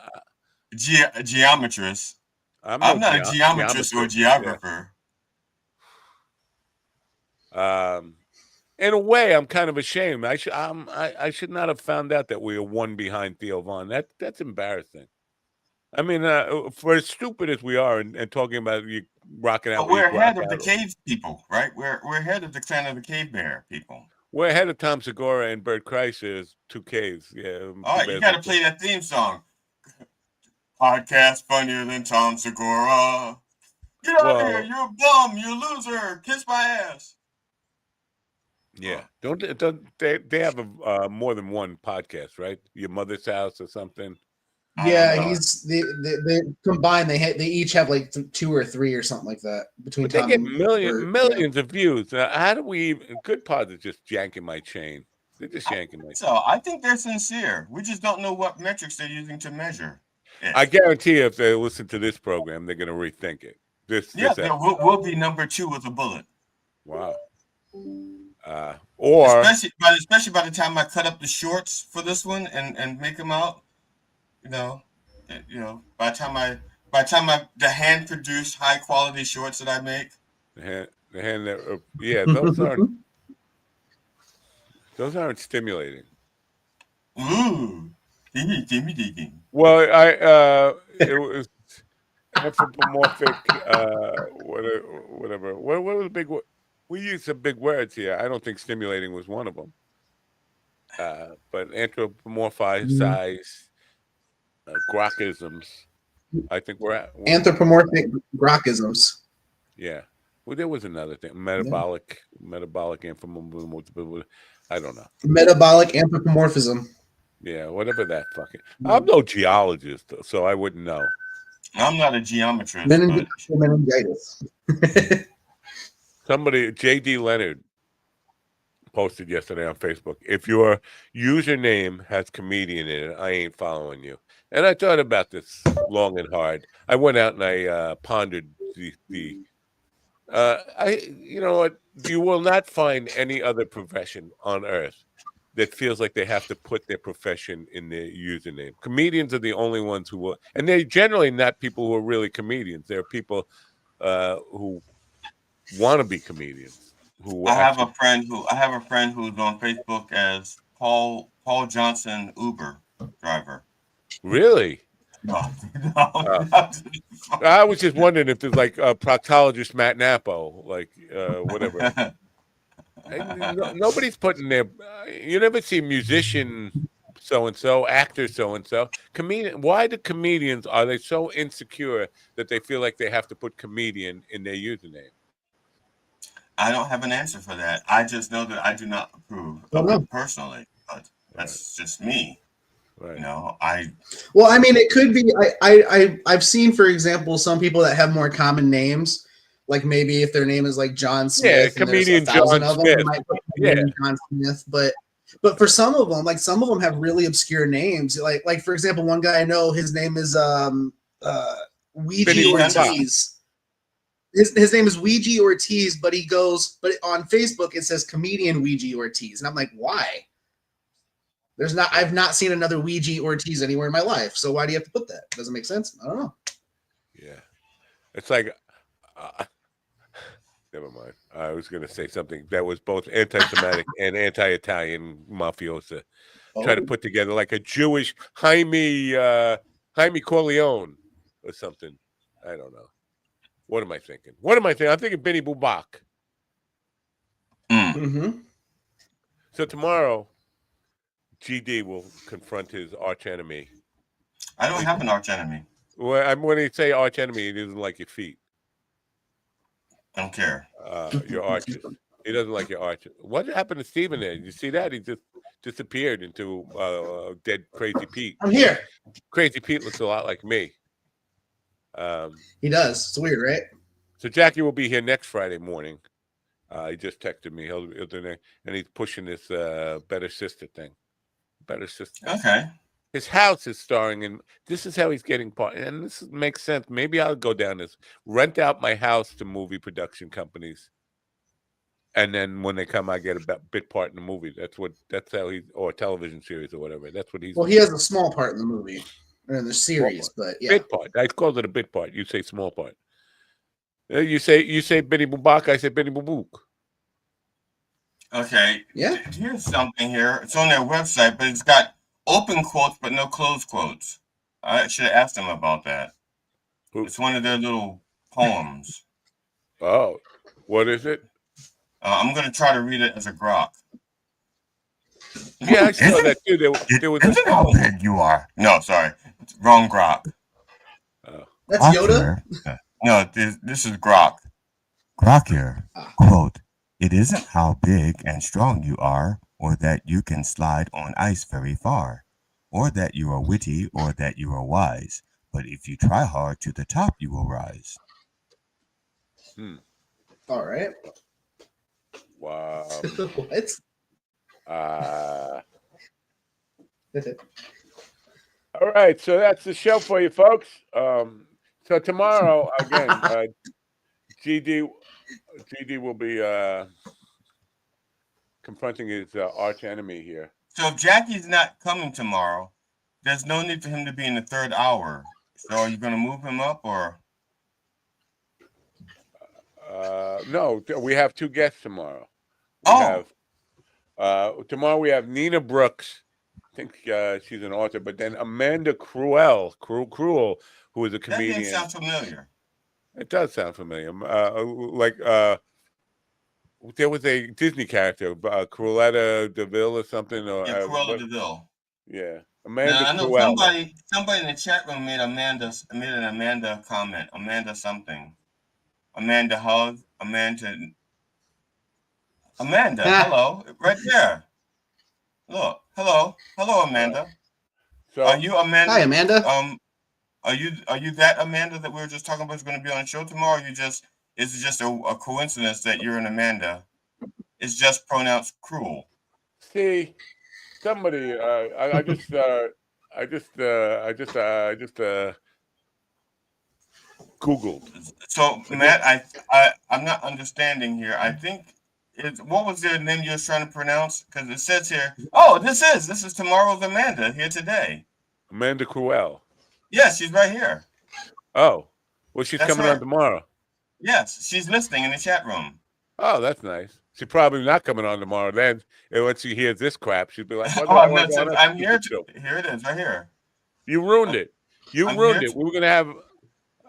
geometrist. I'm not a geometrist or a geographer. Yeah. In a way, I'm kind of ashamed. I should not have found out that we were one behind Theo Vaughn. That's embarrassing. I mean, for as stupid as we are and talking about you rocking out. But we're ahead of the cave people, right? We're ahead of the kind of the cave bear people. We're ahead of Tom Segura and Bert Kreischer's Two Caves. Yeah. All right, you got to play that theme song. Podcast funnier than Tom Segura. Get out of here! You're a bum. You're a loser. Kiss my ass. Yeah, don't they have more than one podcast, right? Your Mother's House or something. Yeah, they combined. They each have like 2 or 3 or something like that. Between they get millions of views. How do we even? Good part is just yanking my chain. They're just yanking my chain. So I think they're sincere. We just don't know what metrics they're using to measure. Yeah. I guarantee you, if they listen to this program, they're going to rethink it. We'll be number 2 with a bullet. Wow. Especially by the time I cut up the shorts for this one and make them out, by the time the hand produced high quality shorts that I make. Those aren't stimulating. Ooh. Well, it was anthropomorphic, whatever. What was the big word? We use some big words here. I don't think stimulating was one of them. But anthropomorphized grokisms. I think we're at anthropomorphic grokisms. Yeah. Well, there was another thing. Metabolic anthropomorphism. I don't know. Metabolic anthropomorphism. Yeah, whatever that fucking. I'm no geologist, so I wouldn't know. I'm not a geometrist. Meningitis. Somebody, J.D. Leonard, posted yesterday on Facebook, if your username has comedian in it, I ain't following you. And I thought about this long and hard. I went out and I pondered you know what? You will not find any other profession on earth that feels like they have to put their profession in their username. Comedians are the only ones who will, and they're generally not people who are really comedians. They're people who want to be comedians. I have a friend who's on Facebook as Paul Johnson Uber driver. Really? No. I was just wondering if there's like a proctologist Matt Napo, like whatever. Nobody's putting their. You never see musician so and so, actor so and so, comedian. Why do comedians are they so insecure that they feel like they have to put comedian in their username? I don't have an answer for that. I just know that I do not approve of it personally, but that's just me. Right. You know, Well, I mean, it could be. I've seen, for example, some people that have more common names. Like maybe if their name is like John Smith, and there's 1,000 of them, they might put John Smith. But for some of them, like some of them have really obscure names. Like for example, one guy I know, his name is Ouija Ortiz. His name is Ouija Ortiz, but on Facebook it says comedian Ouija Ortiz, and I'm like, why? I've not seen another Ouija Ortiz anywhere in my life, so why do you have to put that? Doesn't make sense. I don't know. Yeah, it's like. Never mind. I was going to say something that was both anti-Semitic and anti-Italian mafiosa. Try to put together like a Jewish Jaime Corleone or something. I don't know. What am I thinking? I'm thinking Benny Bubak. Mm-hmm. So tomorrow, GD will confront his arch enemy. I don't have an arch enemy. Well, when you say arch enemy, he doesn't like your feet. I don't care. Your arches. He doesn't like your arches. What happened to Steven there? Did you see that? He just disappeared into dead Crazy Pete. I'm here. Crazy Pete looks a lot like me. He does. It's weird, right? So Jackie will be here next Friday morning. He just texted me. He'll do that, and he's pushing this Better Sister thing. Better Sister. Okay. His house is starring in. This is how he's getting part, and this makes sense. Maybe I'll go down this. Rent out my house to movie production companies, and then when they come, I get a bit part in the movie. That's how he's, or a television series or whatever. That's what he's. Well, he has a small part in the movie or in the series, but yeah, bit part. I call it a bit part. You say small part. You say Benny Bubak. I say Benny Bubuk. Okay. Yeah. Here's something here. It's on their website, but it's got open quotes but no closed quotes. I should have asked them about that. It's one of their little poems. Oh, what is it? I'm going to try to read it as a grok. Yeah, I saw that too. There was isn't how big you are. No, sorry. Wrong grok. That's Yoda? No, this is grok. Grok here, quote, "It isn't how big and strong you are, or that you can slide on ice very far, or that you are witty, or that you are wise, but if you try hard to the top, you will rise." All right. Wow. What? All right, so that's the show for you, folks. So tomorrow, again, GD will be confronting his arch enemy here. So if Jackie's not coming tomorrow, there's no need for him to be in the third hour. So are you going to move him up or? No, we have two guests tomorrow. Tomorrow we have Nina Brooks. I think she's an author, but then Amanda Cruel, who is a comedian. That name sounds familiar. It does sound familiar. There was a Disney character, Cruella DeVille or something. Cruella DeVille. Yeah, Amanda I know Cruel. somebody in the chat room made an Amanda comment. Amanda something. Amanda hug. Amanda. Hello, right there. Look, hello, Amanda. So, are you Amanda? Hi, Amanda. Are you that Amanda that we were just talking about is going to be on the show tomorrow? Or is it just a coincidence that you're an Amanda? It's just pronounced cruel. See, somebody, I just Googled. So Matt, I'm not understanding here. I think what was their name you was trying to pronounce? Because it says here. Oh, this is tomorrow's Amanda here today. Amanda Cruel. Yes, she's right here. Oh, well, she's coming on tomorrow. Yes, she's listening in the chat room. Oh, that's nice. She's probably not coming on tomorrow. Then, and once she hears this crap, she'll be like, I'm here. Here it is, right here. You ruined it. You ruined it. We were going to have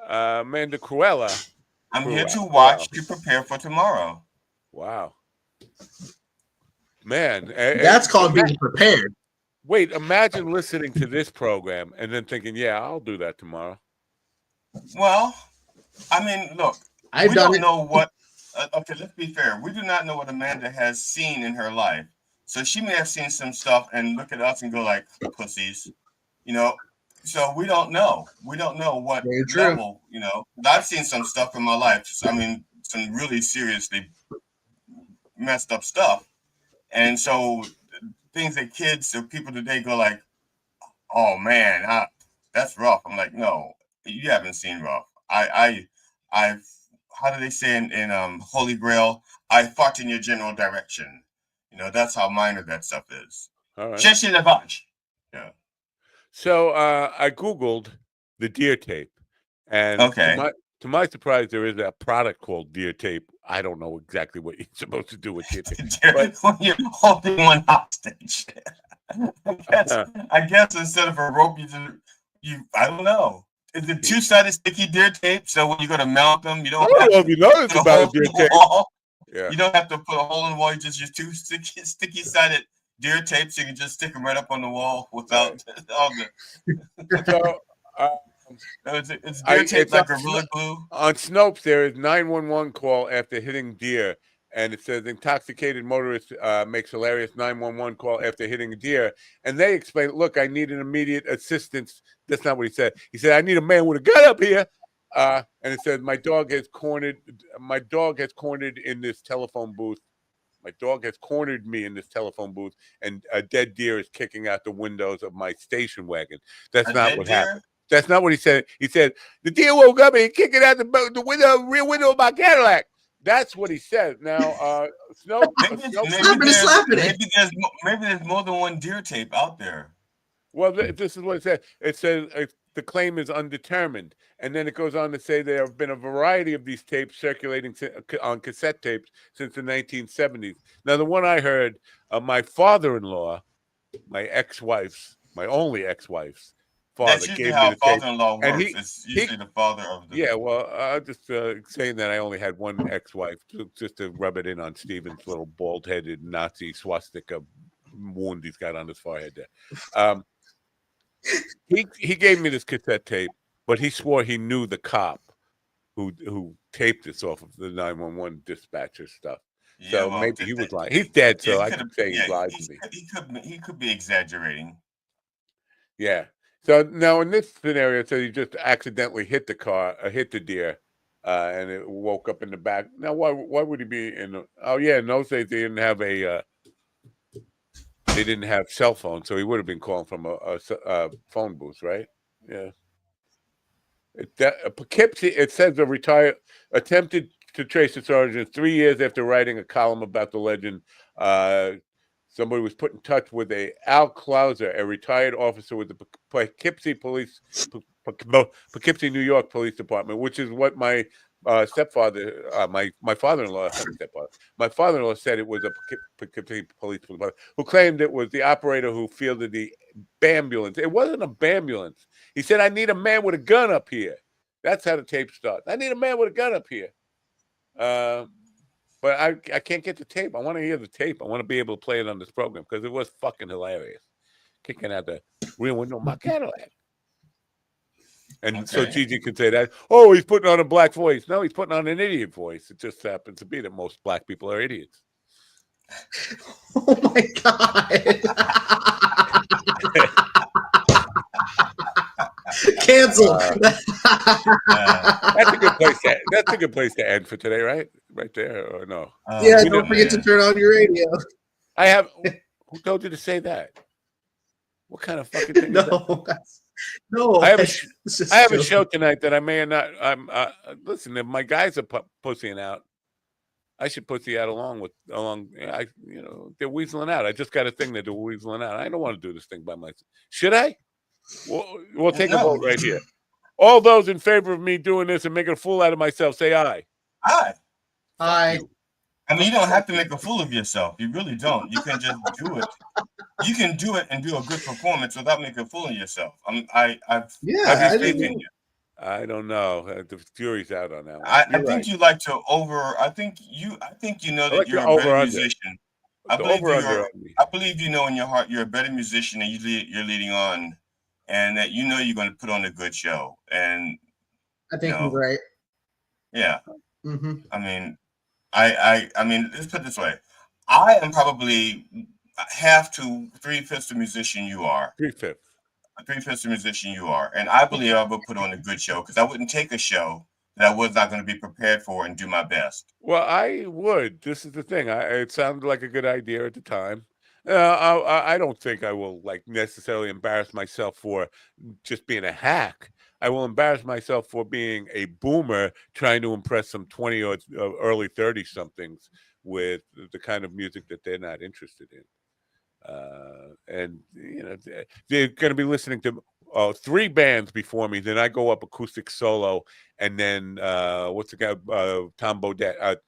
Amanda Cruella. I'm here to watch to prepare for tomorrow. Wow. Man, that's called being prepared. Wait, imagine listening to this program and then thinking, "Yeah, I'll do that tomorrow." Well, I mean, look, we don't know what. Okay, let's be fair. We do not know what Amanda has seen in her life, so she may have seen some stuff and look at us and go like, "Pussies," you know. So we don't know. We don't know what level, you know. I've seen some stuff in my life. I mean, some really seriously messed up stuff, and so things that kids or people today go like, "Oh man, that's rough." I'm like, "No, you haven't seen rough. I've. How do they say in Holy Grail? I fought in your general direction. You know, that's how minor that stuff is. All right. Yeah. So I Googled the deer tape, and to my surprise, there is a product called deer tape. I don't know exactly what you're supposed to do with deer tape. But when you're holding one hostage, I guess instead of a rope, I don't know. Is it two-sided sticky deer tape? So when you go to mount them, you don't have to you notice about deer tape. Yeah. You don't have to put a hole in the wall. You just use two sticky-sided deer tape, so you can just stick them right up on the wall without all the. So it's deer tape like Gorilla Glue. On Snopes, there is 911 call after hitting deer, and it says intoxicated motorist makes hilarious 911 call after hitting a deer. And they explain, look, I need an immediate assistance. That's not what he said. He said, I need a man with a gun up here. And it says, my dog has cornered in this telephone booth. My dog has cornered me in this telephone booth, and a dead deer is kicking out the windows of my station wagon. That's not what happened. That's not what he said. He said, the deer woke up and he kicked it out the rear window of my Cadillac. That's what he said. Now, maybe there's more than one deer tape out there. Well, this is what it said. It says the claim is undetermined. And then it goes on to say there have been a variety of these tapes circulating on cassette tapes since the 1970s. Now, the one I heard, my father-in-law, my only ex-wife's father, that's usually gave how me the father-in-law tape. works. It's usually the father of the. Yeah, well, I'm just saying that I only had one ex-wife, just to rub it in on Steven's little bald-headed Nazi swastika wound he's got on his forehead there. He gave me this cassette tape, but he swore he knew the cop who taped this off of the 911 dispatcher stuff. Yeah, so well, maybe he was lying. He's dead, so I could say he lied to me. He could be exaggerating. Yeah. So now in this scenario, it says he just accidentally hit the deer, and it woke up in the back. Now, why would he be in? Oh yeah, in those days they didn't have cell phones, so he would have been calling from a phone booth, right? Yeah. Poughkeepsie, it says a retired attempted to trace its origins 3 years after writing a column about the legend. Somebody was put in touch with Al Clauser, a retired officer with the Poughkeepsie Poughkeepsie, New York Police Department, which is what my stepfather, my father-in-law, my father-in-law said it was a Poughkeepsie Police Department, who claimed it was the operator who fielded the ambulance. It wasn't a ambulance. He said, I need a man with a gun up here. That's how the tape starts. I need a man with a gun up here. But I can't get the tape. I want to hear the tape. I want to be able to play it on this program because it was fucking hilarious. Kicking out the rear window of my Cadillac. And so Gigi could say that, oh, he's putting on a black voice. No, he's putting on an idiot voice. It just happens to be that most black people are idiots. Oh, my God. Cancel. That's a good place. That's a good place to end for today, right? Right there, or no? Yeah, don't forget to turn on your radio. I have. Who told you to say that? What kind of fucking thing is that? No, I have a show tonight that I may or not. Listen, if my guys are pussying out, I should pussy out along. They're weaseling out. I just got a thing that they're weaseling out. I don't want to do this thing by myself. Should I? We'll take a vote right here. All those in favor of me doing this and making a fool out of myself, say aye. Aye. Aye. I mean, you don't have to make a fool of yourself. You really don't. You can just do it. You can do it and do a good performance without making a fool of yourself. I have faith in you. I don't know. The jury's out on that one. I You're think right. you like to over. I think you know I that like you're the a better over-under. musician. I The believe over-under on me. I believe you know in your heart you're a better musician and you're leading on, and that you know you're going to put on a good show. And I think he's right. Yeah. Mm-hmm. I mean, I mean, let's put it this way. I am probably half to 3/5 the musician you are. 3/5. 3/5 the musician you are, and I believe I would put on a good show because I wouldn't take a show that I was not going to be prepared for and do my best. Well, I would. This is the thing. It sounded like a good idea at the time. I don't think I will like necessarily embarrass myself for just being a hack. I will embarrass myself for being a boomer trying to impress some 20 or early 30 somethings with the kind of music that they're not interested in. And you know, they're going to be listening to 3 bands before me. Then I go up acoustic solo, and then what's the guy? Tom Bodette.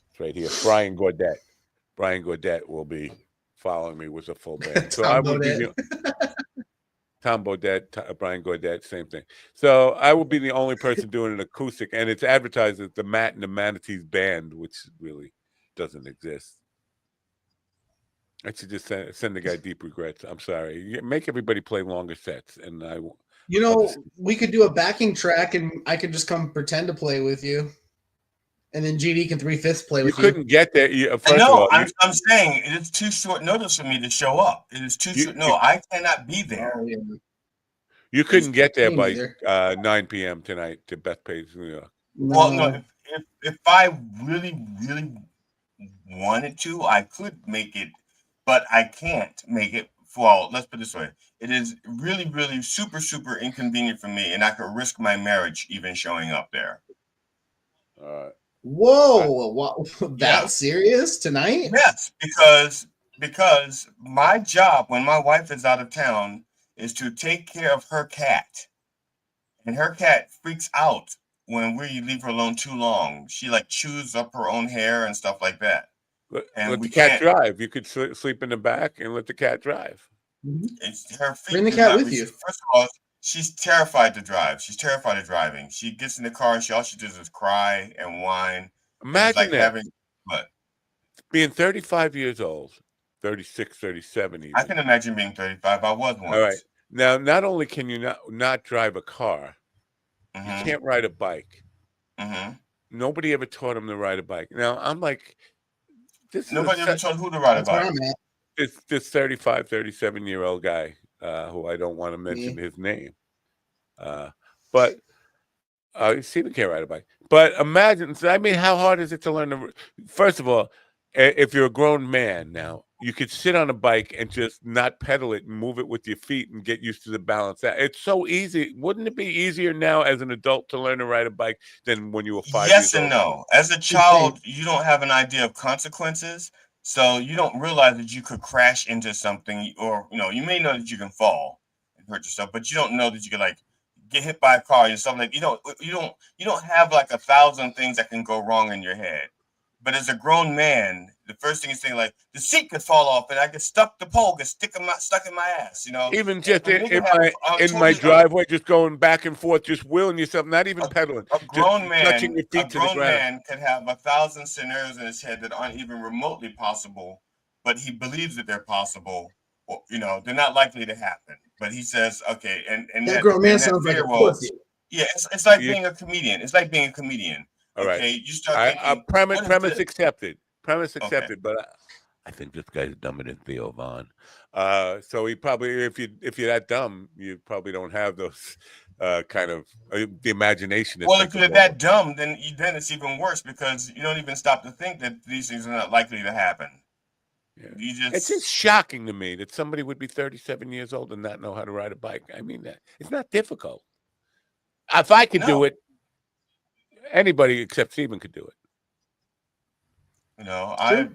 It's right here. Brian Gaudet. Brian Gaudet will be following me with a full band. So I would be Tom Bodette, Brian Gaudet, same thing. So I will be the only person doing an acoustic, and it's advertised as the Matt and the Manatees Band, which really doesn't exist. I should just send the guy deep regrets. I'm sorry. Make everybody play longer sets, and I will. You know, we could do a backing track, and I could just come pretend to play with you, and then GD can 3/5 play with you. You couldn't get there. I know. I'm saying it's too short notice for me to show up. It is too short. No, I cannot be there. Oh, yeah. You couldn't get there by 9 p.m. tonight to Bethpage, New York. Well, no. If I really wanted to, I could make it, but I can't make it. Well, let's put it this way: it is really super inconvenient for me, and I could risk my marriage even showing up there. Whoa! That serious tonight? Yes, because my job when my wife is out of town is to take care of her cat, and her cat freaks out when we leave her alone too long. She like chews up her own hair and stuff like that. Let the cat drive. You could sleep in the back and let the cat drive. It's her feet. Bring the cat with you. First of all, she's terrified to drive. She's terrified of driving. She gets in the car and all she does is cry and whine. Imagine that. Being 35 years old, 36, 37 even. I can imagine being 35. I was once. All right. Now, not only can you not drive a car, you can't ride a bike. Nobody ever taught him to ride a bike. Now, I'm like, nobody ever taught who to ride a bike. This 35, 37-year-old guy who I don't want to mention his name. But Stephen can't ride a bike. But imagine, I mean, how hard is it to learn to? First of all, if you're a grown man now, you could sit on a bike and just not pedal it and move it with your feet and get used to the balance. It's so easy. Wouldn't it be easier now as an adult to learn to ride a bike than when you were 5 years old? Yes and no. As a child, you don't have an idea of consequences. So you don't realize that you could crash into something, or you may know that you can fall and hurt yourself, but you don't know that you could like get hit by a car and something. Like you don't have like 1,000 things that can go wrong in your head. But as a grown man, the first thing is saying like the seat could fall off and I get stuck. The pole gets stuck in my ass. Even just in my driveway, just going back and forth, just willing yourself, not even pedaling. A grown man, touching your feet to the ground. Man could have 1,000 scenarios in his head that aren't even remotely possible, but he believes that they're possible. Or, they're not likely to happen. But he says, okay, and that grown man sounds like a pussy. Yeah, it's like being a comedian. It's like being a comedian. All right. Okay, you start thinking. Premise accepted. Premise accepted. Okay. But I think this guy's dumber than Theo Von. So he probably, if you're that dumb, you probably don't have those kind of the imagination. Well, if you're that dumb, then it's even worse because you don't even stop to think that these things are not likely to happen. Yeah. It's just shocking to me that somebody would be 37 years old and not know how to ride a bike. I mean, it's not difficult. If I could do it, anybody except Steven could do it. I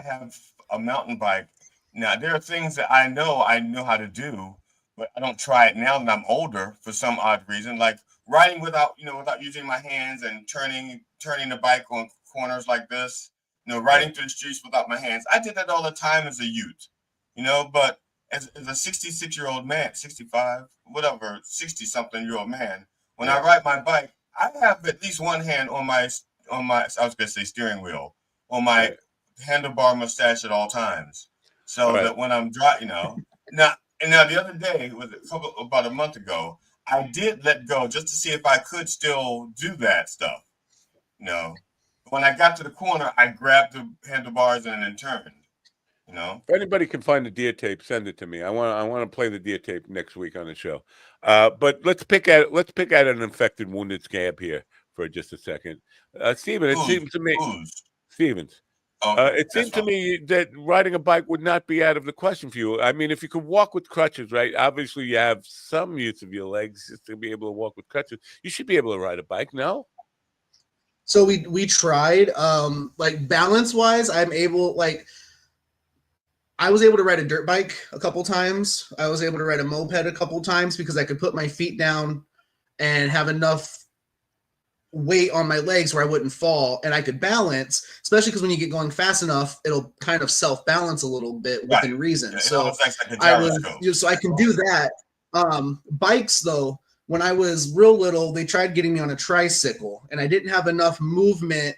have a mountain bike. Now there are things that I know how to do, but I don't try it now that I'm older for some odd reason, like riding without using my hands and turning the bike on corners like this. Riding through the streets without my hands. I did that all the time as a youth. But as a 66-year-old man, 65, whatever, 60-something-year-old man, when I ride my bike, I have at least one hand on my I was gonna say steering wheel, on my handlebar mustache at all times, so that when I'm driving, now the other day was about a month ago, I did let go just to see if I could still do that stuff. When I got to the corner, I grabbed the handlebars and then turned. If anybody can find the deer tape, send it to me. I want to play the deer tape next week on the show. But let's pick at an infected, wounded scab here for just a second. Steven, it seems to me, Stevens. It seemed to me that riding a bike would not be out of the question for you. I mean, if you could walk with crutches, right? Obviously, you have some use of your legs just to be able to walk with crutches. You should be able to ride a bike, no? So we tried, like balance wise, I was able to ride a dirt bike a couple times. I was able to ride a moped a couple times because I could put my feet down and have enough weight on my legs where I wouldn't fall, and I could balance, especially because when you get going fast enough, it'll kind of self-balance a little bit within reason. Yeah, so I can do that. Bikes though, when I was real little, they tried getting me on a tricycle, and I didn't have enough movement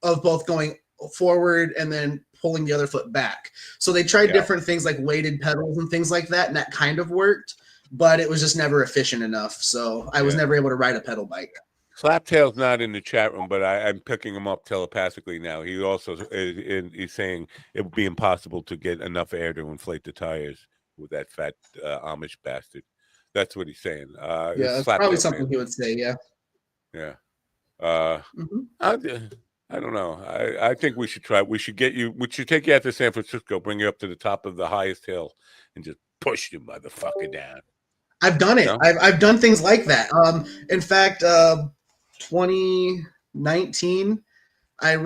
of both going forward and then pulling the other foot back. So they tried different things like weighted pedals and things like that, and that kind of worked, but it was just never efficient enough. So I was never able to ride a pedal bike. Slaptail's not in the chat room, but I'm picking him up telepathically now. He also he's saying it would be impossible to get enough air to inflate the tires with that fat Amish bastard. That's what he's saying. That's probably something he would say. Yeah. Yeah. I don't know. I think we should try. We should take you out to San Francisco, bring you up to the top of the highest hill, and just push you motherfucker down. I've done it. I've done things like that. In fact, 2019, I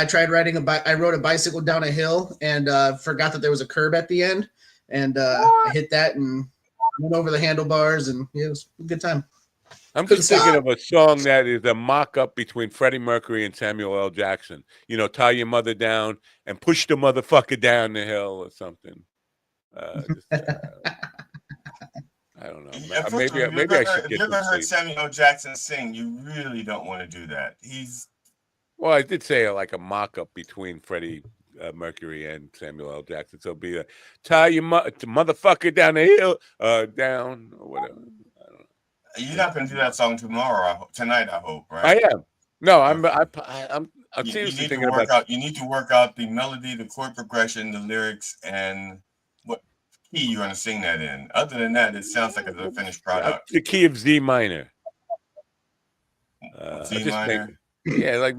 tried riding a bike. I rode a bicycle down a hill and forgot that there was a curb at the end, and I hit that and went over the handlebars, and it was a good time. I'm just thinking of a song that is a mock-up between Freddie Mercury and Samuel L. Jackson. Tie your mother down and push the motherfucker down the hill or something. I don't know. Maybe I should get. If you ever heard Samuel L. Jackson sing, you really don't want to do that. Well, I did say like a mock-up between Freddie Mercury and Samuel L. Jackson. So it'll be a tie your motherfucker down the hill, down or whatever. I don't know. You're not going to do that song tonight. I hope, right? I am. No, I'm seriously thinking about. You need to work out the melody, the chord progression, the lyrics, and what key you're going to sing that in. Other than that, it sounds like a finished product. The key of Z minor. Z minor. Yeah, like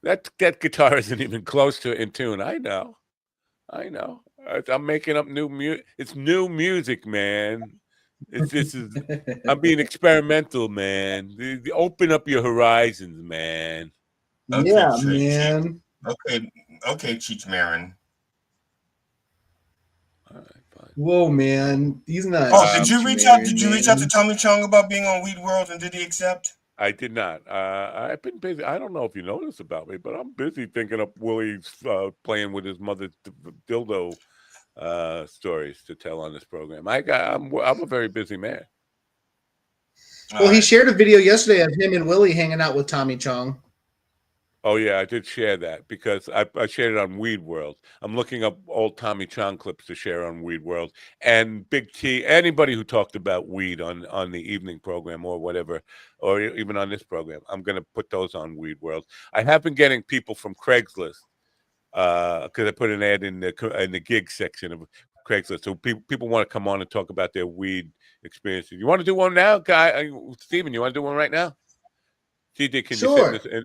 that guitar isn't even close to in tune. I know. I'm making up new music. It's new music, man. I'm being experimental, man. Open up your horizons, man. Okay, man. Okay, Cheech Marin. All right, fine. Whoa, man. He's not. Did you reach out to Tommy Chong about being on Weed World, and did he accept? I did not. I've been busy. I don't know if you know this about me, but I'm busy thinking of Willie's playing with his mother's dildo stories to tell on this program. I'm a very busy man. Well, he shared a video yesterday of him and Willie hanging out with Tommy Chong. Oh yeah, I did share that because I shared it on Weed World. I'm looking up old Tommy Chong clips to share on Weed World, and Big T. Anybody who talked about weed on the evening program or whatever, or even on this program, I'm going to put those on Weed World. I have been getting people from Craigslist because I put an ad in the gig section of Craigslist, so people want to come on and talk about their weed experiences. You want to do one now, guy? Steven, you want to do one right now? GD, can you send this in?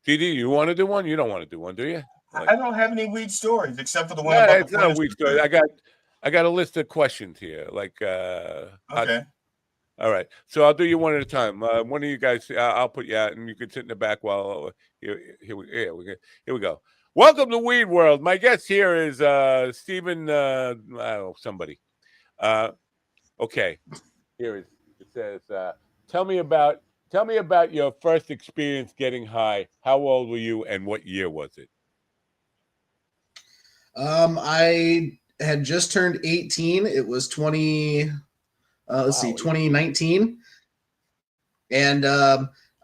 GD, you want to do one? You don't want to do one, do you? I don't have any weed stories except for the one. Yeah, it's not a weed story. I got a list of questions here. Like, okay. All right, so I'll do you one at a time. One of you guys, I'll put you out, and you can sit in the back while here we go. Welcome to Weed World. My guest here is Stephen. Somebody. Okay, here it says. Tell me about your first experience getting high. How old were you, and what year was it? I had just turned 18. It was 2019. And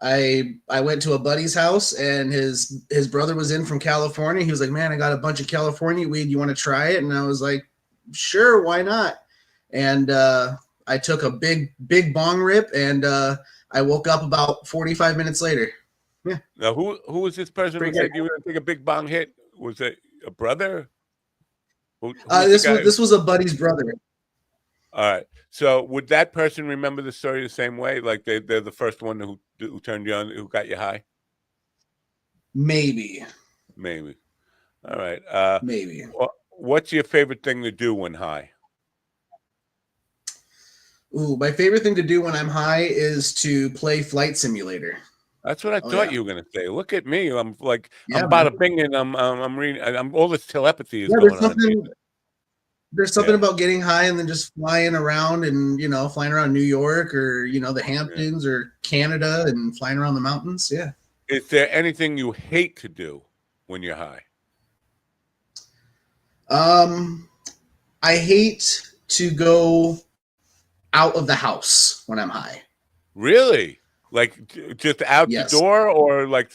I went to a buddy's house, and his brother was in from California. He was like, "Man, I got a bunch of California weed. You want to try it?" And I was like, "Sure, why not?" And I took a big bong rip, and I woke up about 45 minutes later. Yeah. Now, who was this person who said you were going to take a big bong hit? Was it a brother? This was a buddy's brother. All right. So would that person remember the story the same way? Like they're the first one who turned you on, who got you high? Maybe. All right. Maybe. What's your favorite thing to do when high? Ooh, my favorite thing to do when I'm high is to play Flight Simulator. That's what I thought you were going to say. Look at me. I'm like, I'm bada bing, and I'm reading. All this telepathy is going on. There's something about getting high and then just flying around and, flying around New York or, the Hamptons or Canada and flying around the mountains. Yeah. Is there anything you hate to do when you're high? I hate to go out of the house when I'm high. Really? Like just out the door, or like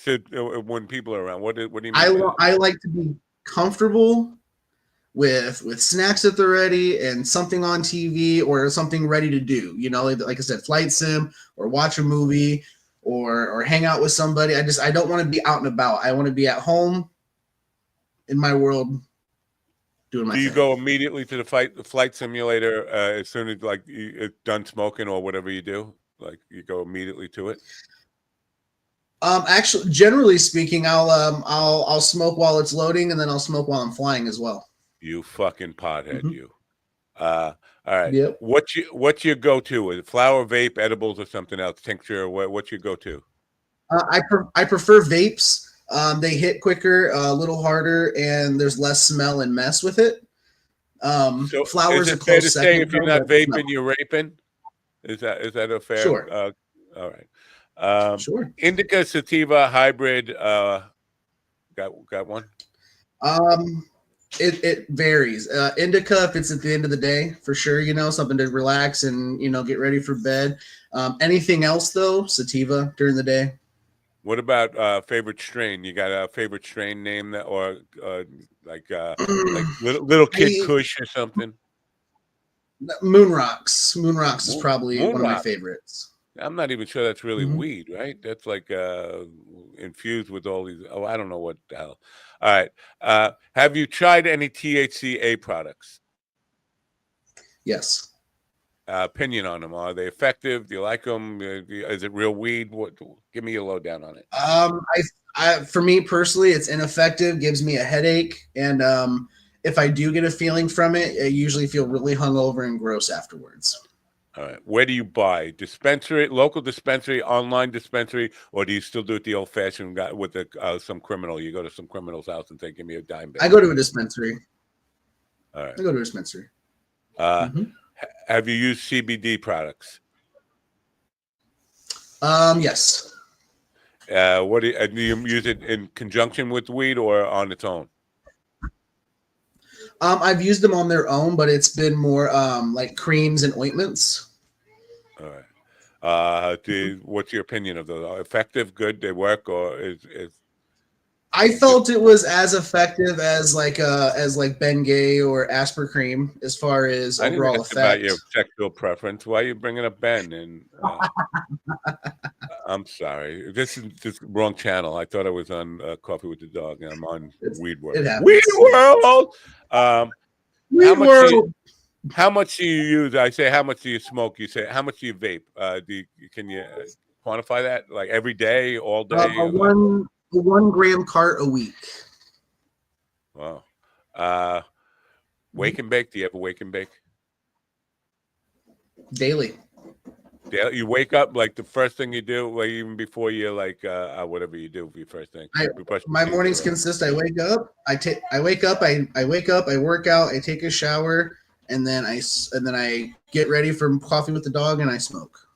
when people are around? What do you mean? I like to be comfortable with snacks at the ready and something on TV or something ready to do. Like I said, flight sim or watch a movie or hang out with somebody. I don't want to be out and about. I want to be at home in my world doing my thing. Do you go immediately to the flight simulator as soon as you're done smoking or whatever you do? Like you go immediately to it? Actually, generally speaking, I'll smoke while it's loading, and then I'll smoke while I'm flying as well. You fucking pothead, you. All right. Yep. What's your go-to? Is it flower, vape, edibles, or something else? Tincture? What's your go-to? I prefer vapes. They hit quicker, a little harder, and there's less smell and mess with it. So flowers is are it fair to close say second. if you're not vaping, you're raping? Is that a fair? Sure. All right. Sure. Indica, sativa, hybrid. Got one? It varies. Indica, if it's at the end of the day, for sure, something to relax and, get ready for bed. Anything else though, sativa during the day. What about favorite strain? You got a favorite strain name that, or like little kid Kush or something? Moon Rocks is probably one of my favorites. I'm not even sure that's really weed, right? That's like infused with all these. Oh, I don't know what the hell. All right. Have you tried any THCA products? Yes. Opinion on them? Are they effective? Do you like them? Is it real weed? Give me a lowdown on it. For me personally, it's ineffective. Gives me a headache, and if I do get a feeling from it, I usually feel really hungover and gross afterwards. All right. Where do you buy? Dispensary, local dispensary, online dispensary, or do you still do it the old-fashioned guy with some criminal? You go to some criminal's house and say, "Give me a dime bag." I go to a dispensary. All right. I go to a dispensary. Have you used CBD products? Yes. Do you use it in conjunction with weed or on its own? I've used them on their own, but it's been more like creams and ointments. All right. What's your opinion of those? Effective, good, they work, or is I felt it was as effective as like Bengay or Aspercream as far as overall effect. About your sexual preference. Why are you bringing up Ben? And I'm sorry, this is the wrong channel. I thought I was on Coffee with the Dog, and I'm on Weed World. Weed World. How much do you use? I say, how much do you smoke? You say, how much do you vape? Can you quantify that? Like every day, all day? A 1 gram cart a week. Wow. Wake and bake. Do you have a wake and bake? Daily. Yeah, you wake up like the first thing you do, like even before you whatever you do for your first thing. My mornings consist. I wake up. I wake up. I work out. I take a shower, and then I get ready for Coffee with the Dog, and I smoke.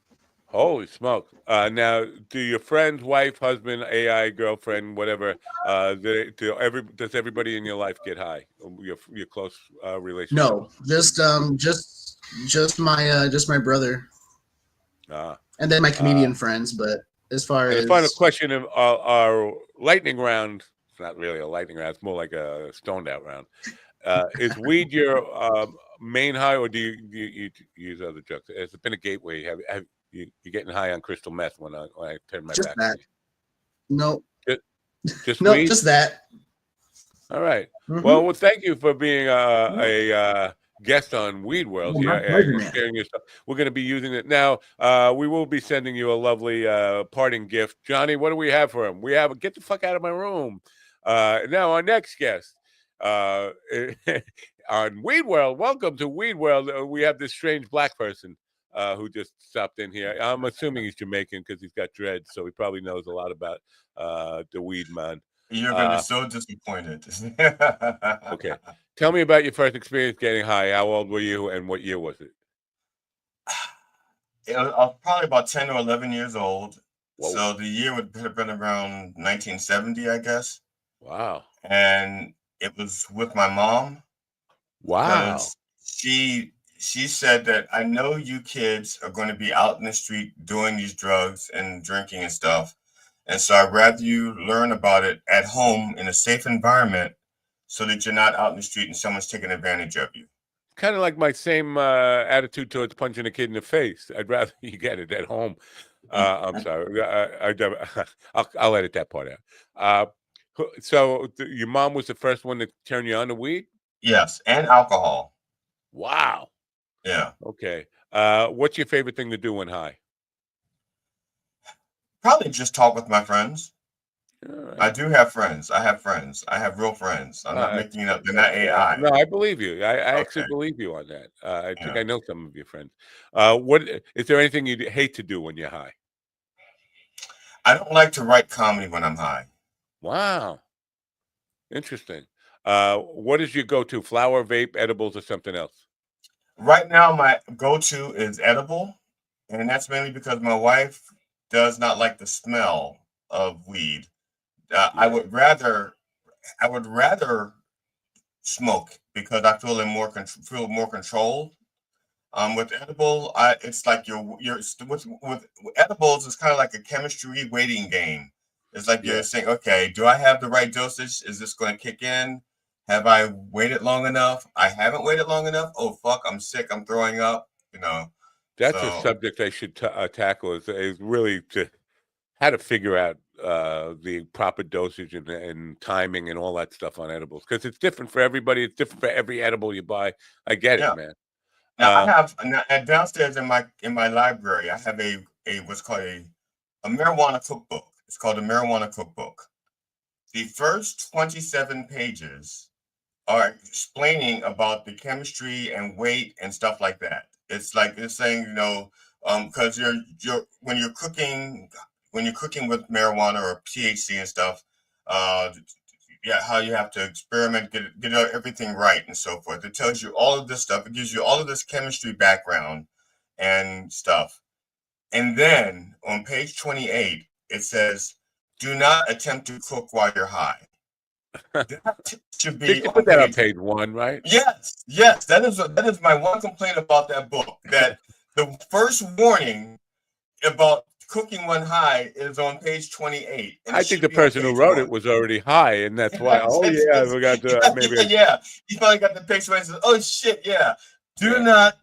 Holy smoke! Now, do your friends, wife, husband, AI girlfriend, whatever, does everybody in your life get high? Your close relationship? No, just my brother, and then my comedian friends. But as far and as the final question of our lightning round, it's not really a lightning round; it's more like a stoned out round. Is weed your main high, or do you use other drugs? Has it been a gateway? Have you're getting high on crystal meth when I turn my just back that. on you? No, just no, weed? just that. All right. Mm-hmm. Well, thank you for being a guest on Weed World here. My pleasure, man. Sharing your stuff. We're going to be using it now. We will be sending you a lovely parting gift. Johnny, what do we have for him? We have get the fuck out of my room. Now, our next guest on Weed World. Welcome to Weed World. We have this strange black person who just stopped in here. I'm assuming he's Jamaican because he's got dreads, so he probably knows a lot about the weed, man. You're going to be so disappointed. Okay. Tell me about your first experience getting high. How old were you and what year was it? I was probably about 10 or 11 years old. Whoa. So the year would have been around 1970, I guess. Wow. And it was with my mom. Wow. She said that I know you kids are going to be out in the street doing these drugs and drinking and stuff. And so I'd rather you learn about it at home in a safe environment so that you're not out in the street and someone's taking advantage of you. Kind of like my same attitude towards punching a kid in the face. I'd rather you get it at home. I'm sorry. I'll edit that part out. So your mom was the first one to turn you on to weed? Yes, and alcohol. Wow. Yeah. Okay. What's your favorite thing to do when high? Probably just talk with my friends. Right. I do have friends. I have friends. I have real friends. I'm not making it up. They're not AI. No, I believe you. I actually believe you on that. I think I know some of your friends. What is there anything you hate to do when you're high? I don't like to write comedy when I'm high. Wow. Interesting. What is your go-to? Flower, vape, edibles, or something else? Right now, my go-to is edible, and that's mainly because my wife does not like the smell of weed. I would rather smoke because I feel more control. With edible, it's like with edibles, it's kind of like a chemistry waiting game. It's like you're saying, okay, do I have the right dosage? Is this going to kick in? Have I waited long enough? I haven't waited long enough. Oh fuck, I'm sick. I'm throwing up. That's a subject I should tackle. Is really how to figure out the proper dosage and timing and all that stuff on edibles, because it's different for everybody. It's different for every edible you buy. I get it, man. Now I have downstairs in my library. I have a what's called a marijuana cookbook. It's called a marijuana cookbook. The first 27 pages are explaining about the chemistry and weight and stuff like that. It's like it's saying, because when you're cooking with marijuana or THC and stuff, how you have to experiment, get everything right and so forth. It tells you all of this stuff. It gives you all of this chemistry background and stuff. And then on page 28, it says, "Do not attempt to cook while you're high." That should be. Did you put that on page 1, right? Yes. That is my one complaint about that book. That the first warning about cooking when high is on page 28. I think the person who wrote it was already high, and that's why. I forgot to maybe. He probably got the picture and says, "Oh shit, yeah. Do not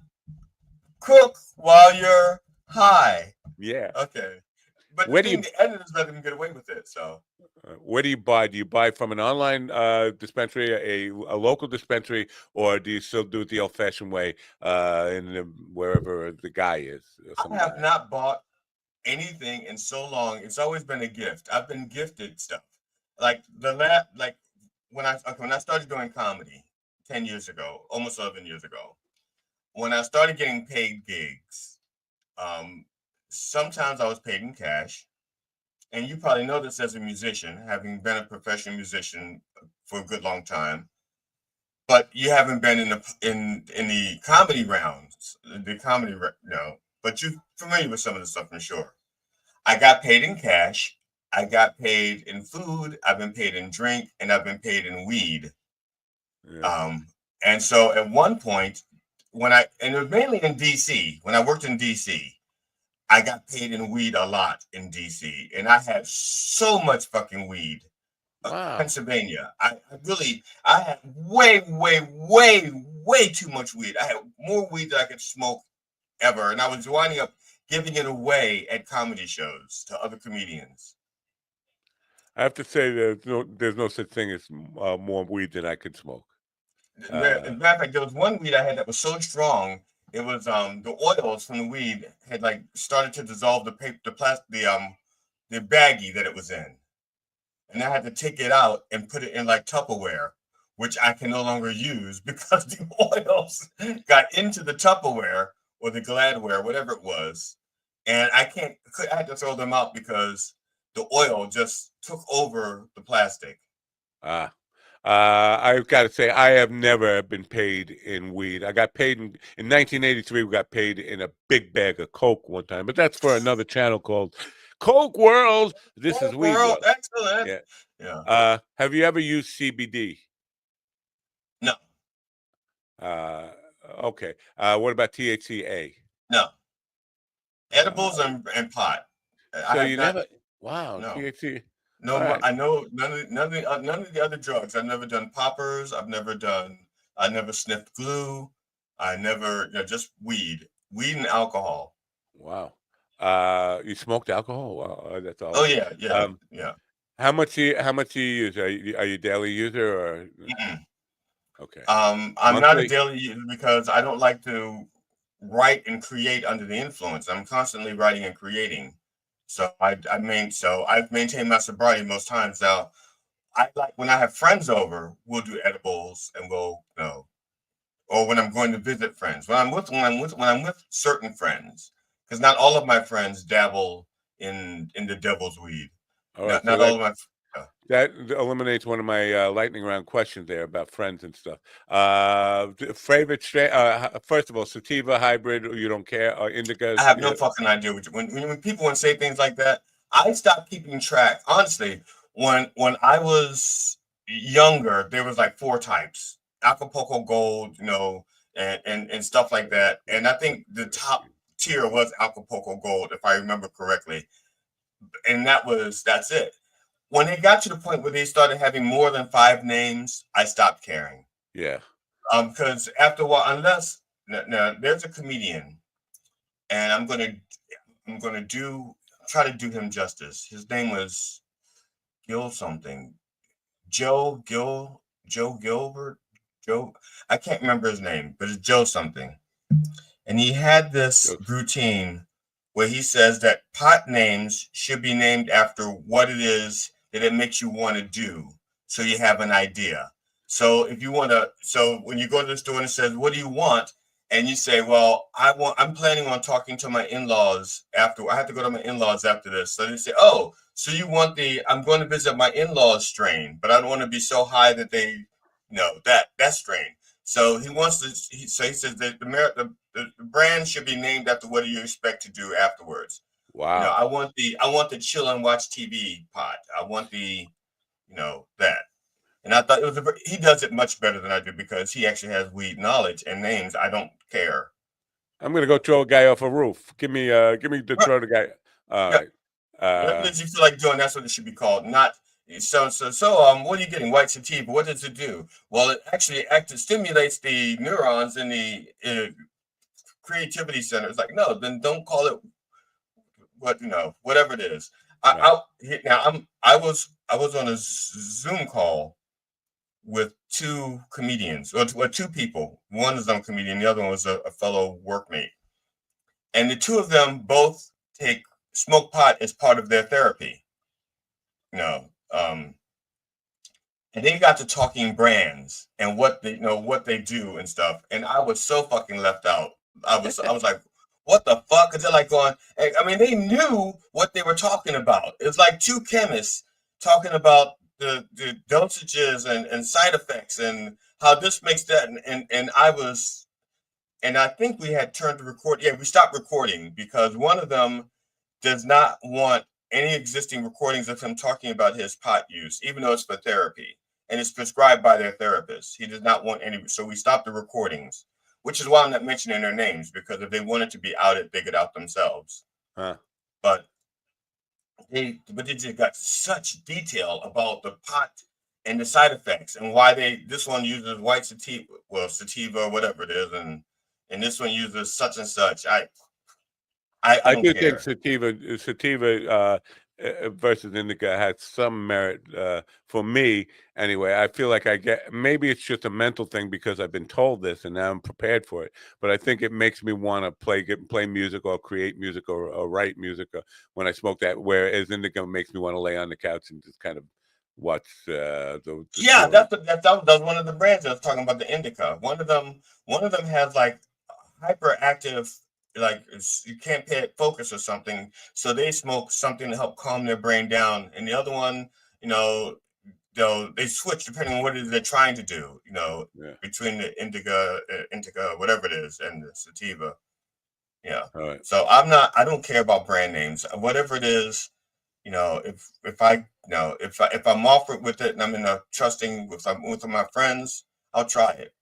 cook while you're high." Yeah. Okay. But the editors let them get away with it. So. Where do you buy? Do you buy from an online dispensary, a local dispensary, or do you still do it the old-fashioned way wherever the guy is? I have not bought anything in so long. It's always been a gift. I've been gifted stuff. Like when I started doing comedy 10 years ago, almost 11 years ago, when I started getting paid gigs, sometimes I was paid in cash. And you probably know this as a musician, having been a professional musician for a good long time, but you haven't been in the comedy rounds, but you're familiar with some of the stuff, I'm sure. I got paid in cash. I got paid in food. I've been paid in drink, and I've been paid in weed. Yeah. And so at one point, and it was mainly in DC, when I worked in DC, I got paid in weed a lot in DC, and I had so much fucking weed. Wow. Pennsylvania. I had way too much weed. I had more weed than I could smoke ever, and I was winding up giving it away at comedy shows to other comedians. I have to say there's no such thing as more weed than I could smoke. As a matter of fact, there was one weed I had that was so strong, it was the oils from the weed had like started to dissolve the baggie that it was in. And I had to take it out and put it in like Tupperware, which I can no longer use because the oils got into the Tupperware or the Gladware, whatever it was. And I had to throw them out because the oil just took over the plastic. I've got to say, I have never been paid in weed. I got paid in 1983. We got paid in a big bag of Coke one time, but that's for another channel called Coke World. This is Weed World. Excellent. Yeah. Have you ever used CBD? No. Okay. What about THCA? No. Edibles and pot. So you never? Wow. No. THC. No, right. I know none of the other drugs. I've never done poppers. I never sniffed glue. I never, just weed and alcohol. Wow. You smoked alcohol? Wow, that's all. Oh yeah, yeah. How much do you use? Are you a daily user or? Okay. I'm not a daily user because I don't like to write and create under the influence. I'm constantly writing and creating. So I've maintained my sobriety most times. Now, I like when I have friends over, we'll do edibles and we'll or when I'm going to visit friends. When I'm with certain friends, because not all of my friends dabble in the devil's weed. All right, not all of my. That eliminates one of my lightning round questions there about friends and stuff. Favorite strain? First of all, sativa, hybrid, you don't care, or indica? I have no fucking idea. When people say things like that, I stopped keeping track. Honestly, when I was younger, there was like 4 types: Acapulco Gold, and stuff like that. And I think the top tier was Acapulco Gold, if I remember correctly. And that's it. When it got to the point where they started having more than 5 names, I stopped caring. Yeah. Because after a while, unless now there's a comedian, and I'm gonna try to do him justice. His name was Gil something, Joe Gilbert. I can't remember his name, but it's Joe something. And he had this routine where he says that pot names should be named after what it is that it makes you want to do, so you have an idea. So if you when you go to the store and it says, "What do you want?" and you say, "Well, I'm planning on talking to my in-laws after. I have to go to my in-laws after this." So they say, "Oh, so you want I'm going to visit my in-laws strain, but I don't want to be so high that they, that strain." So he wants to. He says that the brand should be named after what do you expect to do afterwards. Wow. I want the chill and watch TV pot. I want that. And I thought he does it much better than I do because he actually has weed knowledge and names. I don't care. I'm gonna go throw a guy off a roof. Give me to throw the guy. All right. What does you feel like doing? That's what it should be called. Not so. What are you getting? White sativa. What does it do? Well, it actually stimulates the neurons in the creativity center. It's like, no, then don't call it whatever it is. I was on a Zoom call with 2 comedians, or 2 people. One is a comedian, the other one was a fellow workmate. And the 2 of them both smoke pot as part of their therapy. And they got to talking brands and what they do and stuff. And I was so fucking left out. I was like, what the fuck? Because they're like going, I mean, they knew what they were talking about. It's like 2 chemists talking about the dosages and side effects and how this makes that. And I was, and I think we had turned to record. Yeah, we stopped recording because one of them does not want any existing recordings of him talking about his pot use, even though it's for therapy and it's prescribed by their therapist. He does not want any. So we stopped the recordings, which is why I'm not mentioning their names, because if they wanted to be outed, they could out themselves. But they just got such detail about the pot and the side effects and why this one uses white sativa or whatever it is, and this one uses such and such. I do care. think sativa versus indica has some merit for me anyway. I feel like maybe it's just a mental thing because I've been told this and now I'm prepared for it. But I think it makes me want to play music or create music or write music when I smoke that. Whereas indica makes me want to lay on the couch and just kind of watch the yeah, that was one of the brands I was talking about, the indica. One of them has like hyperactive, like you can't focus or something, so they smoke something to help calm their brain down, and the other one, they switch depending on what it is they're trying to do, between the indica, whatever it is, and the sativa. Yeah. All right. So I don't care about brand names, whatever it is. If I'm offered with it and I'm in a trusting with my friends, I'll try it.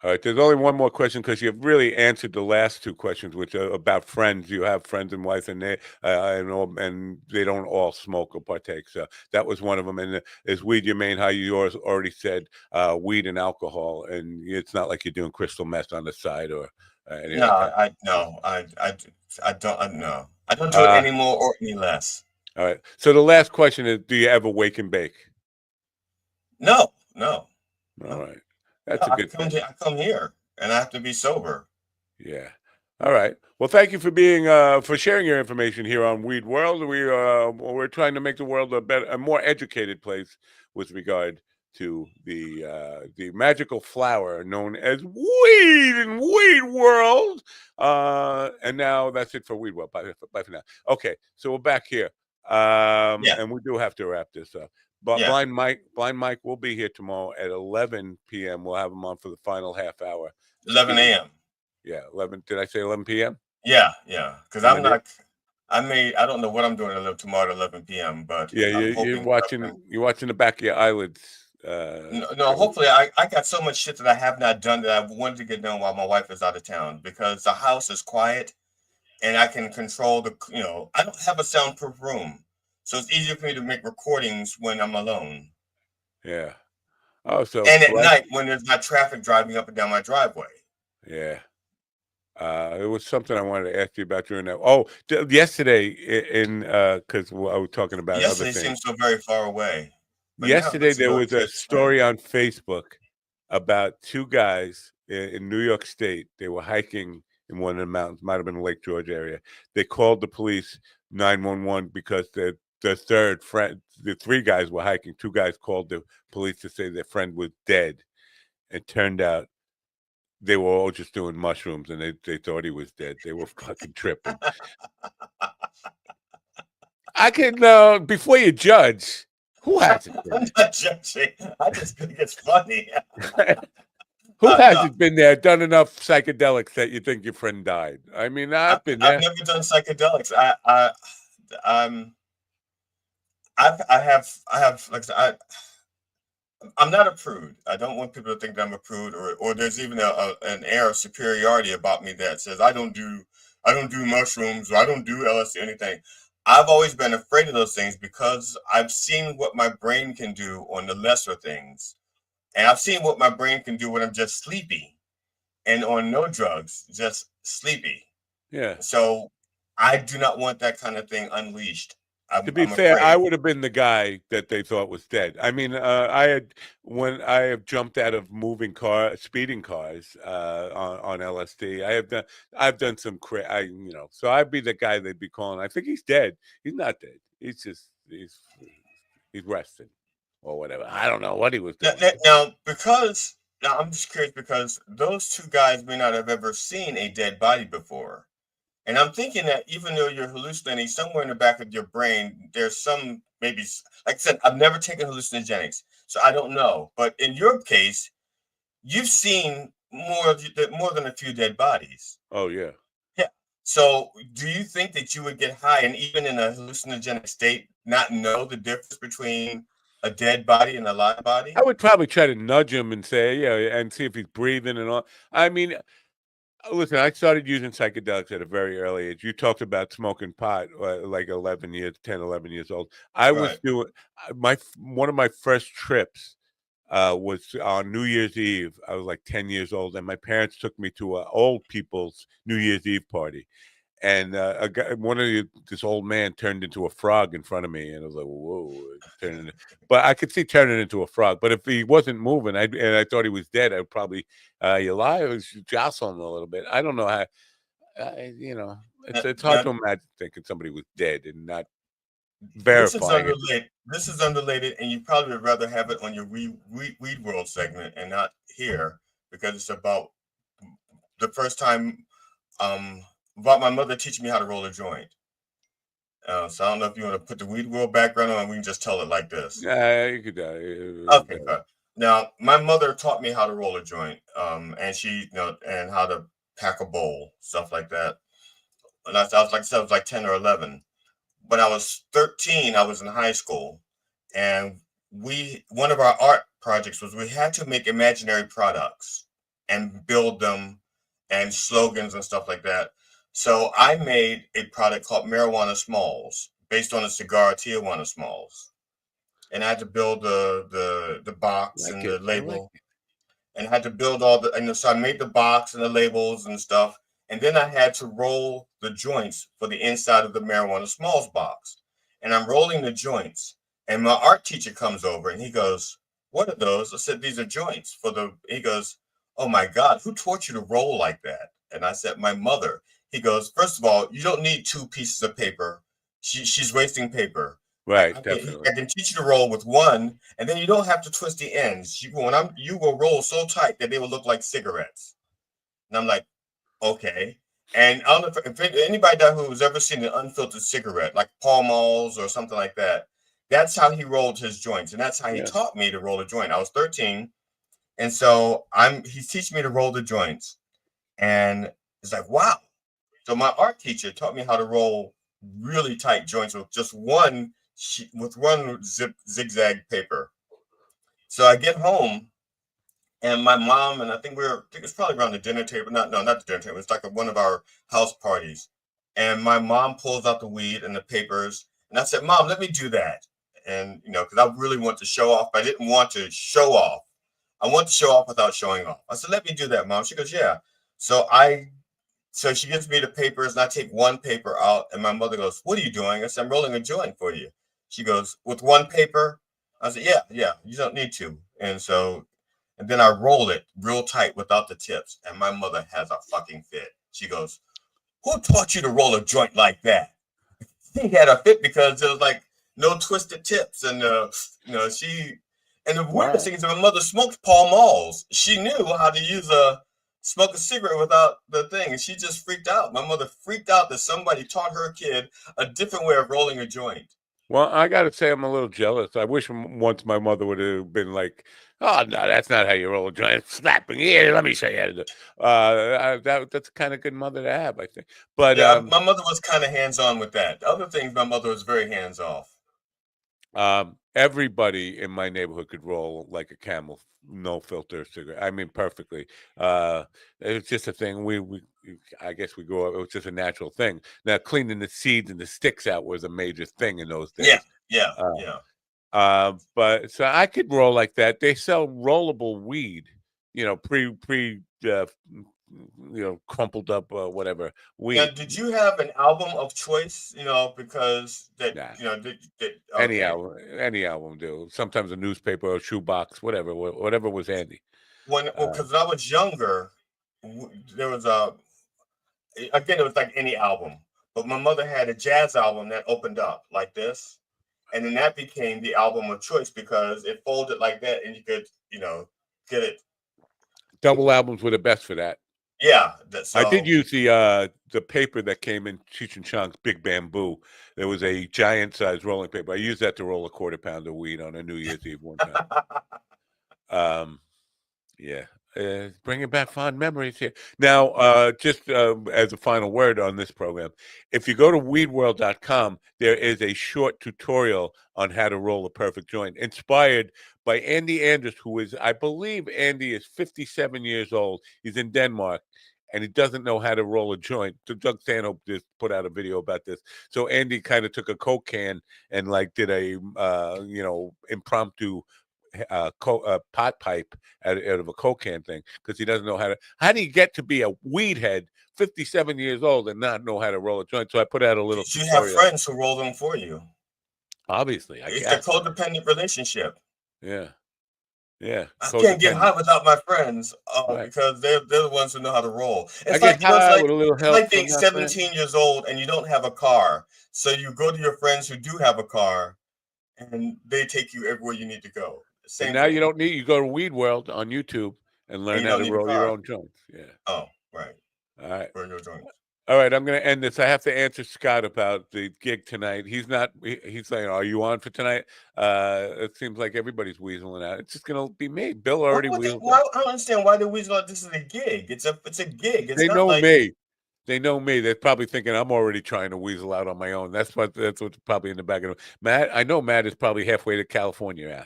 All right, there's only one more question because you've really answered the last two questions, which are about friends. You have friends and wife, and they and they don't all smoke or partake. So that was one of them. And is weed your main high? You already said weed and alcohol, and it's not like you're doing crystal meth on the side or any. No, I don't. I don't do it any more or any less. All right. So the last question is: do you ever wake and bake? No. All right. That's a good thing. I come here and I have to be sober. Yeah. All right. Well, thank you for sharing your information here on Weed World. We're trying to make the world a more educated place with regard to the magical flower known as weed in Weed World. And now that's it for Weed World. Bye for now. Okay. So we're back here. And we do have to wrap this up. But Blind Mike will be here tomorrow at 11 p.m. We'll have him on for the final half hour. 11 a.m. Yeah, 11. Did I say 11 p.m.? Yeah. Because I don't know what I'm doing tomorrow at 11 p.m. But you're watching the back of your eyelids. No, hopefully I got so much shit that I have not done that I wanted to get done while my wife is out of town, because the house is quiet and I can control I don't have a soundproof room. So it's easier for me to make recordings when I'm alone. Yeah. And at night when there's not traffic driving up and down my driveway. Yeah. It was something I wanted to ask you about during that. Oh, yesterday because I was talking about other things. Yesterday seems so very far away. Yesterday there was a story on Facebook about two guys in New York State. They were hiking in one of the mountains, might have been the Lake George area. They called the police 911 because the third friend, the three guys were hiking. Two guys called the police to say their friend was dead. It turned out they were all just doing mushrooms and they thought he was dead. They were fucking tripping. I can, before you judge, who hasn't been? I'm not judging. I just think it's funny. Who hasn't been there, done enough psychedelics that you think your friend died? I mean, I've been there. I've never done psychedelics. I have like I'm not a prude. I don't want people to think that I'm a prude, or there's even an air of superiority about me that says I don't do mushrooms, or I don't do LSD or anything. I've always been afraid of those things because I've seen what my brain can do on the lesser things. And I've seen what my brain can do when I'm just sleepy and on no drugs, just sleepy. Yeah. So I do not want that kind of thing unleashed. To be fair, I would have been the guy that they thought was dead. I mean, when I have jumped out of speeding cars on LSD. I've done some so I'd be the guy they'd be calling. I think he's dead. He's not dead. He's just he's resting or whatever. I don't know what he was doing. Now I'm just curious because those two guys may not have ever seen a dead body before. And I'm thinking that even though you're hallucinating, somewhere in the back of your brain, there's some, maybe, like I said, I've never taken hallucinogenics, so I don't know. But in your case, you've seen more than a few dead bodies. Oh yeah. Yeah. So, do you think that you would get high and even in a hallucinogenic state, not know the difference between a dead body and a live body? I would probably try to nudge him and say, yeah, and see if he's breathing and all. I mean, listen, I started using psychedelics at a very early age. You talked about smoking pot, like 11 years, 10, 11 years old. I was doing one of my first trips was on New Year's Eve. I was like 10 years old, and my parents took me to an old people's New Year's Eve party. And a guy, this old man turned into a frog in front of me, and I was like, "Whoa!" But I could see turning into a frog. But if he wasn't moving, and I thought he was dead, I'd probably you lie or jostle him a little bit. I don't know how. It's hard to imagine thinking somebody was dead and not verifying it. This is unrelated, and you probably would rather have it on your Weed World segment and not here because it's about the first time about my mother teaching me how to roll a joint. So I don't know if you want to put the Weed World background on, and we can just tell it like this. You could. Okay, good. Now, my mother taught me how to roll a joint, and she, and how to pack a bowl, stuff like that. And I was like 10 or 11. When I was 13, I was in high school, and one of our art projects was we had to make imaginary products and build them and slogans and stuff like that. So I made a product called Marijuana Smalls based on a cigar Tijuana Smalls. And I had to build the box and the label. And I had to build so I made the box and the labels and stuff. And then I had to roll the joints for the inside of the Marijuana Smalls box. And I'm rolling the joints. And my art teacher comes over and he goes, "What are those?" I said, "These are joints he goes, "Oh my God, who taught you to roll like that?" And I said, "My mother." He goes, "First of all, you don't need 2 pieces of paper. She's wasting paper. Right, I can teach you to roll with one, and then you don't have to twist the ends. You will roll so tight that they will look like cigarettes." And I'm like, okay. And I don't know if anybody who's ever seen an unfiltered cigarette, like Pall Malls or something like that, that's how he rolled his joints, and that's how he taught me to roll a joint. I was 13, and so he's teaching me to roll the joints, and it's like, wow. So my art teacher taught me how to roll really tight joints with just one zigzag paper. So I get home, and my mom and I think it's probably around the dinner table. Not the dinner table. It's like one of our house parties. And my mom pulls out the weed and the papers, and I said, "Mom, let me do that." And because I really want to show off, but I didn't want to show off. I want to show off without showing off. I said, "Let me do that, Mom." She goes, "Yeah." So she gives me the papers, and I take one paper out, and my mother goes, "What are you doing?" I said, "I'm rolling a joint for you." She goes, "With one paper?" I said, yeah, you don't need to. And then I roll it real tight without the tips, and my mother has a fucking fit. She goes, "Who taught you to roll a joint like that?" She had a fit because there was like no twisted tips, and and the weirdest thing is my mother smoked Pall Malls. She knew how to smoke a cigarette without the thing, and she just freaked out. My mother freaked out that somebody taught her kid a different way of rolling a joint. Well, I got to say, I'm a little jealous. I wish once my mother would have been like, "Oh no, that's not how you roll a joint." Slapping, "Yeah, let me show you how to do." That's a kind of good mother to have, I think. But yeah, my mother was kind of hands-on with that. The other things, my mother was very hands-off. Everybody in my neighborhood could roll like a Camel, no filter cigarette. I mean, perfectly. It's just a thing. I guess we grew up. It was just a natural thing. Now, cleaning the seeds and the sticks out was a major thing in those days. Yeah. But so I could roll like that. They sell rollable weed, crumpled up whatever weed. Now, did you have an album of choice? Because any album do. Sometimes a newspaper or shoebox, whatever was handy. Because when I was younger, there was it was like any album, but my mother had a jazz album that opened up like this, and then that became the album of choice because it folded like that, and you could get it. Double albums were the best for that. Yeah, I did use the paper that came in Cheech and Chong's Big Bamboo. There was a giant size rolling paper. I used that to roll a quarter pound of weed on a New Year's Eve one time. Yeah, bringing back fond memories here. Now, just as a final word on this program, if you go to weedworld.com, there is a short tutorial on how to roll a perfect joint, inspired by Andy Anders, who is, I believe Andy is 57 years old. He's in Denmark, and he doesn't know how to roll a joint. So Doug Stanhope just put out a video about this. So Andy kind of took a Coke can and like did a, impromptu pot pipe out of a Coke can thing, because he doesn't know how do you get to be a weed head 57 years old and not know how to roll a joint? So I put out a little you have friends who roll them for you. Obviously, it's a codependent relationship. Yeah. I can't get high without my friends because they're the ones who know how to roll. It's like being 17 years old and you don't have a car. So you go to your friends who do have a car and they take you everywhere you need to go. And now you don't need, you go to Weed World on YouTube and learn how to roll your own joints. Yeah. Oh, right. All right. Roll your joints. All right, I'm going to end this. I have to answer Scott about the gig tonight. He's saying, are you on for tonight? It seems like everybody's weaseling out. It's just going to be me. Bill already weaseled out. I don't understand why they weasel out. This is a gig. It's a gig. They know me. They know me. They're probably thinking I'm already trying to weasel out on my own. That's what's probably in the back of them. Matt, I know Matt is probably halfway to California. Yeah.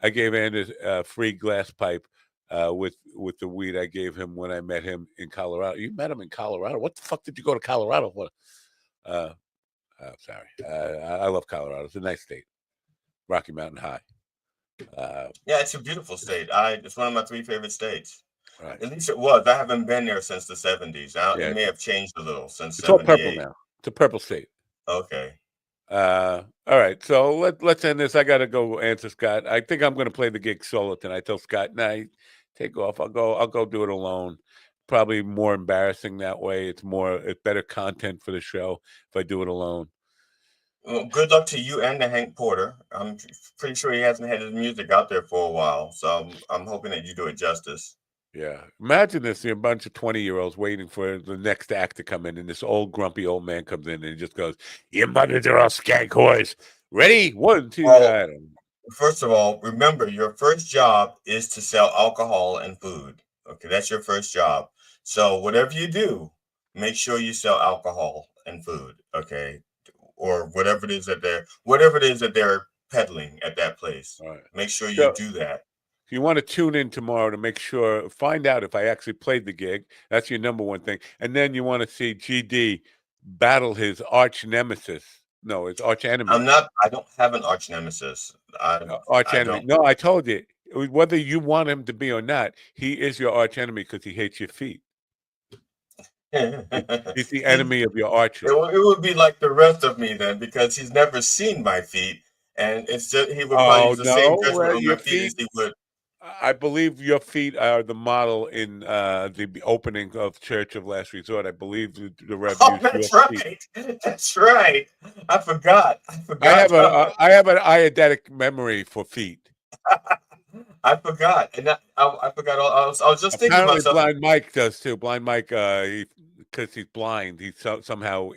I gave Anders a free glass pipe with the weed I gave him when I met him in Colorado. You met him in Colorado? What the fuck did you go to Colorado for? Sorry. I love Colorado. It's a nice state. Rocky Mountain High. Yeah, it's a beautiful state. It's one of my 3 favorite states. Right. At least it was. I haven't been there since the 70s. It may have changed a little since it's all purple now. It's a purple state. Okay. All right, so let's end this. I gotta go answer Scott. I think I'm gonna play the gig solo tonight. Tell Scott, nah, take off. I'll go do it alone. Probably more embarrassing that way. It's better content for the show if I do it alone. Well, good luck to you and to Hank Porter. I'm pretty sure he hasn't had his music out there for a while, so I'm hoping that you do it justice. Yeah. Imagine this, a bunch of 20-year-olds waiting for the next act to come in, and this old grumpy old man comes in and he just goes, "Your mothers are all skank whores. Ready? 1, 2, well, first of all, remember your first job is to sell alcohol and food. Okay, that's your first job. So whatever you do, make sure you sell alcohol and food, okay? Or whatever it is that they're peddling at that place. All right. Make sure you do that. If you want to tune in tomorrow to find out if I actually played the gig, that's your number one thing. And then you want to see GD battle his arch nemesis. No, it's arch enemy. I don't have an arch nemesis. Arch enemy. No, I told you. Whether you want him to be or not, he is your arch enemy because he hates your feet. He's the enemy of your arches. It would be like the rest of me then, because he's never seen my feet. And it's just, he would probably use the same judgment on my feet as he would. I believe your feet are the model in the opening of Church of Last Resort. I believe the Rev used your feet. That's right. I forgot. I have an eidetic memory for feet. I forgot, and I forgot. I was just thinking about something. Blind Mike does too. Blind Mike, because he's blind, he somehow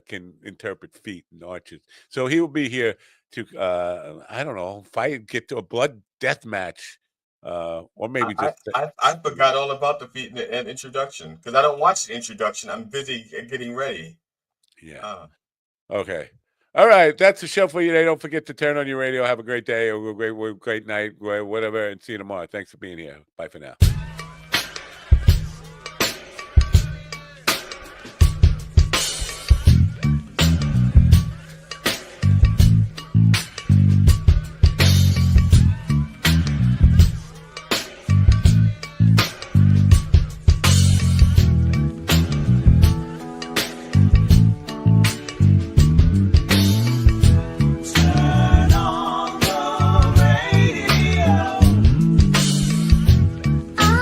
can interpret feet and arches. So he will be here to I don't know, get to a blood death match. Or maybe I forgot all about the feet and introduction because I don't watch the introduction. I'm busy getting ready. Yeah. Okay. All right. That's the show for you today. Don't forget to turn on your radio. Have a great day or a great night, whatever, and see you tomorrow. Thanks for being here. Bye for now. I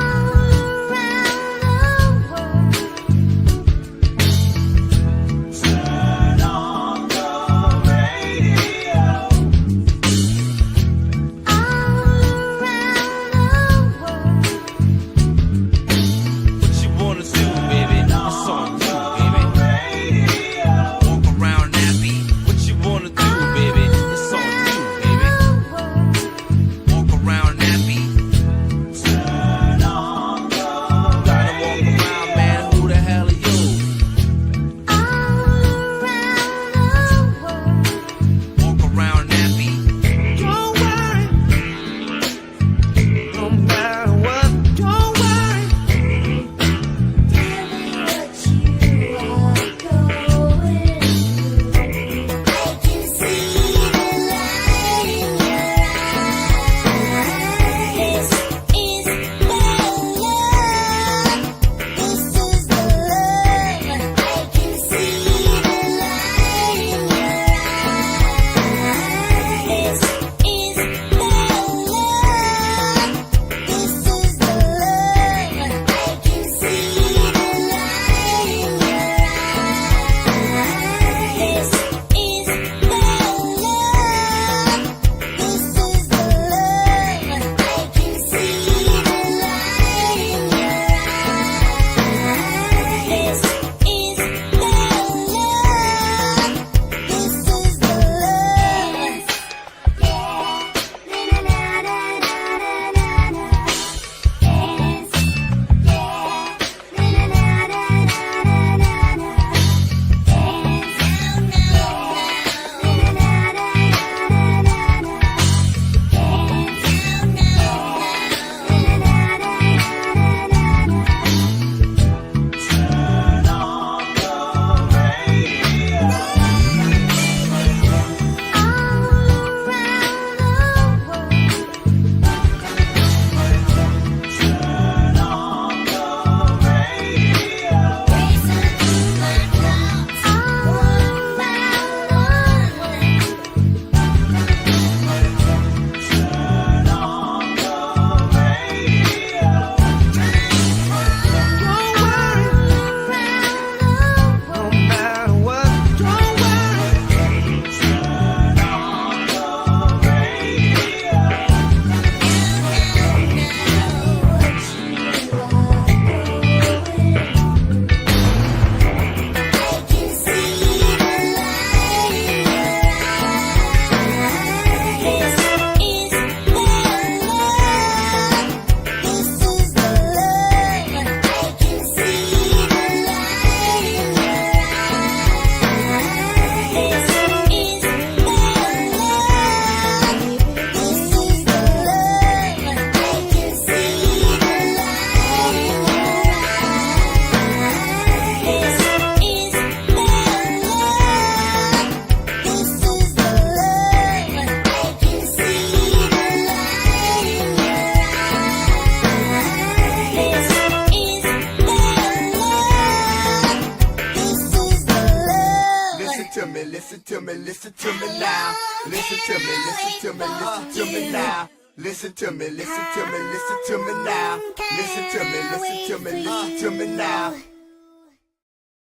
me, listen to me now. Listen to me, listen to me, listen to me now. Listen to me, listen to me, listen to me now. Listen to me, listen to me, listen to me now.